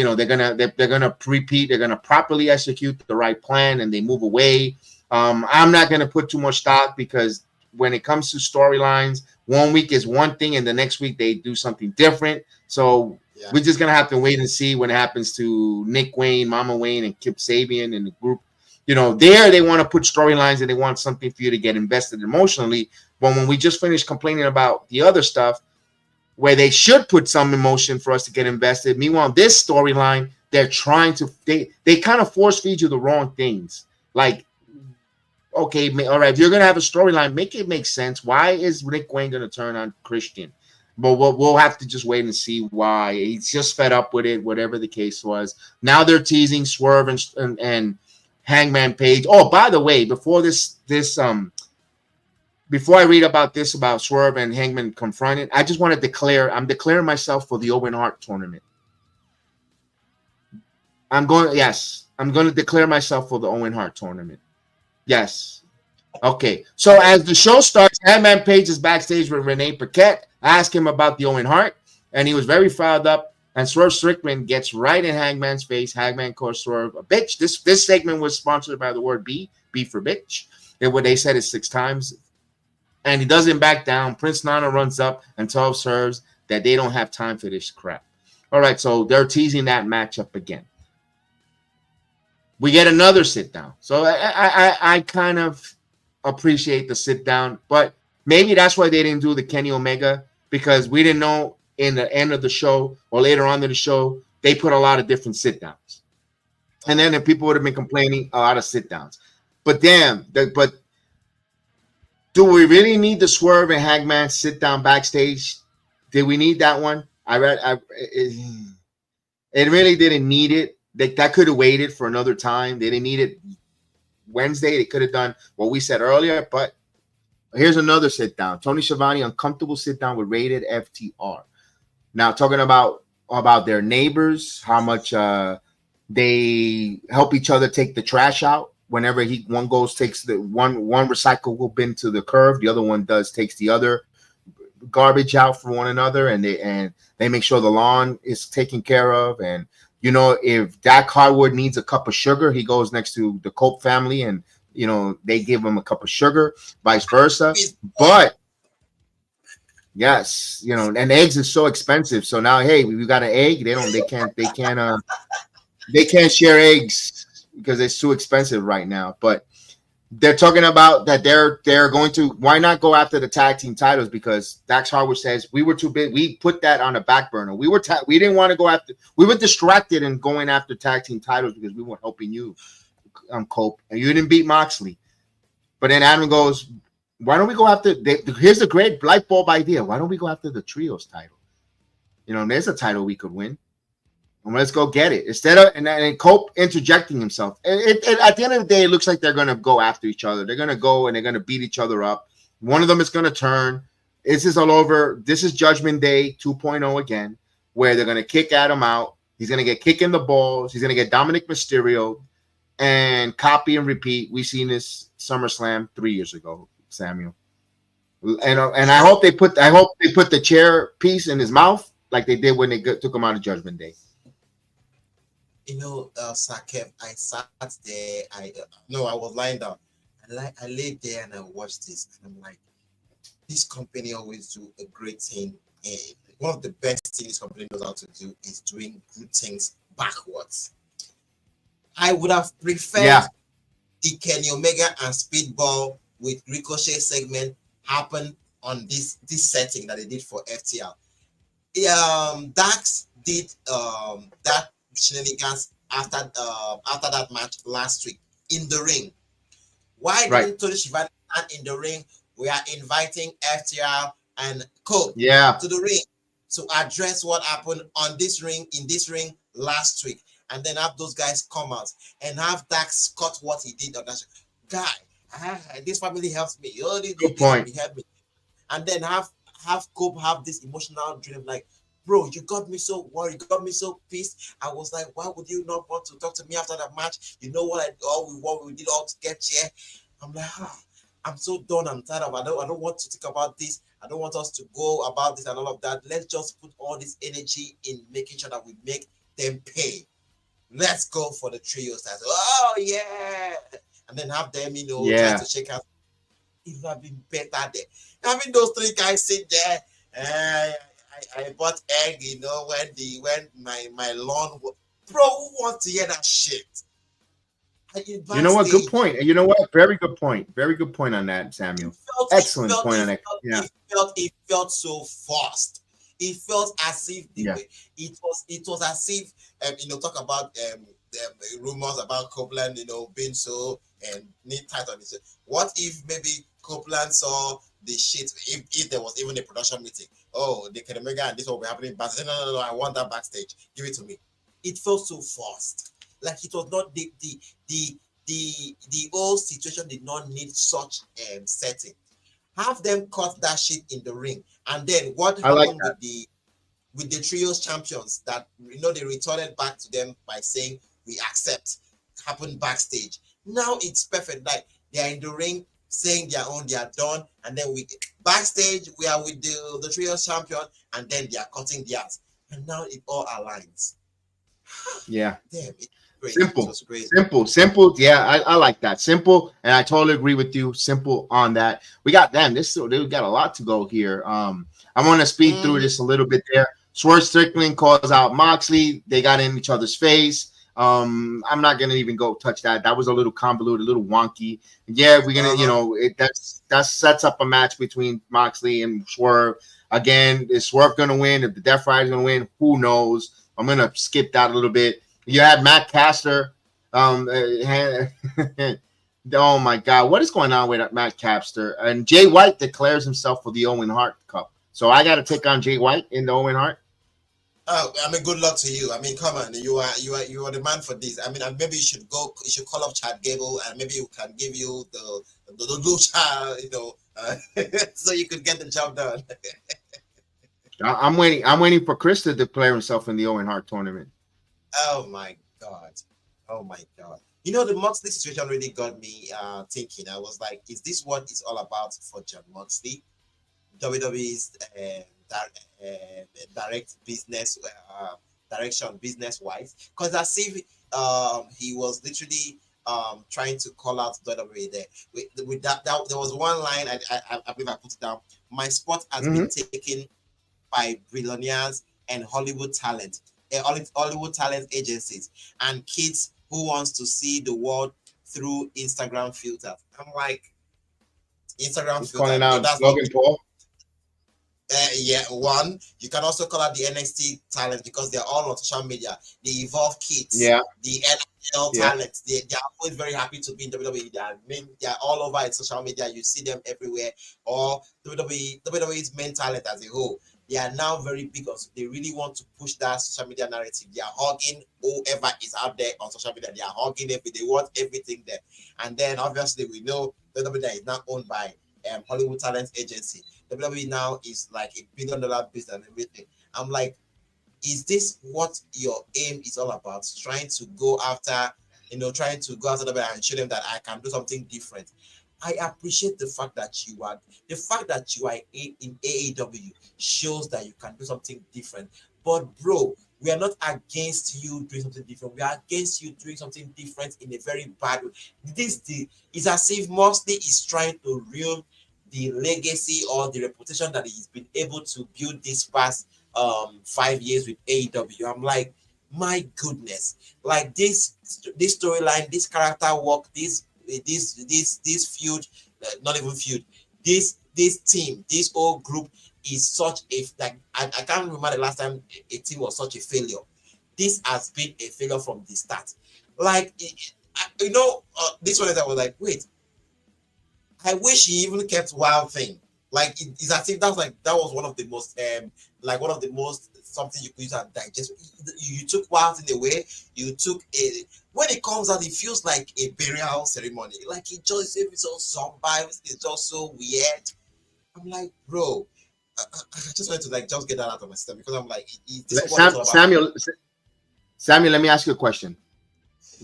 repeat. They're gonna properly execute the right plan, and they move away. I'm not going to put too much stock because when it comes to storylines, 1 week is one thing and the next week they do something different. So we're just going to have to wait and see what happens to Nick Wayne, Mama Wayne, and Kip Sabian and the group. They want to put storylines and they want something for you to get invested emotionally. But when we just finished complaining about the other stuff where they should put some emotion for us to get invested, meanwhile, this storyline, they're trying to, they kind of force feed you the wrong things. Like, okay, all right, if you're going to have a storyline, make it make sense. Why is Nick Wayne going to turn on Christian? But we'll have to just wait and see why. He's just fed up with it, whatever the case was. Now they're teasing Swerve and Hangman Page. Oh, by the way, before I read about this, about Swerve and Hangman confronted, I just want to declare, I'm declaring myself for the Owen Hart tournament. I'm going to declare myself for the Owen Hart tournament. Yes. Okay. So as the show starts, Hangman Page is backstage with Renee Paquette. I asked him about the Owen Hart, and he was very fired up. And Swerve Strickland gets right in Hangman's face. Hangman calls Swerve a bitch. This segment was sponsored by the word B for bitch. And what they said is 6 times. And he doesn't back down. Prince Nana runs up and tells Swerve that they don't have time for this crap. All right, so they're teasing that matchup again. We get another sit down. So I kind of appreciate the sit down, but maybe that's why they didn't do the Kenny Omega, because we didn't know in the end of the show or later on in the show, they put a lot of different sit downs. And then the people would have been complaining a lot of sit downs. But damn, but do we really need the Swerve and Hangman sit down backstage? Did we need that one? It really didn't need it. That could have waited for another time. They didn't need it Wednesday. They could have done what we said earlier, but here's another sit down. Tony Schiavone, uncomfortable sit down with Rated FTR. Now talking about their neighbors, how much they help each other take the trash out. Whenever one takes the one recyclable bin to the curb, the other one takes the other garbage out for one another, and they make sure the lawn is taken care of. And you know, if Dak Harwood needs a cup of sugar, he goes next to the Cope family, and you know they give him a cup of sugar, vice versa. But yes, you know, and eggs is so expensive. So now, hey, we got an egg. They can't share eggs because it's too expensive right now. But they're talking about that they're going to, why not go after the tag team titles? Because Dax Harwood says we were too big. We put that on the back burner. We didn't want to go after. We were distracted in going after tag team titles because we weren't helping you, Cope, and you didn't beat Moxley. But then Adam goes, why don't we go after? Here's a great light bulb idea. Why don't we go after the trios title? You know, there's a title we could win. And let's go get it. Instead of and Cope interjecting himself. At the end of the day, it looks like they're going to go after each other. They're going to go and they're going to beat each other up. One of them is going to turn. This is all over. This is Judgment Day 2.0 again, where they're going to kick Adam out. He's going to get kicked in the balls. He's going to get Dominic Mysterio, and copy and repeat. We seen this SummerSlam 3 years ago, Samuel. And I hope they put the chair piece in his mouth like they did when they took him out of Judgment Day. You know, Sakev, I sat there. I was lying down. I laid there and I watched this, and I'm like, this company always do a great thing. And one of the best things this company knows how to do is doing good things backwards. I would have preferred the Kenny Omega and Speedball with Ricochet segment happen on this setting that they did for FTL. Dax did that shenanigans after that match last week in the ring. Why didn't Tony Schiavone stand in the ring? We are inviting FTR and Cole to the ring to address what happened in this ring last week, and then have those guys come out and have Dax cut what he did on that guy. This family helps me. Good point. Help me. And then have Cope have this emotional dream like, bro, you got me so worried, you got me so pissed. I was like, why would you not want to talk to me after that match? You know what we did all to get here. I'm like, I'm so done. I'm tired of. I don't want to think about this. I don't want us to go about this and all of that. Let's just put all this energy in making sure that we make them pay. Let's go for the trios. Oh yeah, and then have them, try to shake hands. It would have been better there. Having those three guys sit there. I bought egg, when my lawn was, bro, who wants to hear that shit? You know what? Good point. You know what? Very good point. Very good point on that, Samuel. Excellent point on that. Yeah. It felt so fast. It felt as if it was as if talk about rumors about Copeland being so neat tight on his. What if maybe Copeland saw the shit, if there was even a production meeting, oh, the Kenny Omega and this will be happening backstage. No, I want that backstage. Give it to me. It felt so forced. Like it was not the whole situation did not need such setting. Have them cut that shit in the ring, and then what happened with the trios champions that they retorted back to them by saying we accept happened backstage. Now it's perfect. Like they are in the ring saying they are done, and then we backstage we are with the trios champion, and then they are cutting theirs, and now it all aligns. Yeah. Damn, Simple. Yeah, I like that. Simple, and I totally agree with you. Simple on that. We got we got a lot to go here. I'm gonna speed through this a little bit there. Swerve Strickland calls out Moxley. They got in each other's face. I'm not gonna even go touch that. That was a little convoluted, a little wonky. Yeah, we're gonna, that sets up a match between Moxley and Swerve. Again, is Swerve gonna win? If the Death Rider's gonna win, who knows? I'm gonna skip that a little bit. You had Matt Caster. Oh my God, what is going on with Matt Caster? And Jay White declares himself for the Owen Hart Cup. So I got to take on Jay White in the Owen Hart. Oh, I mean, good luck to you. I mean, come on, you are the man for this. I mean, maybe you should call up Chad Gable, and maybe you can give you the lucha, so you could get the job done. I'm waiting for Chris to declare himself in the Owen Hart tournament. Oh my God. The Moxley situation really got me thinking. I was like, is this what it's all about for John Moxley? WWE's direct business direction business-wise? Because as if he was literally trying to call out WWE there. With that, there was one line, I believe I put it down. My spot has been taken by billionaires and Hollywood talent agencies and kids who wants to see the world through Instagram filters. I'm like, Instagram filters. Calling out Logan Paul. One. You can also call out the NXT talent because they're all on social media. The Evolve kids, the NFL talent. They are always very happy to be in WWE. They are all over in social media. You see them everywhere. Or WWE's main talent as a whole. They are now very big. They really want to push that social media narrative. They are hugging whoever is out there on social media. They are hugging everything. They want everything there. And then obviously we know WWE is now owned by Hollywood Talent Agency. WWE now is like $1 billion business and everything. I'm like, is this what your aim is all about? Trying to go after WWE and show them that I can do something different. I appreciate the fact that you are in AEW shows that you can do something different. But bro, we are not against you doing something different. We are against you doing something different in a very bad way. It's as if Moxley is trying to ruin the legacy or the reputation that he's been able to build this past 5 years with AEW. I'm like, my goodness, like this storyline, this character work, this feud, not even feud, this team, this whole group is such a, like, I can't remember the last time a team was such a failure. This has been a failure from the start. Like, this one I was like, wait, I wish he even kept Wild Thing. Like, it's as if that was one of the most something you could use and digest. You took Wild Thing away. When it comes out, it feels like a burial ceremony. Like, it's so somber. It's just so weird. I'm like, bro, I just wanted to just get that out of my system because I'm like, Samuel, let me ask you a question.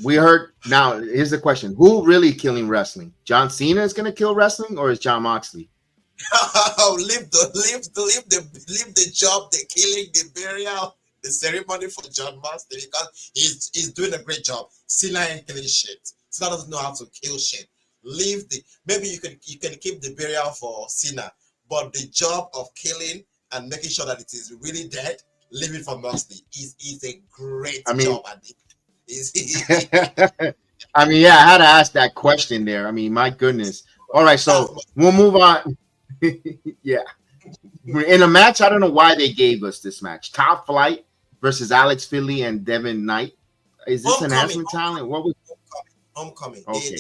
We heard, now here's the question: who really killing wrestling? John Cena is gonna kill wrestling, or is John Moxley? leave the job, the killing, the burial, the ceremony for John Moxley because he's doing a great job. Cena ain't killing shit. Cena doesn't know how to kill shit. Maybe you can keep the burial for Cena, but the job of killing and making sure that it is really dead, leave it for Moxley. Is a great job at it. I mean, yeah, I had to ask that question there. I mean, my goodness. All right, so we'll move on. Yeah. In a match, I don't know why they gave us this match. Top Flight versus Alex Finley and Devin Knight. Is this enhancement talent? What was Homecoming? Okay.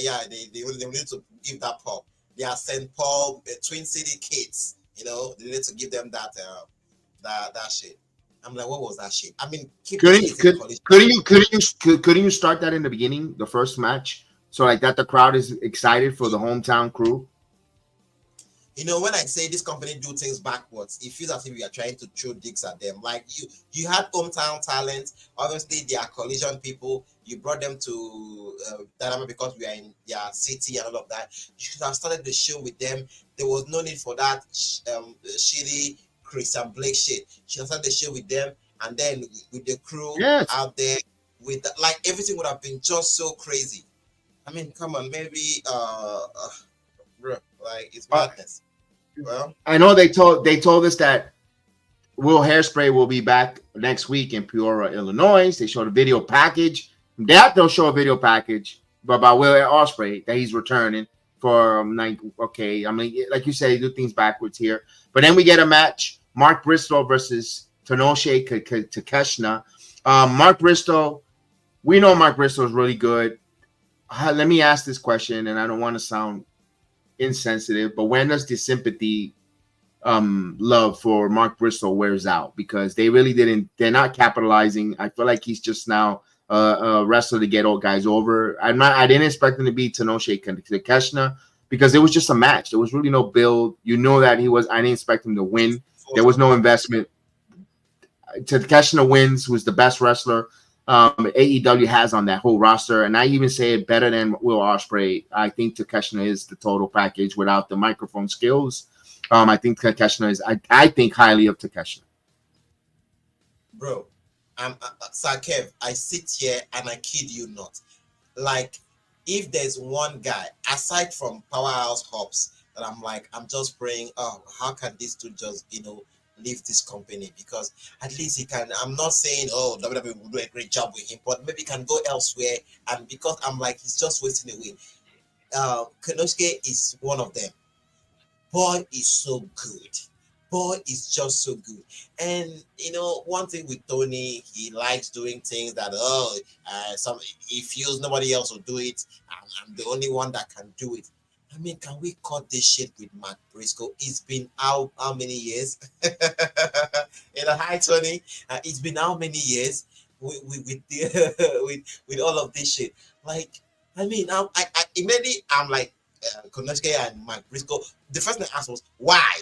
They wanted to give that pop. are St. Paul Twin City kids. You know, they need to give them that shit. I'm like, what was that shit? I mean, keep the shit in college. Couldn't you start that in the beginning, the first match, so like that the crowd is excited for the hometown crew? You know, when I say this company do things backwards, it feels as if we are trying to throw dicks at them. Like you had hometown talent. Obviously, they are collision people. You brought them to Dynamite because we are in their city and all of that. You should have started the show with them. There was no need for that shitty Christian Blake shit. You should have started the show with them, and then with the crew out there, with like everything would have been just so crazy. I mean, come on, maybe bro, like it's madness. Well, I know they told us that Will Hairspray will be back next week in Peoria, Illinois. They showed a video package. They'll show a video package, but by Will Ospreay that he's returning for like, okay, I mean, like you said, they do things backwards here. But then we get a match: Mark Briscoe versus Tenoshi Takeshita. Mark Briscoe, we know Mark Briscoe is really good. Let me ask this question, and I don't want to sound insensitive, but when does the sympathy love for Mark Briscoe wears out? Because they're not capitalizing. I feel like he's just now a wrestler to get old guys over. I didn't expect him to be Tenoshi Takeshita because it was just a match. There was really no build. You know that I didn't expect him to win. There was no investment. Takeshita wins, who's the best wrestler AEW has on that whole roster, and I even say it better than Will Ospreay. I think Takeshita is the total package without the microphone skills. I think Takeshita is. I think highly of Takeshita. Bro, Sakev, I sit here and I kid you not. Like, if there's one guy aside from Powerhouse Hobbs that I'm just praying, oh, how can these two just leave this company, because at least he can. I'm not saying WWE will do a great job with him, but maybe he can go elsewhere. And because I'm like, he's just wasting away. Konosuke is one of them. Boy is so good. Boy is just so good. And one thing with Tony, he likes doing things that he feels nobody else will do it. I'm the only one that can do it. I mean, can we cut this shit with Mark Briscoe? It's been how many years? Hi, Tony. It's been how many years with all of this shit? Like, I mean, I immediately I'm like, Konosuke and Mark Briscoe. The first thing I asked was why,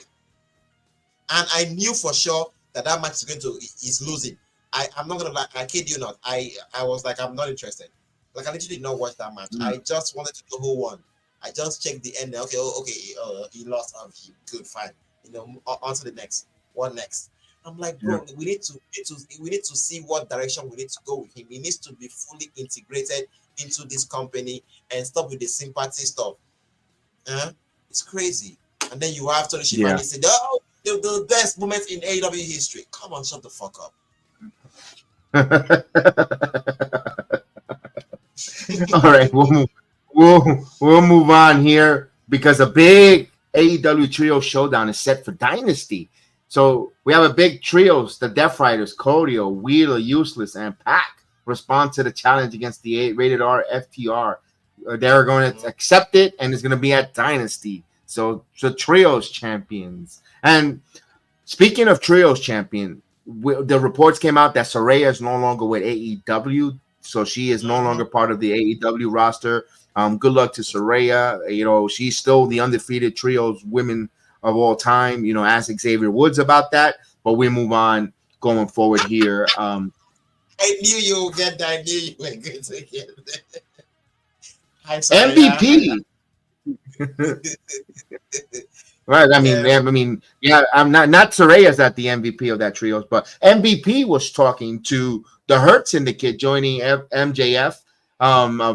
and I knew for sure that match is losing. I'm not gonna lie, I kid you not. I was like, I'm not interested. Like, I literally did not watch that match. I just wanted to know who won. I just checked the end. Okay, he lost. Good, fine. On to the next. What next? I'm like, bro, we need to see what direction we need to go with him. He needs to be fully integrated into this company and stop with the sympathy stuff. It's crazy. And then you have Tony Schiavone said, "Oh, the best moment in AEW history." Come on, shut the fuck up. All right, we'll move on here because a big AEW trio showdown is set for Dynasty. So we have a big trios: the Death Riders, Cody, Wheeler, Useless, and PACT respond to the challenge against the rated R FTR. They're going to accept it, and it's going to be at Dynasty. So trios champions. And speaking of trios champion, the reports came out that Saraya is no longer with AEW, so she is no longer part of the AEW roster. Good luck to Saraya. She's still the undefeated trios women of all time. Ask Xavier Woods about that. But we move on going forward here. I knew you would get that. I knew you were good to get that. MVP. Right. I'm not Saraya's at the MVP of that trios, but MVP was talking to the Hurt Syndicate joining MJF.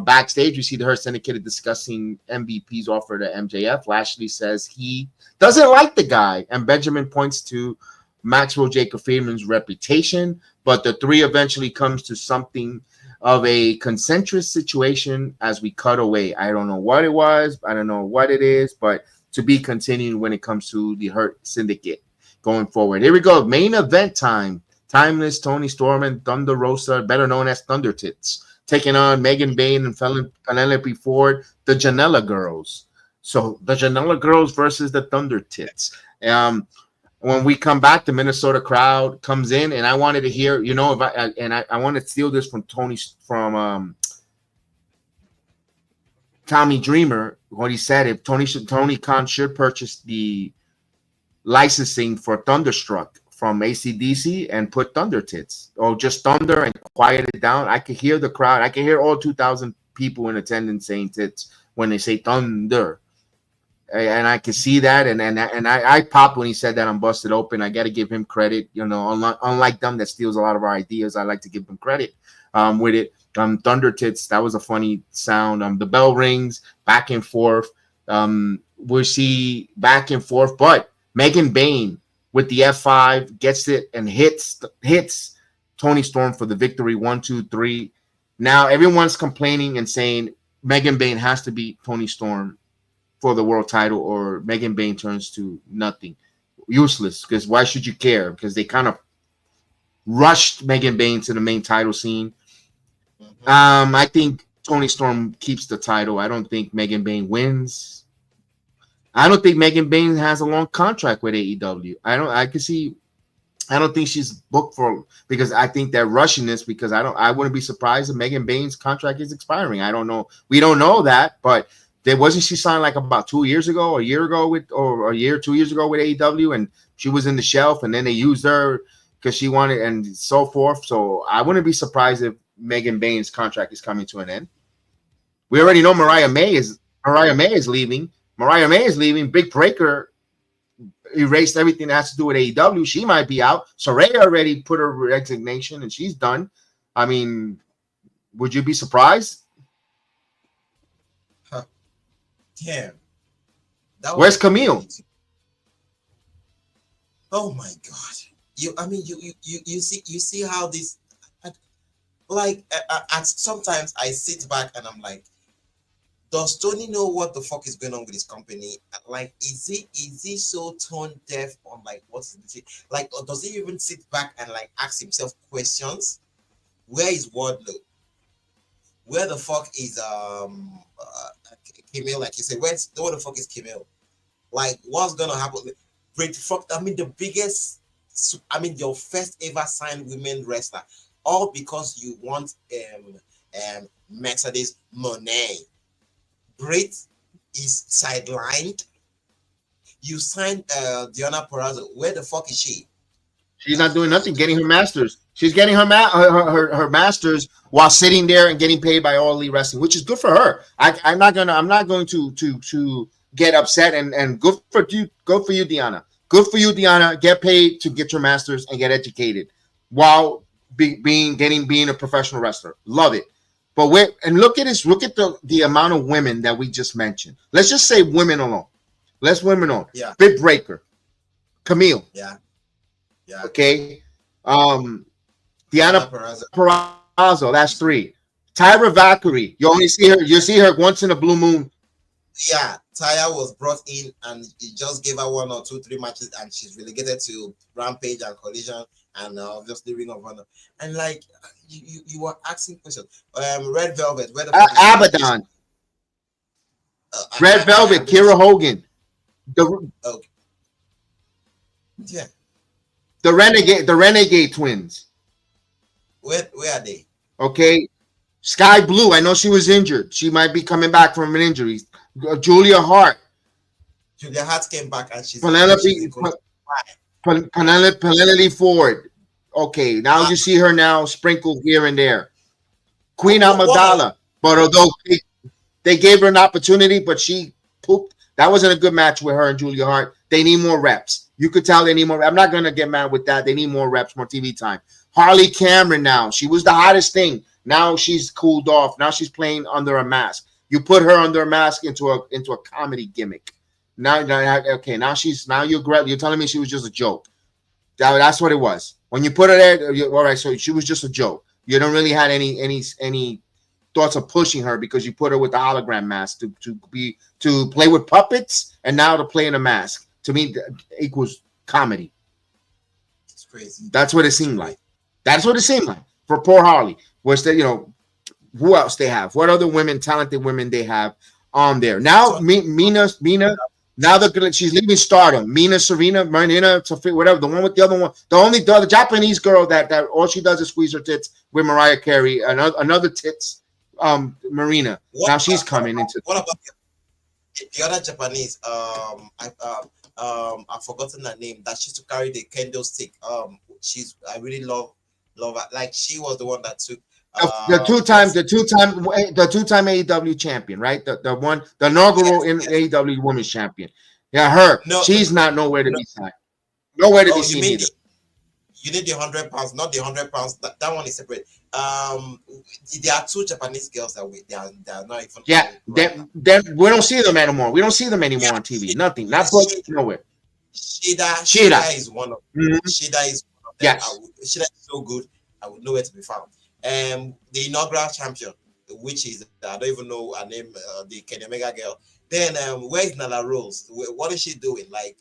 Backstage, we see the Hurt Syndicate discussing MVP's offer to MJF. Lashley says he doesn't like the guy, and Benjamin points to Maxwell Jacob Friedman's reputation, but the three eventually comes to something of a consensus situation as we cut away. I don't know what it was. I don't know what it is, but to be continued when it comes to the Hurt Syndicate going forward. Here we go. Main event time. Timeless, Tony Storm, and Thunder Rosa, better known as Thunder Tits, taking on Megan Bayne and Penelope Ford, the Janela Girls. So the Janela Girls versus the Thunder Tits. When we come back, the Minnesota crowd comes in, and I wanted to hear, you know, I want to steal this from Tommy Dreamer, what he said. If Tony Khan should purchase the licensing for Thunderstruck from AC/DC and put Thunder Tits, or just Thunder, and quiet it down. I could hear the crowd. I could hear all 2,000 people in attendance saying Tits when they say Thunder. And I can see that, and I popped when he said that on Busted Open. I got to give him credit, you know. Unlike them that steals a lot of our ideas, I like to give them credit with it. Thunder Tits, that was a funny sound. The bell rings, back and forth. We see back and forth, but Megan Bayne with the F5 gets it and hits Toni Storm for the victory. 1, 2, 3. Now everyone's complaining and saying Megan Bayne has to beat Toni Storm for the world title, or Megan Bayne turns to nothing, useless. Because why should you care? Because they kind of rushed Megan Bayne to the main title scene. I think Toni Storm keeps the title. I don't think Megan Bayne wins. I don't think Megan Bayne has a long contract with AEW. I don't think she's booked for, because I think they're rushing this, because I wouldn't be surprised if Megan Bayne's contract is expiring. I don't know. We don't know that, but wasn't she signed like about 2 years ago, a year ago or a year, 2 years ago with AEW, and she was in the shelf, and then they used her because she wanted, and so forth. So I wouldn't be surprised if Megan Bayne's contract is coming to an end. We already know Mariah May is leaving. Mariah May is leaving. Big Breaker erased everything that has to do with AEW. She might be out. Saraya already put her resignation, and she's done. I mean, would you be surprised? Damn. Where's Camille? Oh my God! You see how this, like, sometimes I sit back and I'm like, does Tony know what the fuck is going on with his company? Like, is he so tone deaf on like what's the, like, or does he even sit back and like ask himself questions? Where is Wardlow? Where the fuck is Camille? Like you said, where the fuck is Camille? Like, what's gonna happen? Great fuck! I mean, your first ever signed women wrestler, all because you want Mercedes Moné. Great is sidelined. You signed Diana Perazzo. Where the fuck is she? She's not doing nothing. Getting her masters. She's getting her masters while sitting there and getting paid by All Elite Wrestling, which is good for her. I'm not going to get upset, and good for you, Deanna. Good for you, Deanna. Get paid to get your masters and get educated while being a professional wrestler. Love it. But look at this. Look at the amount of women that we just mentioned. Let's just say women alone. Let's women on. Yeah. Big Breaker, Camille. Yeah. Okay. Diana Perazzo. That's 3. Tyra Valkyrie. You see her once in a blue moon. Yeah, Taya was brought in and he just gave her 1 or 2, 3 matches, and she's relegated to Rampage and Collision and obviously Ring of Honor. And like you were asking questions. Red Velvet, where the Abaddon. Red Velvet, Kira Hogan. Okay. Yeah. The Renegade twins. Where are they? Okay. Sky Blue. I know she was injured. She might be coming back from an injury. Julia Hart. Julia Hart came back and she's Penelope Ford. Okay, now you see her now sprinkled here and there. Queen Amidala. But although they gave her an opportunity, but she pooped. That wasn't a good match with her and Julia Hart. They need more reps. You could tell they need more. I'm not going to get mad with that. They need more reps, more TV time. Harley Cameron now. She was the hottest thing. Now she's cooled off. Now she's playing under a mask. You put her under a mask into a comedy gimmick. Now you're telling me she was just a joke. That's what it was. When you put her there, all right, so she was just a joke. You don't really had any thoughts of pushing her because you put her with the hologram mask to play with puppets and now to play in a mask. To me, equals comedy. It's crazy. That's what it seemed like. That's what it seemed like for poor Harley. Was that, who else they have? What other talented women they have? on there. Now Mina, now she's leaving Stardom. Mina, Serena, Marina, whatever. The one with the other one, the Japanese girl that all she does is squeeze her tits with Mariah Carey. Another tits, Marina. Now she's coming into. What about the other Japanese? I've forgotten her name. That she used to carry the kendo stick. I really love her. Like she was the one that took. The two-time AEW champion, right? The inaugural in AEW Women's Champion. Yeah, her. No, she's not nowhere to be signed. Nowhere to be seen either. You need the 100 pounds, not the 100 pounds. That one is separate. There are two Japanese girls that they are not even. Yeah, then we don't see them anymore. We don't see them anymore on TV. Nothing. Not booked. Nowhere. Shida is one of them. Mm-hmm. Shida is one of them. Yes. Shida is so good. I would know where to be found. The inaugural champion, which is I don't even know her name, the Kenny Omega girl. Then where is Nyla Rose? What is she doing? Like,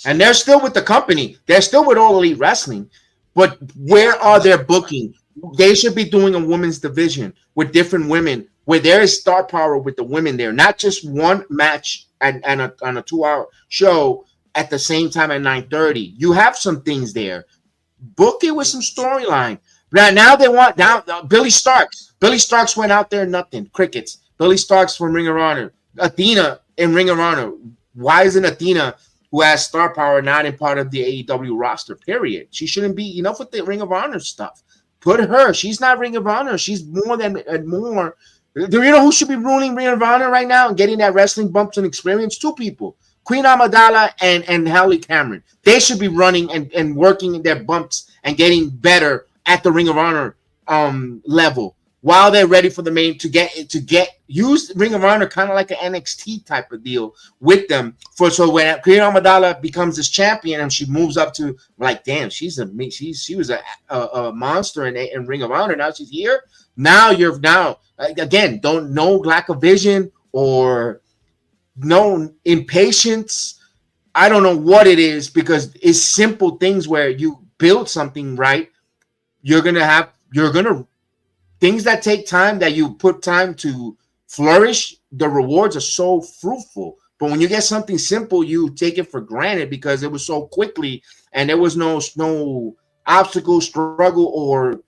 and they're still with the company. They're still with All Elite Wrestling, but where are their booking? They should be doing a women's division with different women, where there is star power with the women there, not just one match and on a 2-hour show at the same time at 9:30. You have some things there. Book it with some storyline. Now they want Billy Starks. Billy Starks went out there, nothing. Crickets. Billy Starks from Ring of Honor. Athena in Ring of Honor. Why isn't Athena, who has star power, not in part of the AEW roster? Period. She shouldn't be. Enough with the Ring of Honor stuff. Put her. She's not Ring of Honor. She's more than more. Do you know who should be ruling Ring of Honor right now and getting that wrestling bumps and experience? Two people. Queen Amidala and Halle Cameron. They should be running and working their bumps and getting better at the Ring of Honor level while they're ready for the main to use Ring of Honor kind of like an NXT type of deal with them so when Queen Amidala becomes this champion and she moves up to like, damn, she was a monster in Ring of Honor. Now she's here. Now again, don't know lack of vision or no impatience. I don't know what it is, because it's simple things where you build something right. You're gonna things that take time, that you put time to flourish. The rewards are so fruitful, but when you get something simple, you take it for granted because it was so quickly and there was no obstacle, struggle, or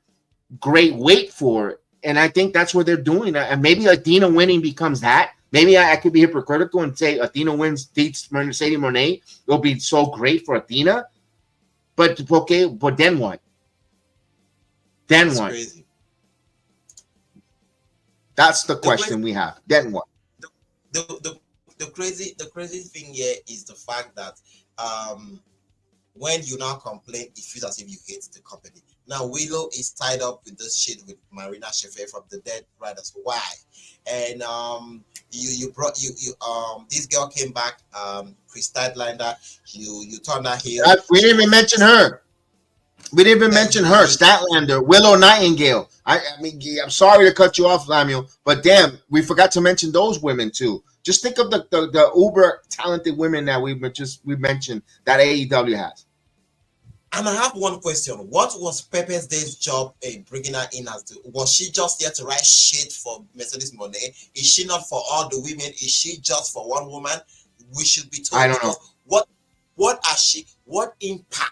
great wait for it. And I think that's what they're doing. And maybe Athena winning becomes that. Maybe I could be hypocritical and say Athena wins, beats Mercedes Moné. It'll be so great for Athena. But okay, but then what? Then what? Crazy. That's the question we have. Then what? The crazy thing here is the fact that when you now complain, it feels as if you hate the company. Now Willow is tied up with this shit with Marina Shafir from the Dead Riders. Why? And this girl came back, Chris Statlander. You turned her heel. We didn't even mention her. We didn't even mention her, Statlander, Willow Nightingale. I mean, I'm sorry to cut you off, Samuel, but damn, we forgot to mention those women too. Just think of the uber talented women that we mentioned that AEW has. And I have one question. What was Pepe's Day's job in bringing her in as was she just there to write shit for Mercedes Moné? Is she not for all the women? Is she just for one woman? We should be told. I don't know. What impact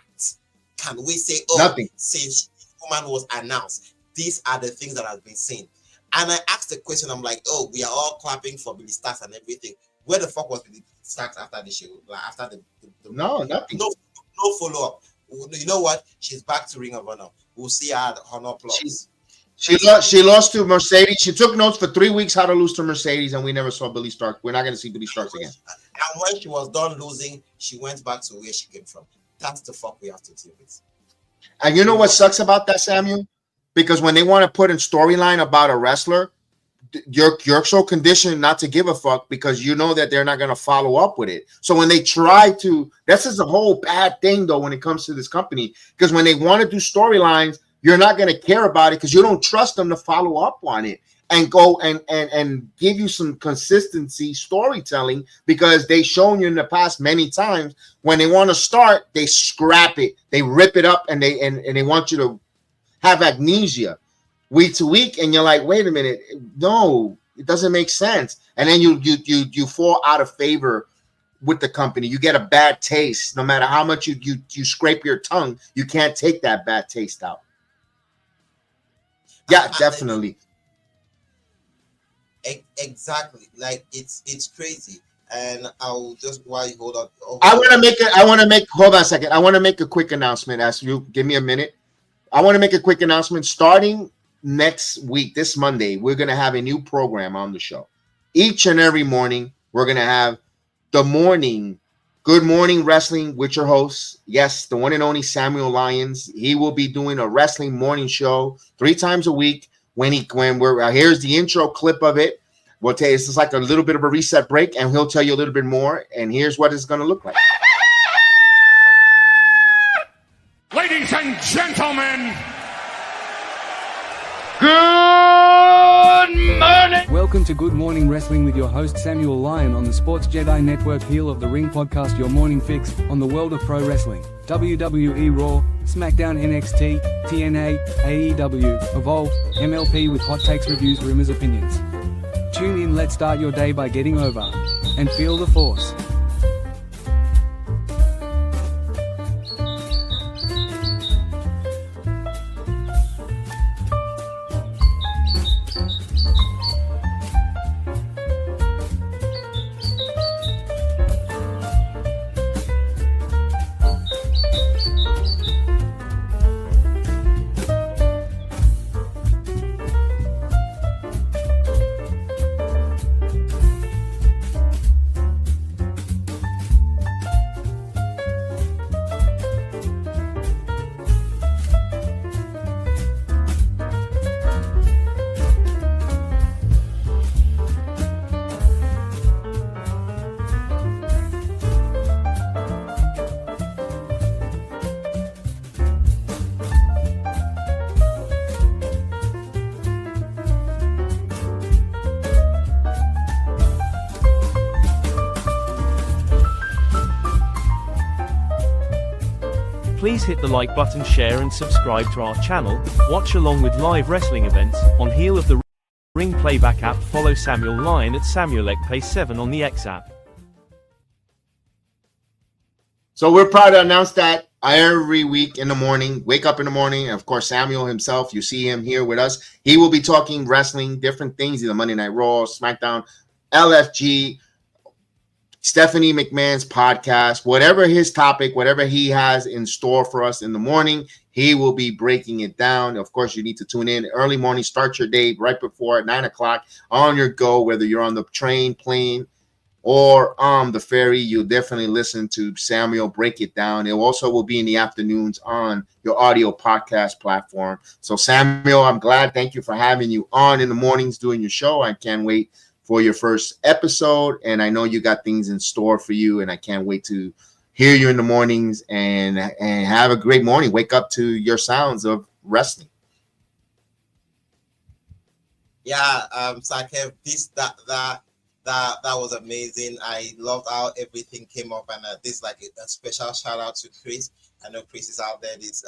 can we say, nothing, since woman was announced? These are the things that have been seen. And I asked the question, I'm like, oh, we are all clapping for Billy Starks and everything. Where the fuck was Billy Starks after the show? Like after the no, nothing. No follow-up. You know what? She's back to Ring of Honor. We'll see her at Honor Plus. She lost to Mercedes. She took notes for 3 weeks how to lose to Mercedes, and we never saw Billy Starks. We're not going to see Billy Starks again. And when she was done losing, she went back to where she came from. That's the fuck we have to deal with. And you know what sucks about that, Samuel? Because when they want to put in storyline about a wrestler, you're so conditioned not to give a fuck because you know that they're not going to follow up with it. So when they try to, this is a whole bad thing though when it comes to this company, because when they want to do storylines, you're not going to care about it because you don't trust them to follow up on it and go and give you some consistency storytelling, because they've shown you in the past many times when they want to start, they scrap it, they rip it up, and they want you to have amnesia week to week, and you're like, wait a minute, no, It doesn't make sense. And then you fall out of favor with the company. You get a bad taste. No matter how much you scrape your tongue, you can't take that bad taste out. Yeah, definitely. Exactly. Like it's crazy. And I'll just while you hold on. Hold on a second. I want to make a quick announcement. As you give me a minute. I want to make a quick announcement. Starting next week, this Monday, we're going to have a new program on the show. Each and every morning, we're going to have the morning Good Morning Wrestling with your host. Yes, the one and only Samuel Lyons. He will be doing a wrestling morning show 3 times a week. Here's the intro clip of it. We'll tell you, it's just like a little bit of a reset break, and he'll tell you a little bit more. And here's what it's going to look like. Ladies and gentlemen, good morning. Welcome to Good Morning Wrestling with your host Samuel Lyon on the Sports Jedi Network Heel of the Ring podcast, your morning fix on the world of pro wrestling. WWE Raw, SmackDown, NXT, TNA, AEW, Evolve, MLP with hot takes, reviews, rumors, opinions. Tune in, let's start your day by getting over and feel the force. Please hit the like button, share and subscribe to our channel. Watch along with live wrestling events on Heel of the Ring Playback app. Follow Samuel Lyon at SamuelEkPay7 on the X app. So we're proud to announce that every week in the morning, wake up in the morning, and of course, Samuel himself, you see him here with us. He will be talking wrestling, different things, either Monday Night Raw, SmackDown, LFG, Stephanie McMahon's podcast, whatever his topic, whatever he has in store for us in the morning, he will be breaking it down. Of course, you need to tune in early morning, start your day right before at 9 o'clock on your go, whether you're on the train, plane, or on the ferry. You'll definitely listen to Samuel break it down. It also will be in the afternoons on your audio podcast platform. So Samuel, I'm glad. Thank you for having you on in the mornings doing your show. I can't wait for your first episode, and I know you got things in store for you, and I can't wait to hear you in the mornings and have a great morning. Wake up to your sounds of wrestling. Yeah, Sakev, that was amazing. I loved how everything came up, and this like a special shout out to Chris. I know Chris is out there, this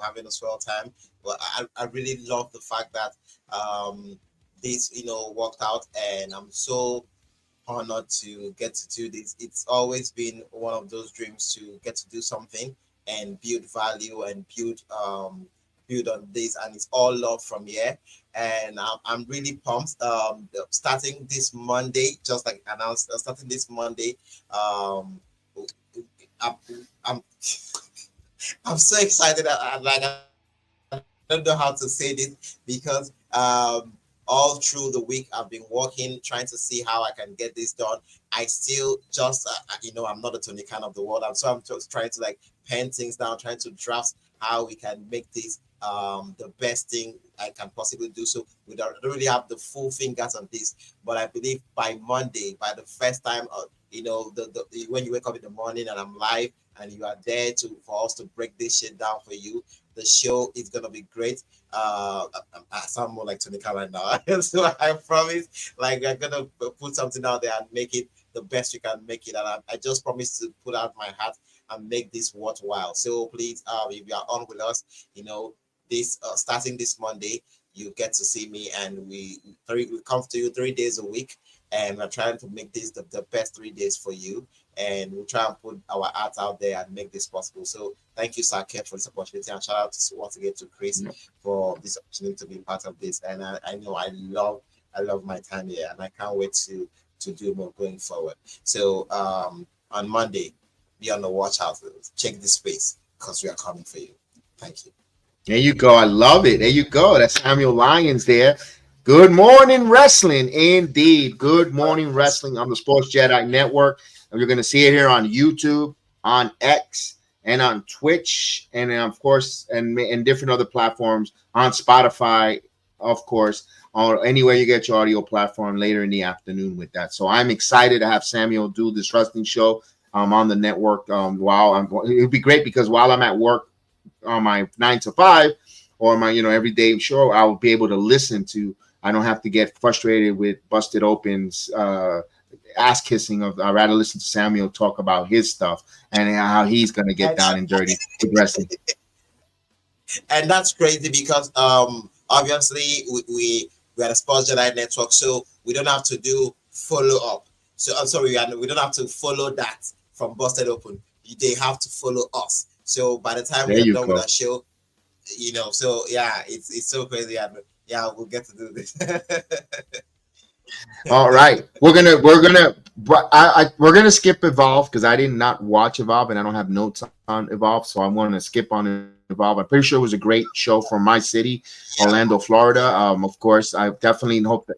having a swell time, but I really love the fact that this worked out, and I'm so honored to get to do this. It's always been one of those dreams to get to do something and build value and build on this, and it's all love from here. And I'm really pumped. Starting this Monday, just like announced, starting this Monday, I'm I'm so excited. I don't know how to say this because all through the week I've been working, trying to see how I can get this done. I still just I'm not a Tony Khan of the world. I'm just trying to like pen things down, trying to draft how we can make this the best thing I can possibly do. So we don't really have the full fingers on this, but I believe by Monday, by the first time, when you wake up in the morning and I'm live and you are there for us to break this shit down for you, the show is gonna be great. I sound more like Tony Khan right now, so I promise, like, we're gonna put something out there and make it the best we can make it. And I just promise to put out my hat and make this worthwhile. So please, if you are on with us, this starting this Monday, you get to see me, and we come to you 3 days a week, and we're trying to make this the best 3 days for you, and we'll try and put our art out there and make this possible. So thank you, Saket, for this opportunity, and shout out once again to Chris for this opportunity to be part of this. And I know I love my time here, and I can't wait to do more going forward. So on Monday, be on the watch out. Check this space because we are coming for you. Thank you. There you go. I love it. There you go. That's Samuel Lyons there. Good morning, wrestling. Indeed. Good morning, wrestling on the Sports Jedi Network. And you're going to see it here on YouTube, on X, and on Twitch, and of course, and different other platforms, on Spotify, of course, or anywhere you get your audio platform later in the afternoon with that. So I'm excited to have Samuel do this wrestling show on the network. It would be great because while I'm at work on my 9 to 5 or my everyday show, I will be able to listen to. I don't have to get frustrated with Busted Open's ass kissing of. I'd rather listen to Samuel talk about his stuff and how he's going to get down and dirty with wrestling. And that's crazy because obviously we are a Sports Jedi Network, so we don't have to do follow up. So I'm sorry, we don't have to follow that from Busted Open. They have to follow us. So by the time we're done with our show, so yeah, it's so crazy. And yeah, we'll get to do this. All right, we're gonna skip Evolve because I did not watch Evolve and I don't have notes on Evolve, so I'm going to skip on Evolve. I'm pretty sure it was a great show from my city, Orlando, Florida. Of course, I definitely hope that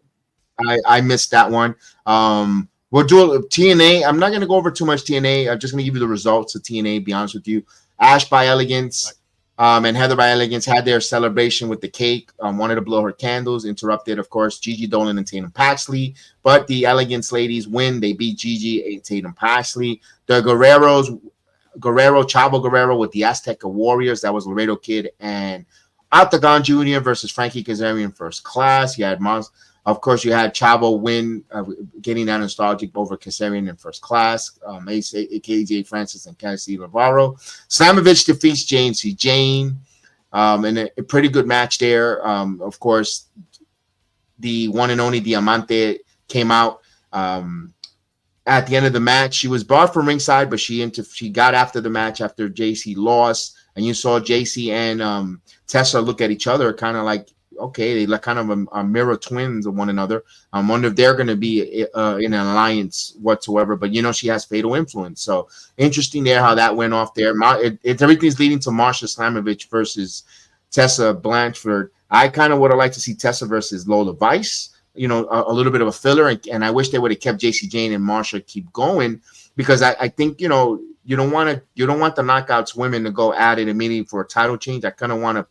I missed that one. We'll do TNA. I'm not going to go over too much TNA. I'm just going to give you the results of TNA, be honest with you. Ash by Elegance and Heather by Elegance had their celebration with the cake. Wanted to blow her candles. Interrupted, of course, Gigi Dolan and Tatum Paxley. But the Elegance ladies win. They beat Gigi and Tatum Paxley. The Chavo Guerrero with the Azteca Warriors. That was Laredo Kid and Octagon Jr. versus Frankie Kazarian First Class. You had Of course, you had Chavo win, getting that nostalgic over Kazarian in First Class, KJ Francis and Cassie Navarro. Slamovich defeats James Jane in a pretty good match there. Of course, the one and only Diamante came out at the end of the match. She was brought from ringside, but she got after the match after JC lost. And you saw JC and Tessa look at each other kind of like, okay, they like kind of a mirror twins of one another. I wonder if they're going to be in an alliance whatsoever. But she has fatal influence, so interesting there how that went off there. Everything's leading to Marsha Slamovich versus Tessa Blanchard. I kind of would have liked to see Tessa versus Lola Vice. A little bit of a filler, and I wish they would have kept JC Jane and Marsha keep going because I think you don't want the Knockouts women to go at it immediately for a title change. I kind of want to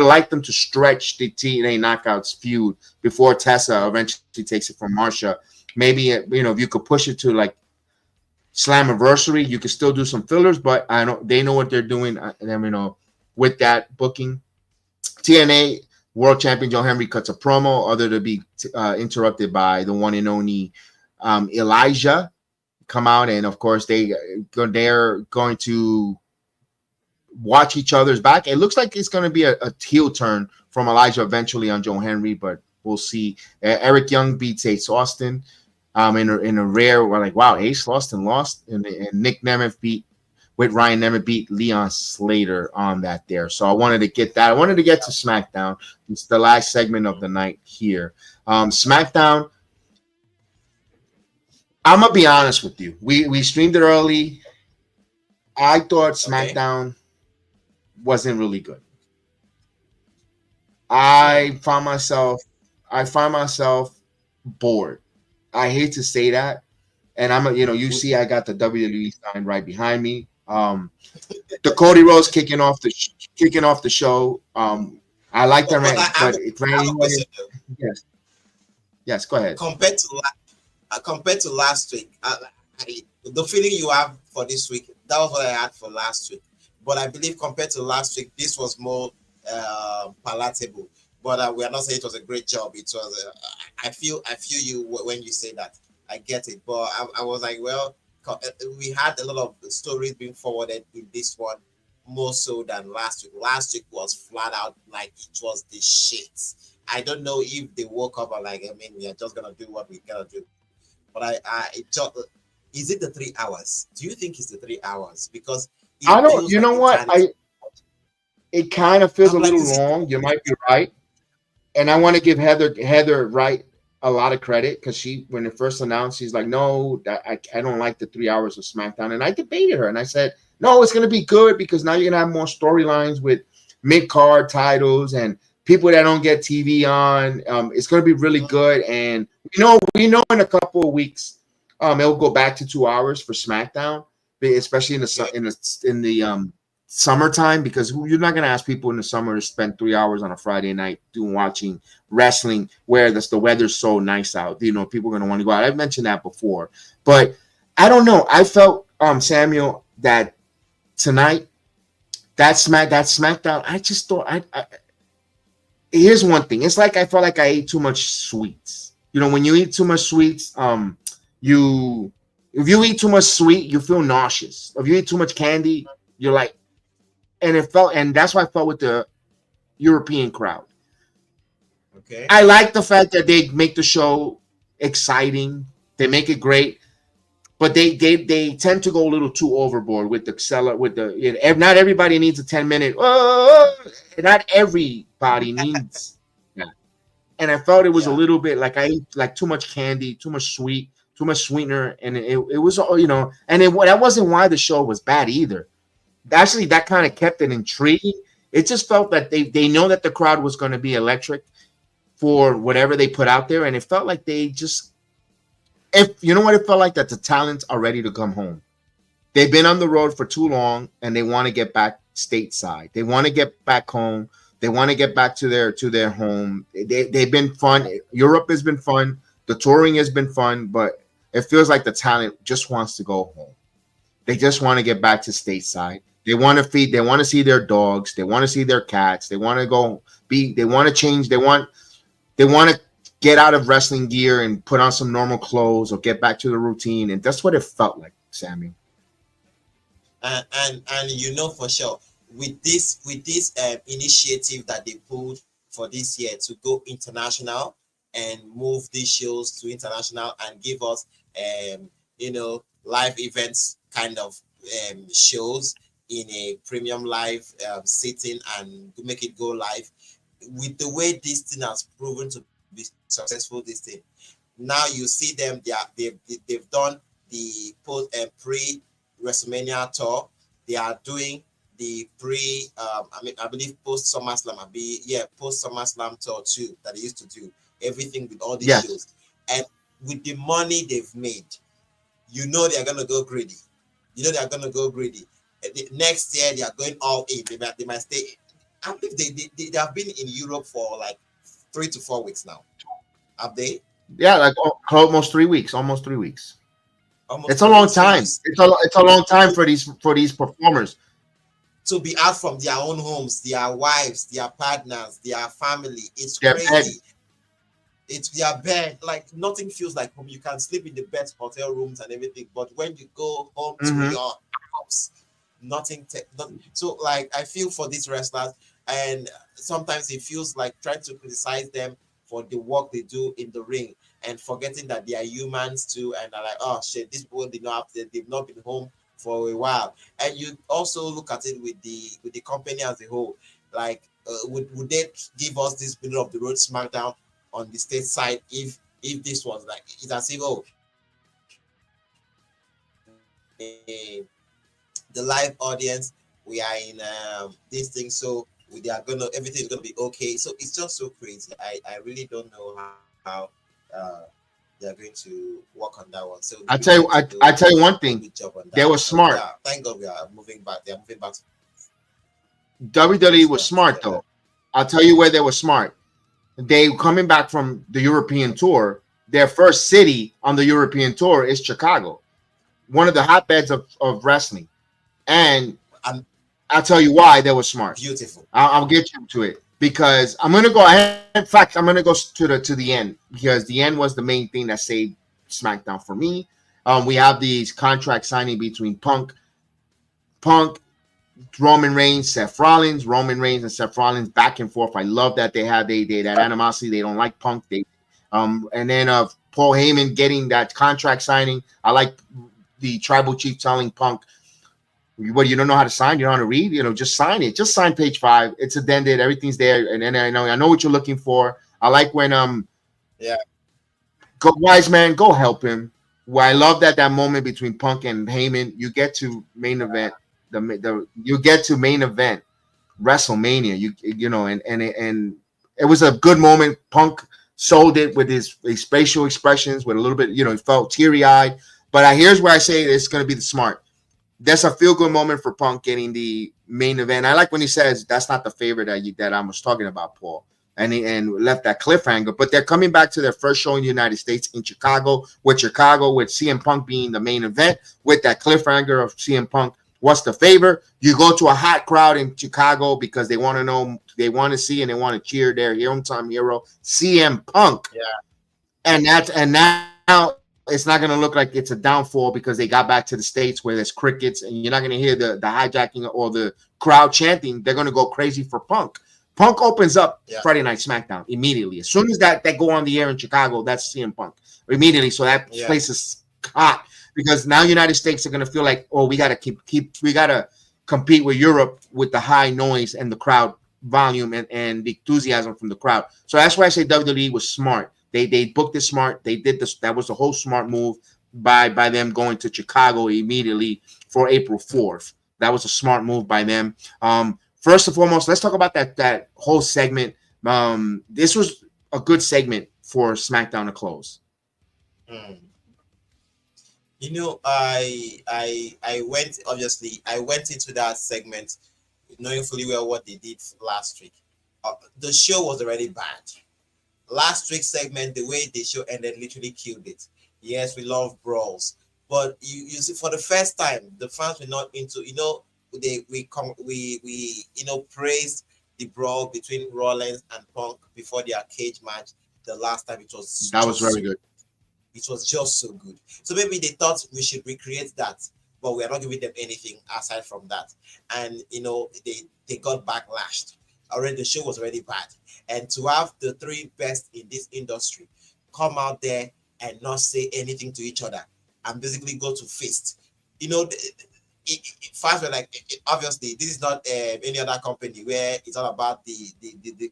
like them to stretch the TNA Knockouts feud before Tessa eventually takes it from Marsha. Maybe if you could push it to like Slammiversary, you could still do some fillers, but they know what they're doing. And with that booking, TNA World Champion John Henry cuts a promo, other to be interrupted by the one and only Elijah come out, and of course they're going to watch each other's back. It looks like it's going to be a heel turn from Elijah eventually on Joe Henry, but we'll see. Eric Young beats Ace Austin in a rare. We're like, wow, Ace Austin lost, and Nick Nemeth Ryan Nemeth beat Leon Slater on that there. So I wanted to get that. I wanted to get to SmackDown. It's the last segment of the night here. SmackDown. I'm gonna be honest with you. We streamed it early. I thought SmackDown wasn't really good. I found myself bored. I hate to say that, and you see, I got the WWE sign right behind me. The Cody Rhodes kicking off the show. I like that, but yes, go ahead. Compared to last week, the feeling you have for this week, that was what I had for last week. But I believe compared to last week, this was more palatable. But we are not saying it was a great job. It was. I feel you when you say that. I get it. But I was like, well, we had a lot of stories being forwarded in this one, more so than last week. Last week was flat out like it was the shit. I don't know if they woke up and like, I mean, we are just gonna do what we gotta do. But is it the 3 hours? Do you think it's the 3 hours? Because I don't. You know what? It kind of feels a little long. You might be right, and I want to give Heather Wright a lot of credit because when it first announced, she's like, no, I don't like the 3 hours of SmackDown, and I debated her, and I said, no, it's gonna be good because now you're gonna have more storylines with mid-card titles and people that don't get TV on. It's gonna be really good, and we know in a couple of weeks, it'll go back to 2 hours for SmackDown, especially in the summertime, because you're not going to ask people in the summer to spend 3 hours on a Friday night watching wrestling where the weather's so nice out. People are going to want to go out. I've mentioned that before, but I don't know. I felt, Samuel, that tonight, that SmackDown, I just thought, here's one thing. It's like I felt like I ate too much sweets. When you eat too much sweets, if you eat too much sweet, you feel nauseous. If you eat too much candy, you're like, and that's why I felt with the European crowd. Okay. I like the fact that they make the show exciting. They make it great, but they tend to go a little too overboard with the seller. Not everybody needs a 10-minute. Not everybody needs that. And I felt it was a little bit like I ate like too much candy, too much sweet, too much sweetener, and it was and that wasn't why the show was bad either. Actually, that kind of kept it intriguing. It just felt that they know that the crowd was going to be electric for whatever they put out there, and it felt like they just, it felt like that the talents are ready to come home. They've been on the road for too long, and they want to get back stateside. They want to get back home. They want to get back to their home. They've been fun. Europe has been fun. The touring has been fun, but it feels like the talent just wants to go home. They just want to get back to stateside. They want to feed. They want to see their dogs. They want to see their cats. They want to they want to change. They want to get out of wrestling gear and put on some normal clothes or get back to the routine. And that's what it felt like, Sammy. And for sure with this initiative that they pulled for this year to go international and move these shows to international and give us live events kind of shows in a premium live setting and to make it go live. With the way this thing has proven to be successful, now you see them. They've done the pre WrestleMania tour. They are doing the I believe post SummerSlam. Post SummerSlam tour too that they used to do. Everything with all these shows, and with the money they've made, they're gonna go greedy. Next year they are going all in. They might stay. I believe they have been in Europe for like 3 to 4 weeks now. Have they? Yeah, like almost 3 weeks. Almost 3 weeks. It's a long time. It's a long time for these performers to be out from their own homes, their wives, their partners, their family. It's crazy. It's their bed. Like nothing feels like home. You can sleep in the best hotel rooms and everything, but when you go home to your house, nothing. So like I feel for these wrestlers, and sometimes it feels like trying to criticize them for the work they do in the ring and forgetting that they are humans too, and are like, oh shit, these people they've not been home for a while. And you also look at it with the company as a whole. Like, would they give us this middle of the road SmackDown on the state side if this was like, it's as if the live audience, we are in this thing, so everything's gonna be okay. So it's just so crazy. I really don't know how they're going to work on that one. So I tell you one thing. They were smart. Yeah, thank God we are moving back. They're moving back. WWE was smart though. I'll tell you where they were smart. They coming back from the European tour. Their first city on the European tour is Chicago, one of the hotbeds of wrestling. And I'll tell you why they were smart. Beautiful. I'll get you to it because I'm going to go ahead. In fact, I'm going to go to the end because the end was the main thing that saved SmackDown for me. We have these contract signing between Punk Roman Reigns, Seth Rollins, and Seth Rollins back and forth. I love that they have that animosity. They don't like Punk. And then Paul Heyman getting that contract signing. I like the tribal chief telling Punk, "What, you don't know how to sign? You don't know how to read? Just sign it. Just sign page 5. It's addended. Everything's there. And then I know what you're looking for." I like when go wise man, go help him. Well, I love that moment between Punk and Heyman. You get to main event. You get to main event WrestleMania. And it was a good moment. Punk sold it with his facial expressions, with a little bit, he felt teary-eyed. But here's where I say it's going to be the smart. That's a feel-good moment for Punk getting the main event. I like when he says that's not the favorite that I was talking about, Paul, and left that cliffhanger. But they're coming back to their first show in the United States in Chicago, with CM Punk being the main event, with that cliffhanger of CM Punk. What's the favor? You go to a hot crowd in Chicago because they want to know, they want to see, and they want to cheer their hometown hero, CM Punk. Yeah. And now it's not going to look like it's a downfall because they got back to the States where there's crickets, and you're not going to hear the hijacking or the crowd chanting. They're going to go crazy for Punk. Punk opens up Friday Night SmackDown immediately. As soon as that go on the air in Chicago, that's CM Punk immediately. So that place is hot. Because now United States are going to feel like, oh, we got to we got to compete with Europe with the high noise and the crowd volume and the enthusiasm from the crowd. So that's why I say WWE was smart. They booked it smart. They did this. That was a whole smart move by them going to Chicago immediately for April 4th. That was a smart move by them. First and foremost, let's talk about that whole segment. This was a good segment for SmackDown to close. I went into that segment knowing fully well what they did last week. The show was already bad. Last week's segment, the way the show ended, literally killed it. Yes, we love brawls, but you see, for the first time, the fans were not into. We praised the brawl between Rollins and Punk before their cage match. The last time it was very good. It was just so good. So maybe they thought we should recreate that, but we are not giving them anything aside from that. And they got backlashed. Already the show was already bad. And to have the 3 best in this industry come out there and not say anything to each other and basically go to fist. Fans were like, obviously, this is not any other company where it's all about the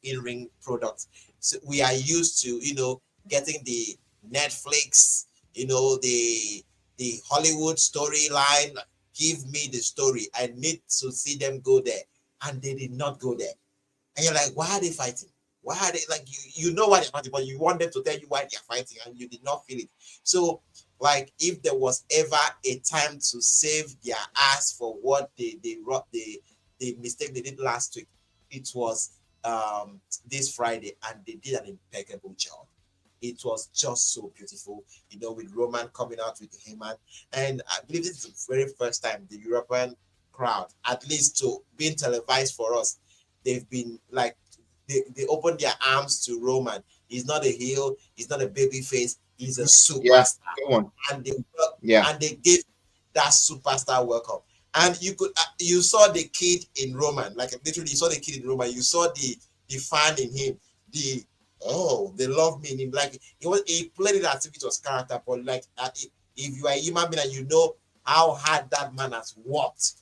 in-ring products. So we are used to, getting the Netflix, the Hollywood storyline. Give me the story. I need to see them go there. And they did not go there. And you're like, why are they fighting? Why are they like, you know why they're fighting, but you want them to tell you why they're fighting and you did not feel it. So, like, if there was ever a time to save their ass for what the mistake they did last week, it was this Friday, and they did an impeccable job. It was just so beautiful, with Roman coming out with Heyman. And I believe this is the very first time the European crowd, at least to being televised for us, they've been like, they opened their arms to Roman. He's not a heel, he's not a baby face, he's a superstar. And they gave that superstar welcome. And you saw the kid in Roman, like literally you saw the kid in Roman, you saw the fan in him, they love me in him. Like he played it as if it was character, but like if you are a human being and you know how hard that man has worked.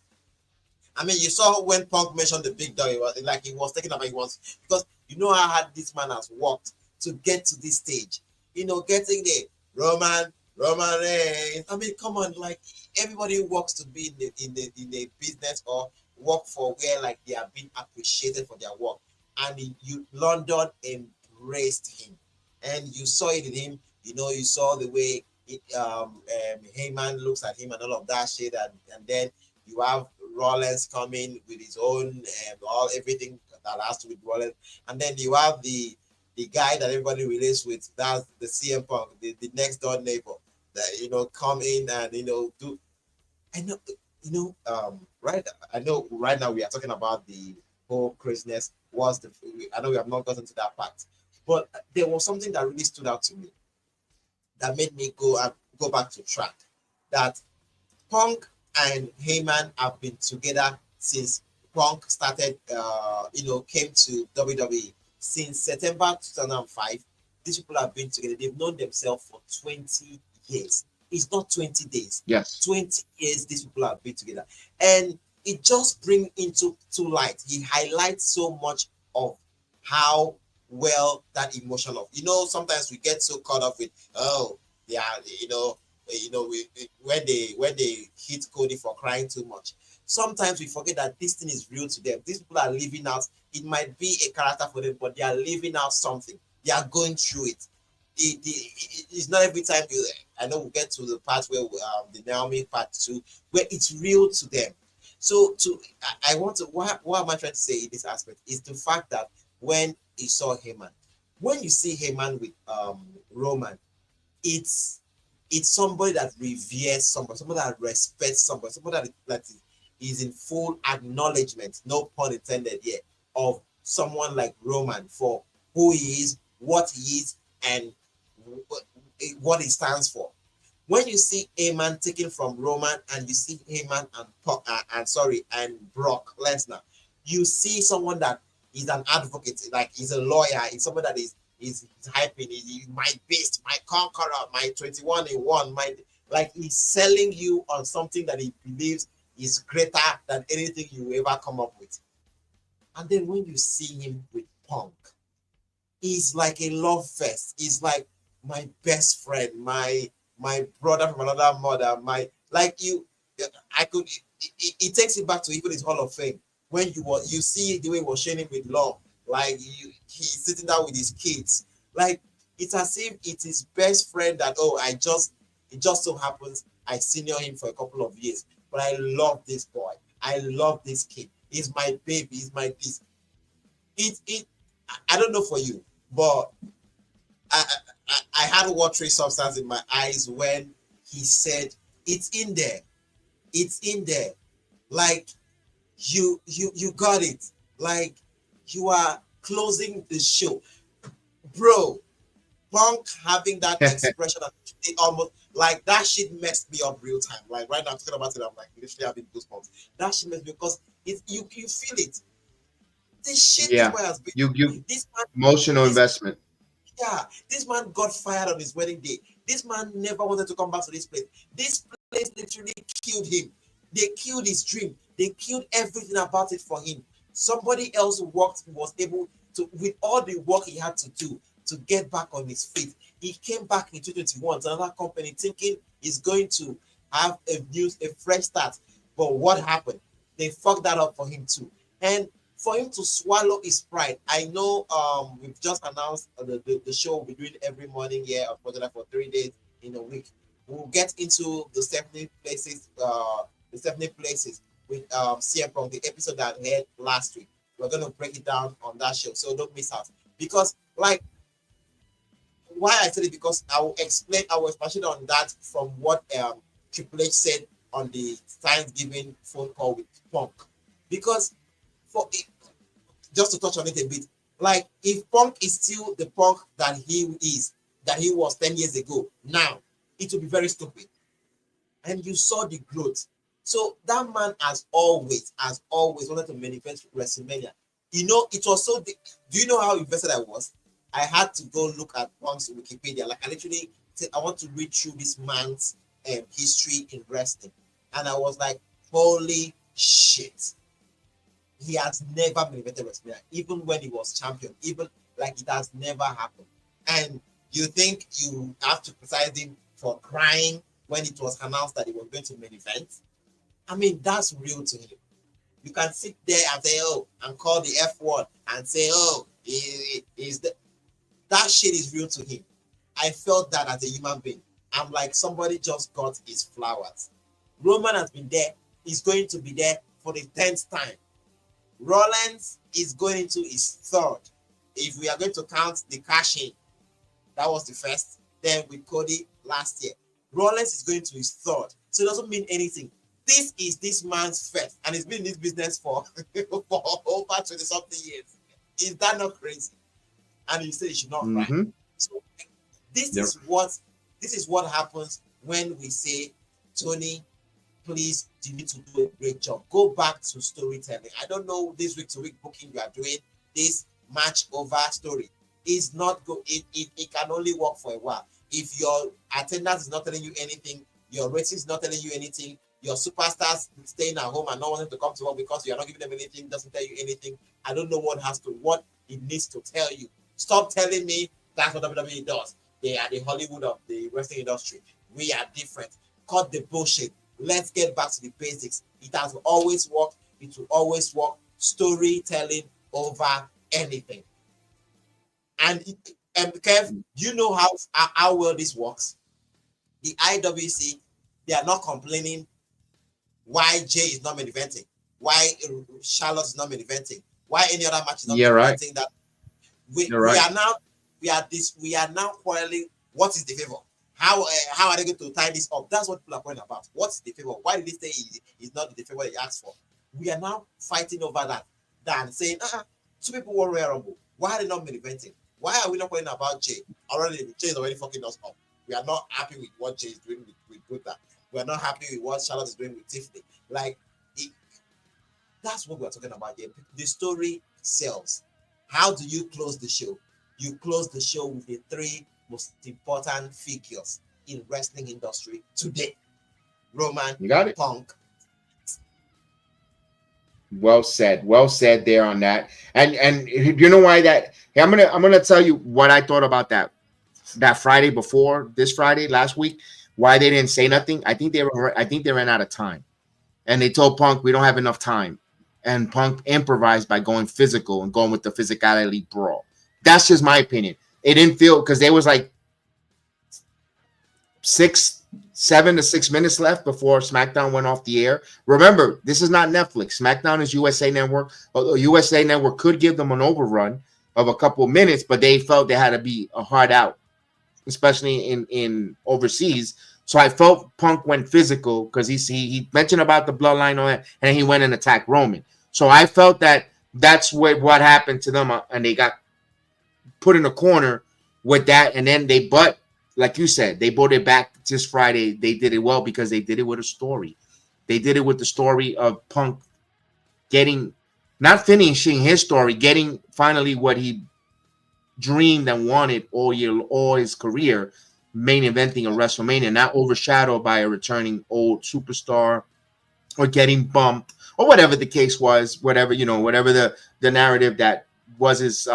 I mean, you saw when Punk mentioned the big dog, he was thinking about because you know how hard this man has worked to get to this stage. Getting the Roman Reigns. I mean, come on, like everybody works to be in the business or work for where like they are being appreciated for their work. And London embraced him, and you saw it in him. You saw the way Heyman looks at him and all of that shit, and then you have Rollins coming with his own everything that has to do with Rollins, and then you have the guy that everybody relates with, that's the CM Punk, the next door neighbor that come in and do. I know right now we are talking about the whole craziness. I know we have not gotten to that part, but there was something that really stood out to me that made me go back to track. That Punk and Heyman have been together since Punk started, came to WWE. Since September 2005, these people have been together. They've known themselves for 20 years. It's not 20 days. Yes. 20 years these people have been together. And it just brings into light. He highlights so much of how well that emotion of, sometimes we get so caught up with, when they hit Cody for crying too much. Sometimes we forget that this thing is real to them. These people are living out. It might be a character for them, but they are living out something. They are going through it. It's not every time I know we'll get to the part where the Naomi part 2, where it's real to them. So what am I trying to say in this aspect is the fact that when you saw Heyman, when you see Heyman with Roman, it's somebody that reveres somebody that respects somebody that is in full acknowledgement, no pun intended here, of someone like Roman for who he is, what he is, and what he stands for. When you see Heyman taken from Roman and you see Heyman and Brock Lesnar, you see someone that is an advocate, like he's a lawyer, he's someone that is hyping, he's my beast, my conqueror, my 21 in 1, like he's selling you on something that he believes is greater than anything you ever come up with. And then when you see him with Punk, he's like a love fest. He's like my best friend, my brother from another mother, it takes it back to even his Hall of Fame. When you see the way he was sharing with love, like he's sitting down with his kids, like it's as if it's his best friend that it just so happens I senior him for a couple of years, but I love this boy, I love this kid, he's my baby, he's my this. I don't know for you, but I had a watery substance in my eyes when he said it's in there, like you got it, like you are closing the show, bro. Punk having that expression of almost like that shit messed me up real time. Like right now I'm talking about it, I'm like literally having goosebumps. That shit messed me because you feel it. This shit has been this man, emotional investment. Yeah, this man got fired on his wedding day. This man never wanted to come back to this place. This place literally killed him. They killed his dream. They killed everything about it for him. Somebody else was able to, with all the work he had to do to get back on his feet. He came back in 2021 to another company thinking he's going to have a fresh start. But what happened? They fucked that up for him too. And for him to swallow his pride, I know we've just announced the show we'll be doing every morning here for 3 days in a week. We'll get into the 70 places, with CM Punk, the episode that I had last week. We're going to break it down on that show, so don't miss out. Because, like, why I said it, because I will expand on that from what Triple H said on the Thanksgiving phone call with Punk. Because, just to touch on it a bit, like, if Punk is still the Punk that he was 10 years ago, now, it will be very stupid. And you saw the growth. So that man has always wanted to manifest WrestleMania. You know, it was so. Do you know how invested I was? I had to go look at Punk's Wikipedia. Like, I literally said, I want to read through this man's history in wrestling, and I was like, holy shit! He has never manifested WrestleMania, even when he was champion. Even like it has never happened. And you think you have to criticize him for crying when it was announced that he was going to main event? I mean, that's real to him. You can sit there and say, and call the F word and say, that shit is real to him. I felt that as a human being. I'm like, somebody just got his flowers. Roman has been there. He's going to be there for the 10th time. Rollins is going into his 3rd. If we are going to count the cash-in, that was the first. Then with Cody last year. Rollins is going to his 3rd. So it doesn't mean anything. This is this man's first, and he's been in this business for over 20-something years. Is that not crazy? And you say it should not cry. So this is what happens when we say Tony please, you need to do a great job. Go back to storytelling. I don't know this week to week booking you are doing. This match over story is not good. It can only work for a while. If your attendance is not telling you anything, your ratings is not telling you anything, your superstars staying at home and not wanting to come to work because you are not giving them anything, doesn't tell you anything. I don't know what it needs to tell you. Stop telling me that's what WWE does. They are the Hollywood of the wrestling industry. We are different. Cut the bullshit. Let's get back to the basics. It has always worked. It will always work. Storytelling over anything. And Kev, you know how well this works. The IWC, they are not complaining why Jay is not main eventing, why Charlotte is not main eventing, why any other match is not main eventing. That we are now quarreling. What is the favor? How are they going to tie this up? That's what people are calling about. What's the favor? Why did they say it's not the favor they asked for? We are now fighting over that than saying, two people were Rumble. Why are they not main eventing? Why are we not calling about Jay? Jay is already fucking us up. We are not happy with what Jay is doing with Gunther. We are not happy with what Charlotte is doing with Tiffany. That's what we're talking about here. The story sells. How do you close the show? You close the show with the three most important figures in wrestling industry today. Roman, you got it. Punk. Well said there on that. And you know why that? Hey, I'm gonna tell you what I thought about that Friday before this Friday last week. Why they didn't say nothing? I think they ran out of time, and they told Punk we don't have enough time, and Punk improvised by going physical and going with the physicality brawl. That's just my opinion. It didn't feel because there was like 7 to 6 minutes left before SmackDown went off the air. Remember, this is not Netflix. SmackDown is USA Network. Although USA Network could give them an overrun of a couple of minutes, but they felt they had to be a hard out, especially in overseas. So I felt Punk went physical because he mentioned about the bloodline on it, and he went and attacked Roman. So I felt that's what happened to them, and they got put in a corner with that, and then like you said, they brought it back this Friday. They did it well because they did it with a story. They did it with the story of Punk not finishing his story, getting finally what he dreamed and wanted all his career, main eventing a WrestleMania, not overshadowed by a returning old superstar or getting bumped or whatever the case was, whatever the narrative that was his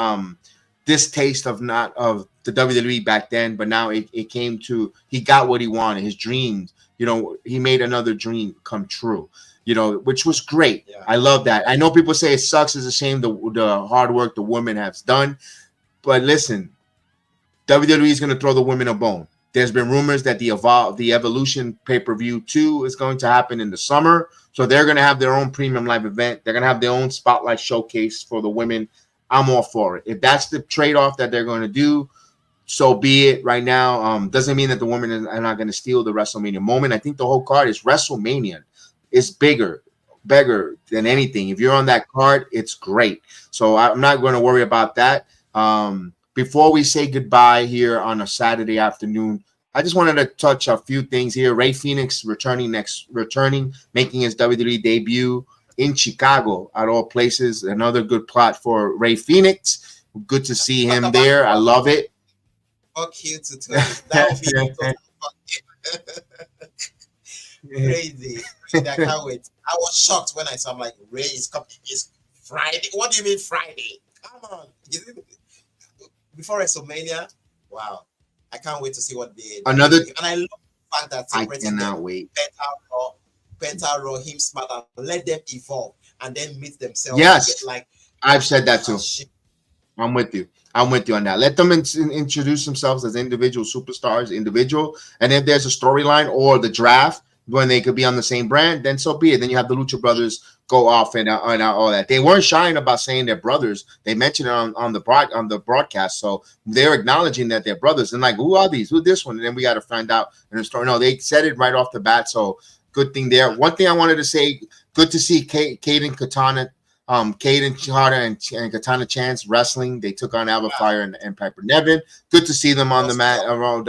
distaste of the WWE back then, but now it came to he got what he wanted, his dreams. He made another dream come true. Which was great. Yeah. I love that. I know people say it sucks. It's a shame the hard work the women have done, but listen, WWE is going to throw the women a bone. There's been rumors that the Evolution pay-per-view 2 is going to happen in the summer, so they're going to have their own premium live event. They're going to have their own spotlight showcase for the women. I'm all for it. If that's the trade-off that they're going to do, so be it. Right now, doesn't mean that the women are not going to steal the WrestleMania moment. I think the whole card is WrestleMania. It's bigger than anything. If you're on that card, it's great. So I'm not going to worry about that. Before we say goodbye here on a Saturday afternoon, I just wanted to touch a few things here. Rey Fenix returning, making his WWE debut in Chicago, at all places. Another good plot for Rey Fenix. Good to see him there. I love it. Fuck you to Tony. That would be crazy. I can't wait. I was shocked when I saw him, like, Rey is coming. It's Friday. What do you mean Friday? Come on. Before WrestleMania, wow. I can't wait to see what they do. And I love the fact that I cannot wait. Penta Raw, him smart, and let them evolve and then meet themselves. Yes, I've said that too. I'm with you on that. Let them introduce themselves as individual superstars, and if there's a storyline or the draft when they could be on the same brand, then so be it. Then you have the Lucha Brothers go off and all that. They weren't shying about saying they're brothers. They mentioned it on the broadcast, so they're acknowledging that they're brothers. And like, who are these? Who's this one? And then we got to find out in the story. No, they said it right off the bat. So good thing there. One thing I wanted to say: good to see Kaden Katana. Caden Carter and Katana Chance wrestling. They took on Alba Fire and Piper Nevin. Good to see them on the mat around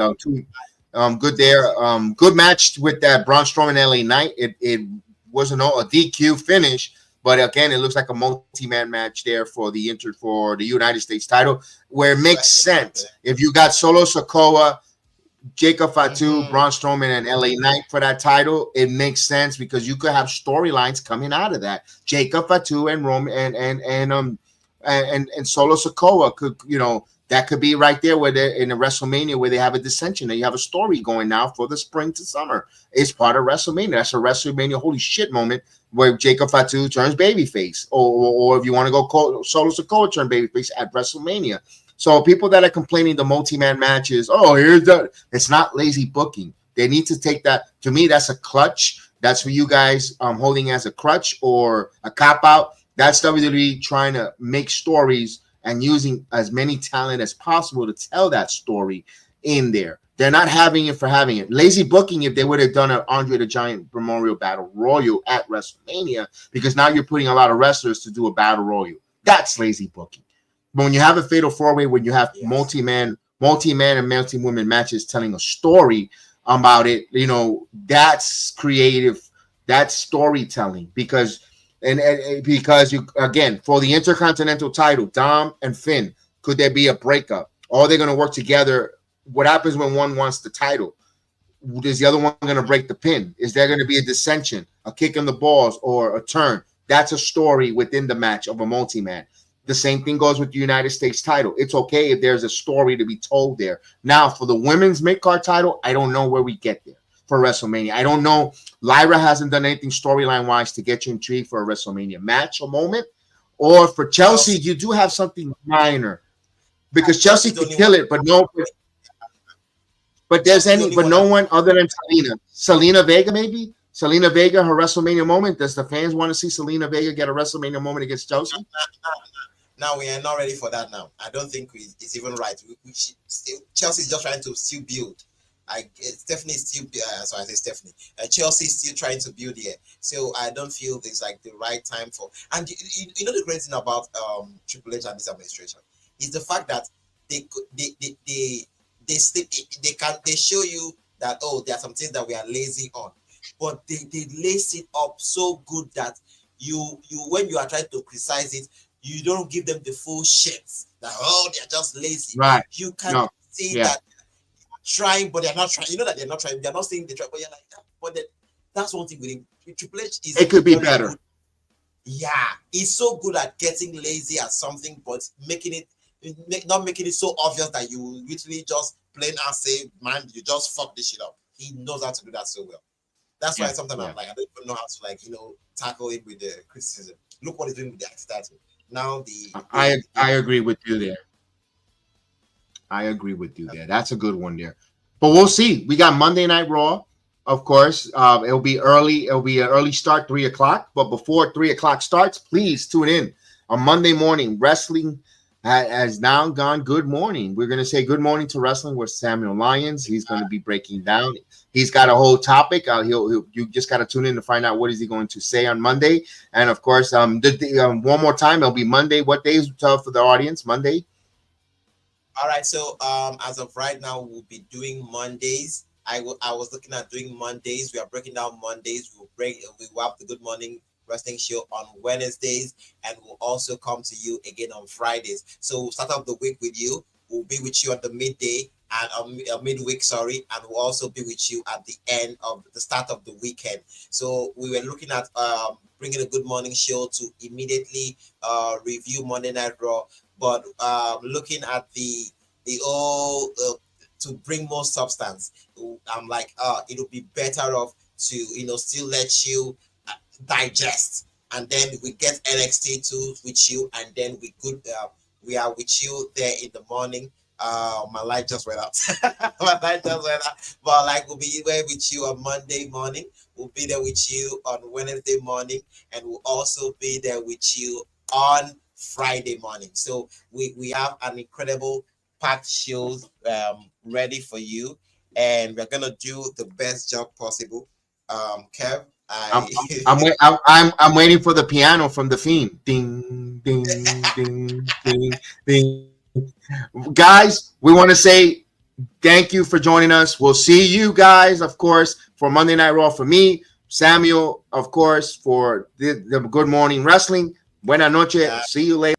Good there. Good match with that Braun Strowman LA Knight. It wasn't a DQ finish, but again, it looks like a multi-man match there for the United States title, where it makes sense. If you got Solo Sikoa, Jacob Fatu, Braun Strowman, and LA Knight for that title, it makes sense because you could have storylines coming out of that. Jacob Fatu and Solo Sikoa could, that could be right there where they're in a WrestleMania where they have a dissension and you have a story going now for the spring to summer. It's part of WrestleMania. That's a WrestleMania holy shit moment where Jacob Fatu turns babyface, or if you want to go Solo Sikoa turn babyface at WrestleMania. So people that are complaining the multi-man matches, it's not lazy booking. They need to take that. To me, that's a clutch. That's for you guys holding as a crutch or a cop-out. That's WWE trying to make stories and using as many talent as possible to tell that story in there. They're not having it for having it. Lazy booking if they would have done an Andre the Giant Memorial Battle Royal at WrestleMania, because now you're putting a lot of wrestlers to do a Battle Royal. That's lazy booking. But when you have a fatal four-way, when you have multi-man and multi-woman matches telling a story about it, that's creative. That's storytelling because you, again, for the Intercontinental title, Dom and Finn, could there be a breakup? Or they're going to work together? What happens when one wants the title? Is the other one going to break the pin? Is there going to be a dissension, a kick in the balls, or a turn? That's a story within the match of a multi-man. The same thing goes with the United States title. It's okay if there's a story to be told there. Now, for the women's mid-card title, I don't know where we get there for WrestleMania. I don't know. Lyra hasn't done anything storyline-wise to get you intrigued for a WrestleMania match or moment. Or for Chelsea, you do have something minor. Because Chelsea could kill it, but no one other than Selena Vega, maybe? Selena Vega, her WrestleMania moment. Does the fans want to see Selena Vega get a WrestleMania moment against Chelsea? Now we are not ready for that now. I don't think it's even right. Chelsea is just trying to still build. Stephanie is still Chelsea is still trying to build here. So I don't feel it's like the right time for. And you know the great thing about Triple H and this administration is the fact that they show you that there are some things that we are lazy on, but they lace it up so good that you when you are trying to criticize it, you don't give them the full shit that they're just lazy. Right. You can see that trying, but they're not trying. You know that they're not trying. They're not saying they try, but you're like, but that's one thing with him. Triple H is. It could be better. Good. Yeah, he's so good at getting lazy at something, but not making it so obvious that you literally just plain and say, man, you just fuck this shit up. He knows how to do that so well. That's why sometimes I'm like, I don't even know how to tackle it with the criticism. Look what he's doing with the title. Now I agree with you there. I agree with you there. That's a good one there. But we'll see. We got Monday Night Raw, of course. It'll be early. It'll be an early start, 3 o'clock. But before 3 o'clock starts, please tune in on Monday morning. Wrestling has now gone good morning. We're going to say good morning to wrestling with Samuel Lyons. He's going to be breaking down. He's got a whole topic. You just got to tune in to find out what is he going to say on Monday. And of course, one more time, it'll be Monday. What day is for the audience? Monday. All right. So as of right now, we'll be doing Mondays. I was looking at doing Mondays. We are breaking down Mondays. We'll have the Good Morning Wrestling show on Wednesdays, and we'll also come to you again on Fridays. So we'll start off the week with you. We'll be with you at the midday and midweek, and we'll also be with you at the end of the start of the weekend. So we were looking at bringing a Good Morning show to immediately review Monday Night Raw, but looking at the to bring more substance, I'm like, it'll be better off to still let you digest, and then we get NXT too with you, and then we are with you there in the morning. My light just went out. But we'll be there with you on Monday morning. We'll be there with you on Wednesday morning, and we'll also be there with you on Friday morning. So we have an incredible packed shows ready for you, and we're gonna do the best job possible. Kev, I'm waiting for the piano from the Fiend. Ding, ding, ding, ding, ding. Guys, we want to say Thank you for joining us. We'll see you guys, of course, for Monday Night Raw. For me, Samuel, of course, for the Good Morning Wrestling. Buena noche. See you later.